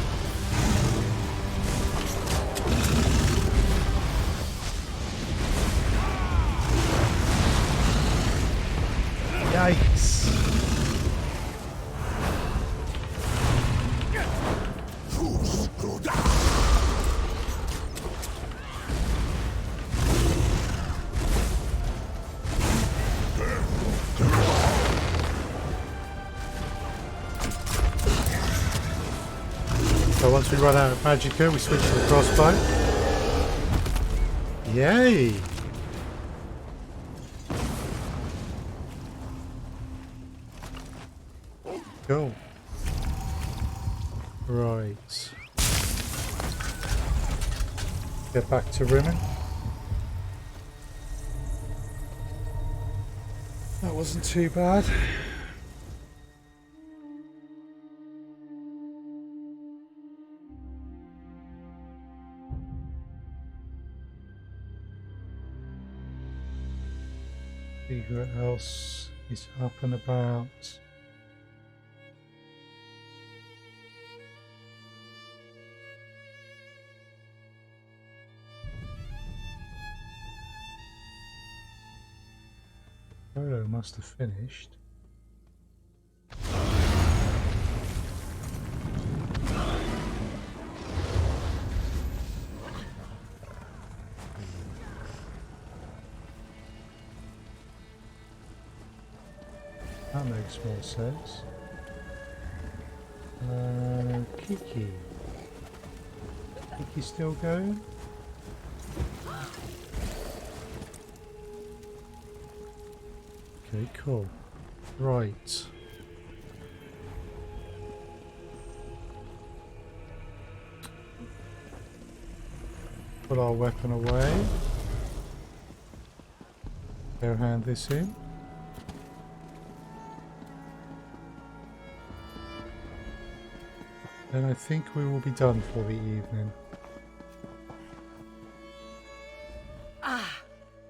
Speaker 1: Yikes. So once we run out of magicka, we switch to the crossbow. Yay! Cool. Right. Get back to Rimmon. That wasn't too bad. See what else is up and about. Photo must have finished. That makes more sense. Kiki. Kiki still going? Okay, cool. Right. Put our weapon away. Go hand this in. Then I think we will be done for the evening.
Speaker 6: Ah,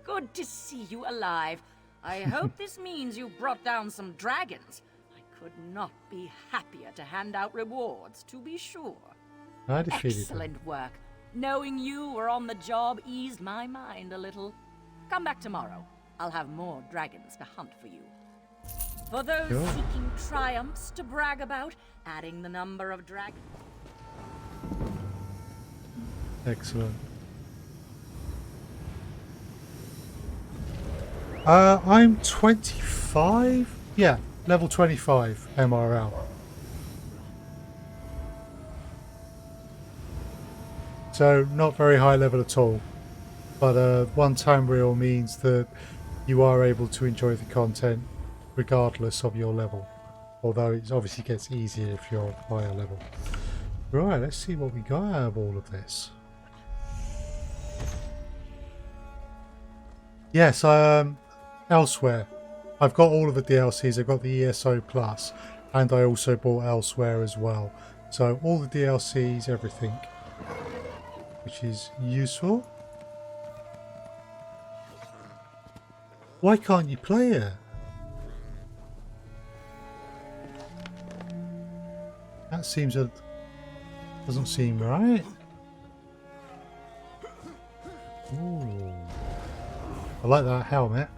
Speaker 6: good to see you alive. I hope this means you brought down some dragons. I could not be happier to hand out rewards, to be sure.
Speaker 1: I defeated them.
Speaker 6: Excellent work. Knowing you were on the job eased my mind a little. Come back tomorrow. I'll have more dragons to hunt for you. For those
Speaker 1: Sure.
Speaker 6: seeking triumphs to brag about, adding the number of dragons.
Speaker 1: Excellent. I'm 25? Yeah, level 25 MRL. So not very high level at all. But one time reel means that you are able to enjoy the content regardless of your level. Although it obviously gets easier if you're higher level. Right, let's see what we got out of all of this. Yes, Elsweyr. I've got all of the DLCs. I've got the ESO Plus, and I also bought Elsweyr as well. So all the DLCs, everything, which is useful. Why can't you play it? That seems doesn't seem right. Ooh. I like that helmet.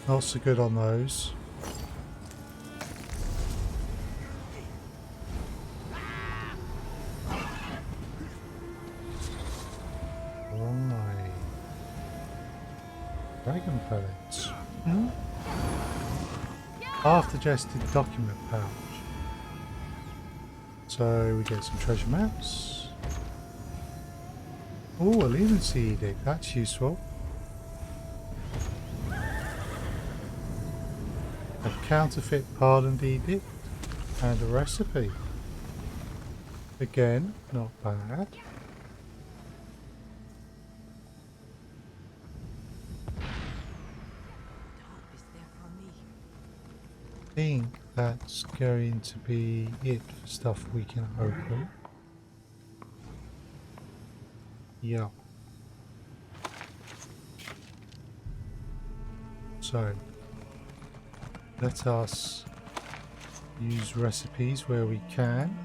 Speaker 1: Not so good on those. Right. Dragon pellets. Hmm? Half-digested document pouch. So we get some treasure maps. Oh, a leniency edict. That's useful. A counterfeit pardoned edict and a recipe. Again, not bad. I think that's going to be it for stuff we can open. Yeah. So, let us use recipes where we can.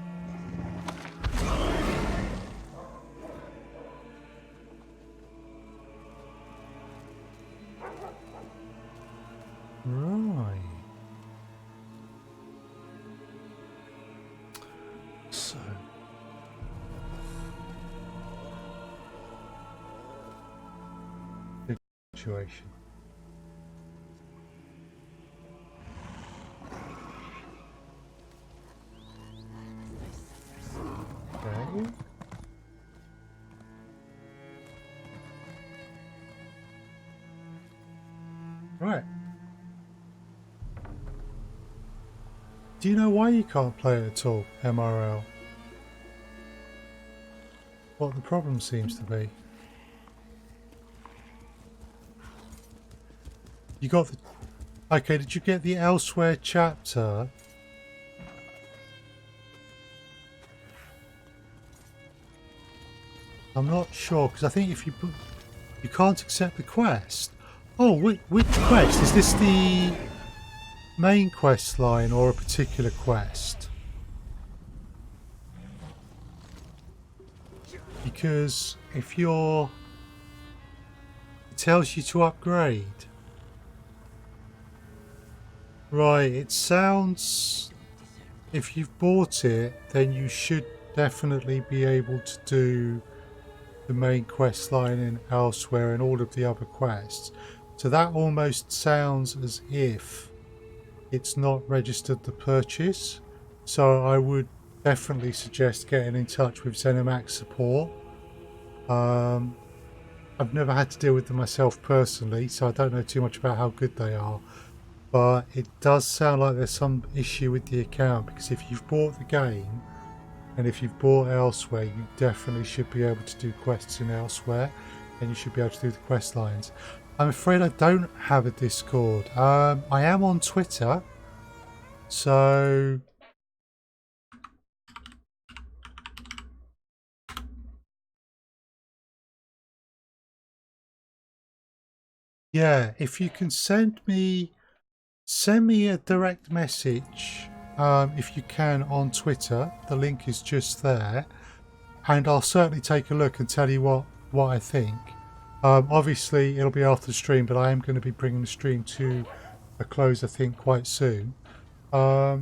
Speaker 1: situation. Okay. Right. Do you know why you can't play it at all, MRL? What the problem seems to be? You got the... Okay, did you get the Elsweyr chapter? I'm not sure, because I think if you put... You can't accept the quest. Oh, which quest? Is this the main quest line or a particular quest? Because if you're... It tells you to upgrade. Right, it sounds... If you've bought it, then you should definitely be able to do the main quest line in Elsweyr and all of the other quests. So that almost sounds as if it's not registered the purchase. So I would definitely suggest getting in touch with ZeniMax support. I've never had to deal with them myself personally, so I don't know too much about how good they are. But it does sound like there's some issue with the account, because if you've bought the game and if you've bought Elsweyr, you definitely should be able to do quests in Elsweyr, and you should be able to do the quest lines. I'm afraid I don't have a Discord. I am on Twitter, so yeah, if you can send me a direct message, if you can, on Twitter. The link is just there, and I'll certainly take a look and tell you what I think. Obviously it'll be after the stream, but I am going to be bringing the stream to a close, I think, quite soon. But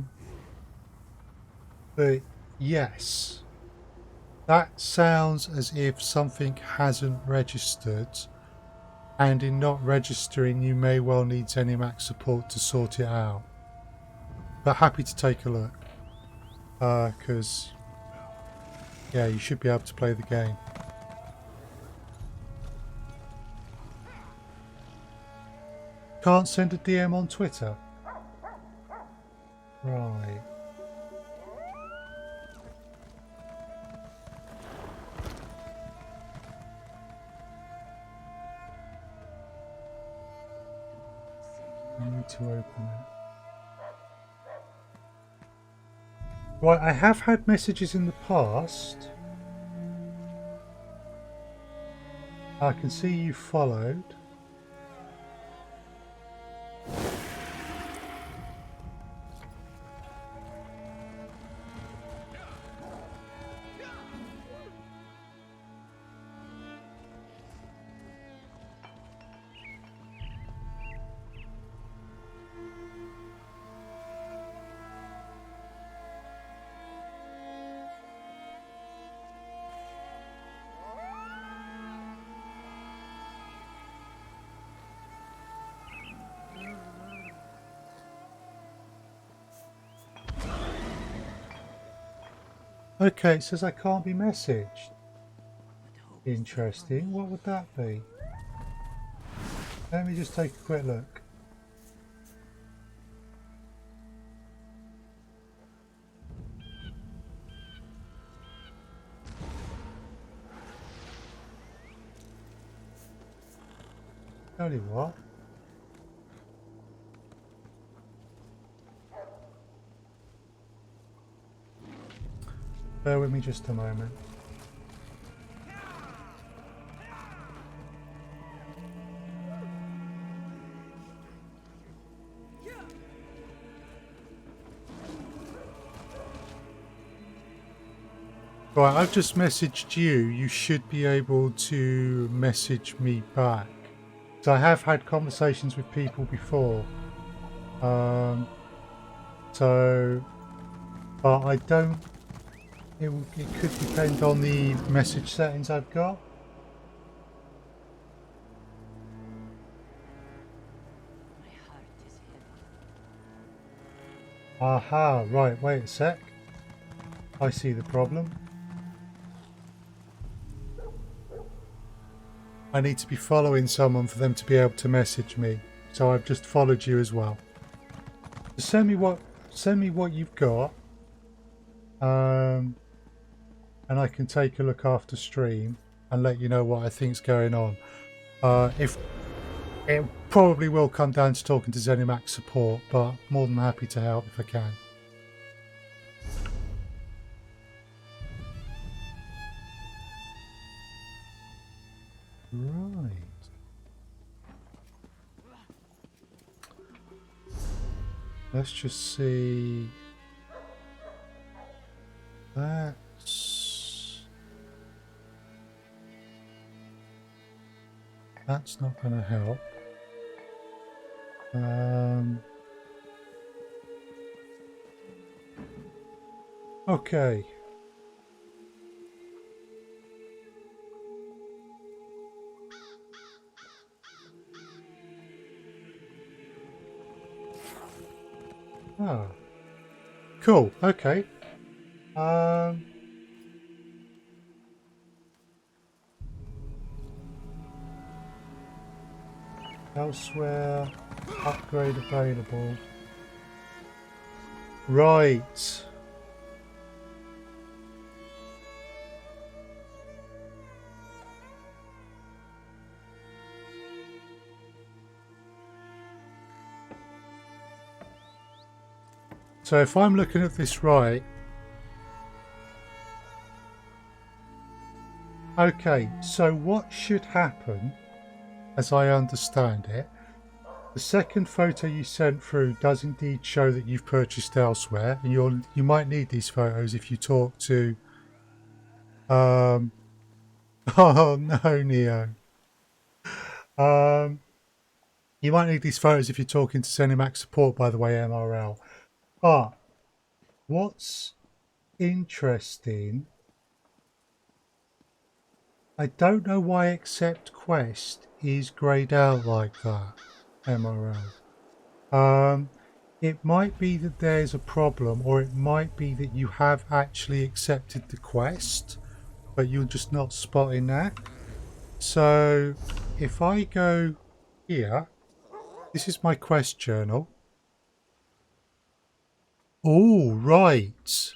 Speaker 1: yes, that sounds as if something hasn't registered, and in not registering you may well need ZeniMax support to sort it out. But happy to take a look, because yeah, you should be able to play the game. Can't send a DM on Twitter? Right. I need to open it. Right, I have had messages in the past. I can see you followed. Okay, it says I can't be messaged. Interesting. What would that be? Let me just take a quick look. Tell you what. Bear with me just a moment. Right, I've just messaged you. You should be able to message me back. So I have had conversations with people before. But I don't... It could depend on the message settings I've got. Aha, right, wait a sec. I see the problem. I need to be following someone for them to be able to message me. So I've just followed you as well. So send me what you've got. And I can take a look after stream and let you know what I think's going on. If it probably will come down to talking to ZeniMax support, but more than happy to help if I can. Right. Let's just see. That's not going to help. Okay. Oh. Cool. Okay. Elsweyr, upgrade available. Right. So if I'm looking at this right, okay, so what should happen, as I understand it, the second photo you sent through does indeed show that you've purchased Elsweyr, and you might need these photos if you talk to oh no, Neo. You might need these photos if you're talking to ZeniMax support, by the way, MRL. But what's interesting, I don't know why accept quest is greyed out like that, MRL. It might be that there's a problem, or it might be that you have actually accepted the quest, but you're just not spotting that. So if I go here, this is my quest journal. Oh, right.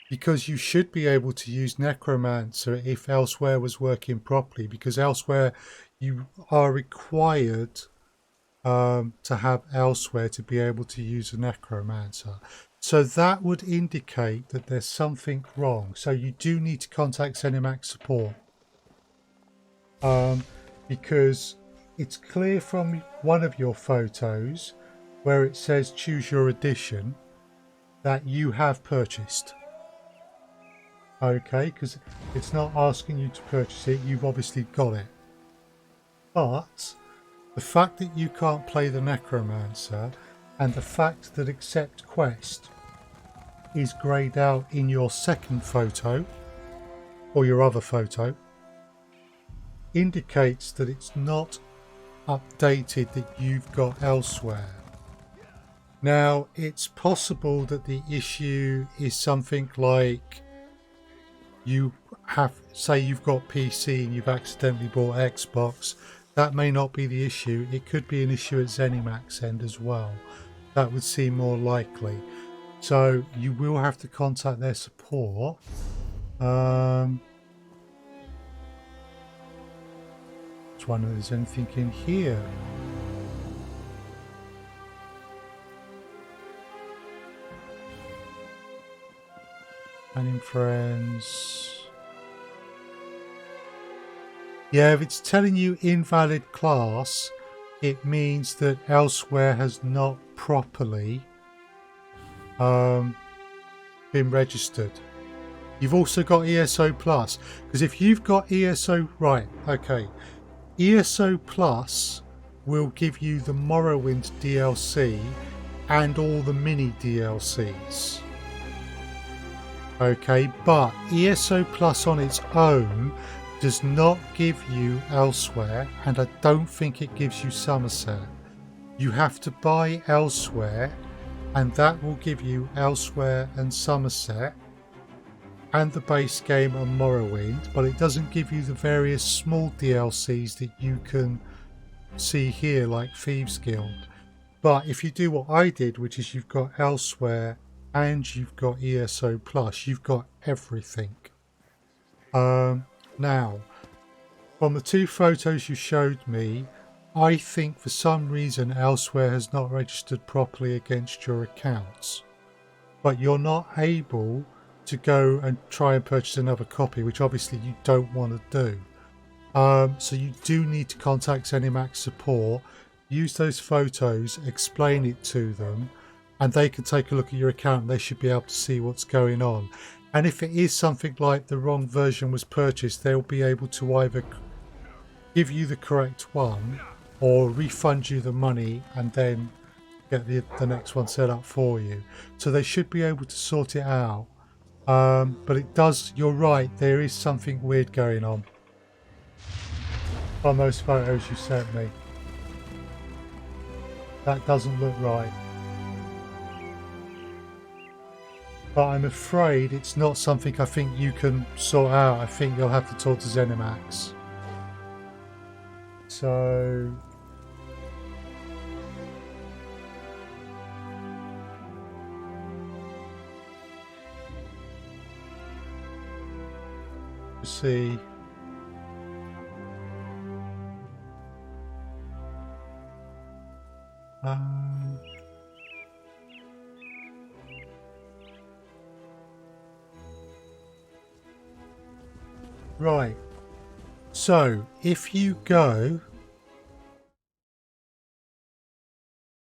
Speaker 1: Because you should be able to use Necromancer if Elsweyr was working properly, because Elsweyr you are required to have Elsweyr to be able to use a Necromancer. So that would indicate that there's something wrong. So you do need to contact ZeniMax support. Because it's clear from one of your photos where it says choose your edition that you have purchased. Okay, because it's not asking you to purchase it, you've obviously got it. But the fact that you can't play the Necromancer and the fact that accept quest is greyed out in your second photo or your other photo indicates that it's not updated that you've got Elsweyr. Now, it's possible that the issue is something like you have, say you've got PC and you've accidentally bought Xbox. That may not be the issue. It could be an issue at ZeniMax end as well. That would seem more likely. So you will have to contact their support. Just wonder if there's anything in here. And in friends. Yeah, if it's telling you invalid class, it means that Elsweyr has not properly been registered. You've also got ESO Plus, because if you've got ESO, right, okay, ESO Plus will give you the Morrowind DLC and all the mini DLCs. Okay, but ESO Plus on its own does not give you Elsweyr, and I don't think it gives you Somerset. You have to buy Elsweyr and that will give you Elsweyr and Somerset and the base game on Morrowind, but it doesn't give you the various small DLCs that you can see here, like Thieves Guild. But if you do what I did, which is you've got Elsweyr and you've got ESO Plus, you've got everything. Now, from the two photos you showed me, I think for some reason Elsweyr has not registered properly against your accounts. But you're not able to go and try and purchase another copy, which obviously you don't want to do. So you do need to contact ZeniMax support, use those photos, explain it to them, and they can take a look at your account and they should be able to see what's going on. And if it is something like the wrong version was purchased, they'll be able to either give you the correct one or refund you the money and then get the next one set up for you. So they should be able to sort it out. But it does, you're right, there is something weird going on from those photos you sent me. That doesn't look right. But I'm afraid it's not something I think you can sort out. I think you'll have to talk to ZeniMax. So... see. Right. So if you go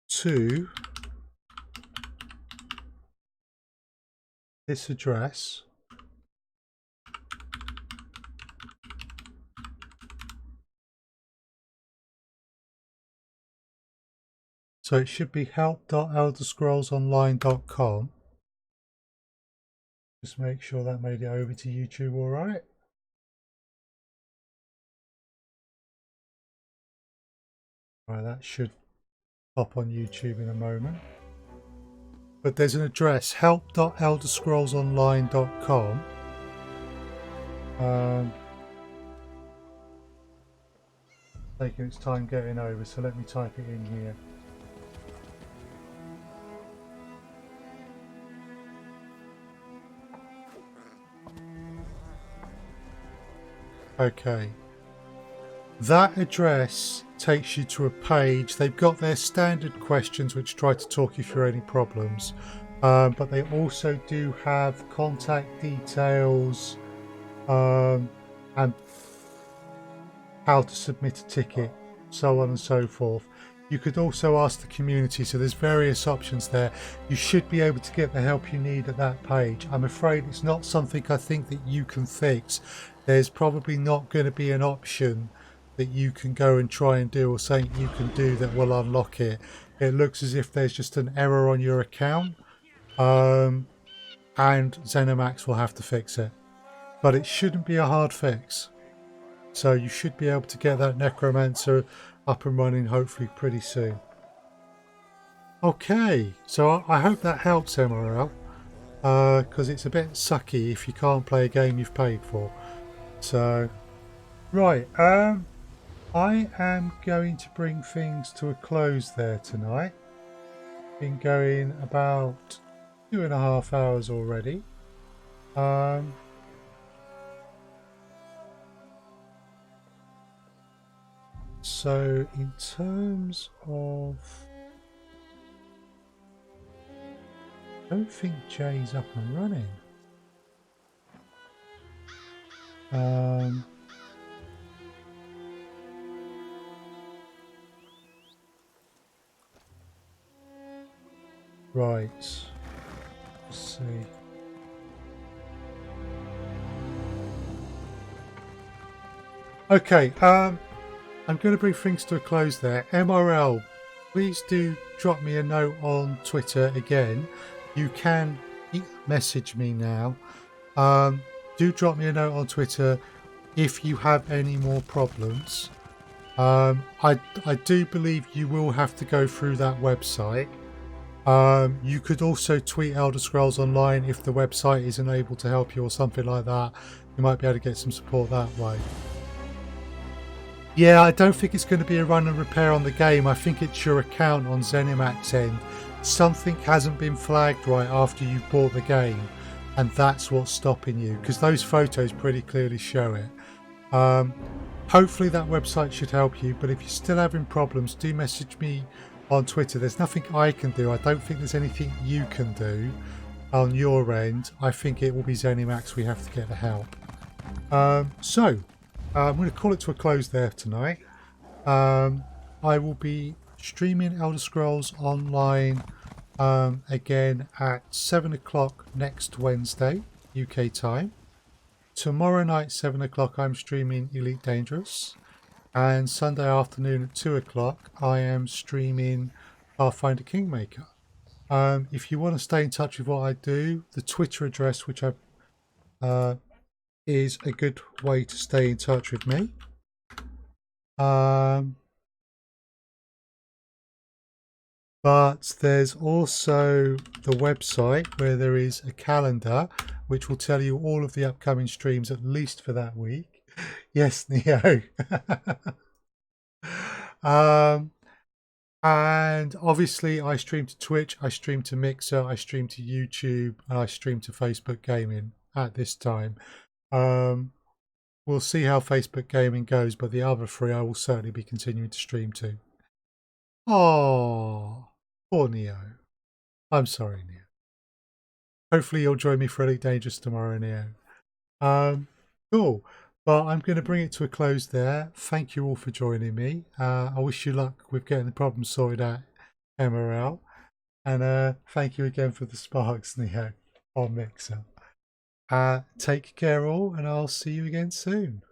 Speaker 1: to this address, so it should be help.elderscrollsonline.com. Just make sure that made it over to YouTube all right. Right, that should pop on YouTube in a moment. But there's an address, help.elderscrollsonline.com. Taking its time getting over, so let me type it in here. Okay. That address takes you to a page. They've got their standard questions which try to talk you through any problems, but they also do have contact details and how to submit a ticket, so on and so forth. You could also ask the community, so there's various options there. You should be able to get the help you need at that page. I'm afraid it's not something I think that you can fix. There's probably not going to be an option that you can go and try and do, or something you can do that will unlock it. It looks as if there's just an error on your account, and ZeniMax will have to fix it. But it shouldn't be a hard fix. So you should be able to get that Necromancer up and running hopefully pretty soon. Okay, so I hope that helps, MRL, because it's a bit sucky if you can't play a game you've paid for. So, right, I am going to bring things to a close there tonight. Been going about 2.5 hours already. So in terms of, I don't think Jay's up and running. Right, let's see. Okay, I'm going to bring things to a close there. MRL, please do drop me a note on Twitter again. You can message me now. Do drop me a note on Twitter if you have any more problems. I do believe you will have to go through that website. You could also tweet Elder Scrolls Online if the website isn't able to help you or something like that. You might be able to get some support that way. Yeah, I don't think it's going to be a run and repair on the game. I think it's your account on ZeniMax's end. Something hasn't been flagged right after you've bought the game, and that's what's stopping you, because those photos pretty clearly show it. Hopefully that website should help you, but if you're still having problems, do message me on Twitter. There's nothing I can do. I don't think there's anything you can do on your end. I think it will be ZeniMax we have to get the help. So I'm going to call it to a close there tonight. I will be streaming Elder Scrolls Online again at 7 o'clock next Wednesday UK time. Tomorrow night 7 o'clock I'm streaming Elite Dangerous, and Sunday afternoon at 2 o'clock I am streaming Pathfinder Kingmaker. If you want to stay in touch with what I do, the Twitter address, which I is a good way to stay in touch with me. But there's also the website where there is a calendar which will tell you all of the upcoming streams, at least for that week. Yes, Neo. And obviously I stream to Twitch, I stream to Mixer, I stream to YouTube, and I stream to Facebook Gaming at this time. We'll see how Facebook Gaming goes, but the other three I will certainly be continuing to stream to. Oh, poor Neo. I'm sorry, Neo. Hopefully you'll join me for Elite Dangerous tomorrow, Neo. Cool. Well, I'm going to bring it to a close there. Thank you all for joining me. I wish you luck with getting the problem sorted out, MRL. And thank you again for the sparks, Neo, on Mixer. Take care all, and I'll see you again soon.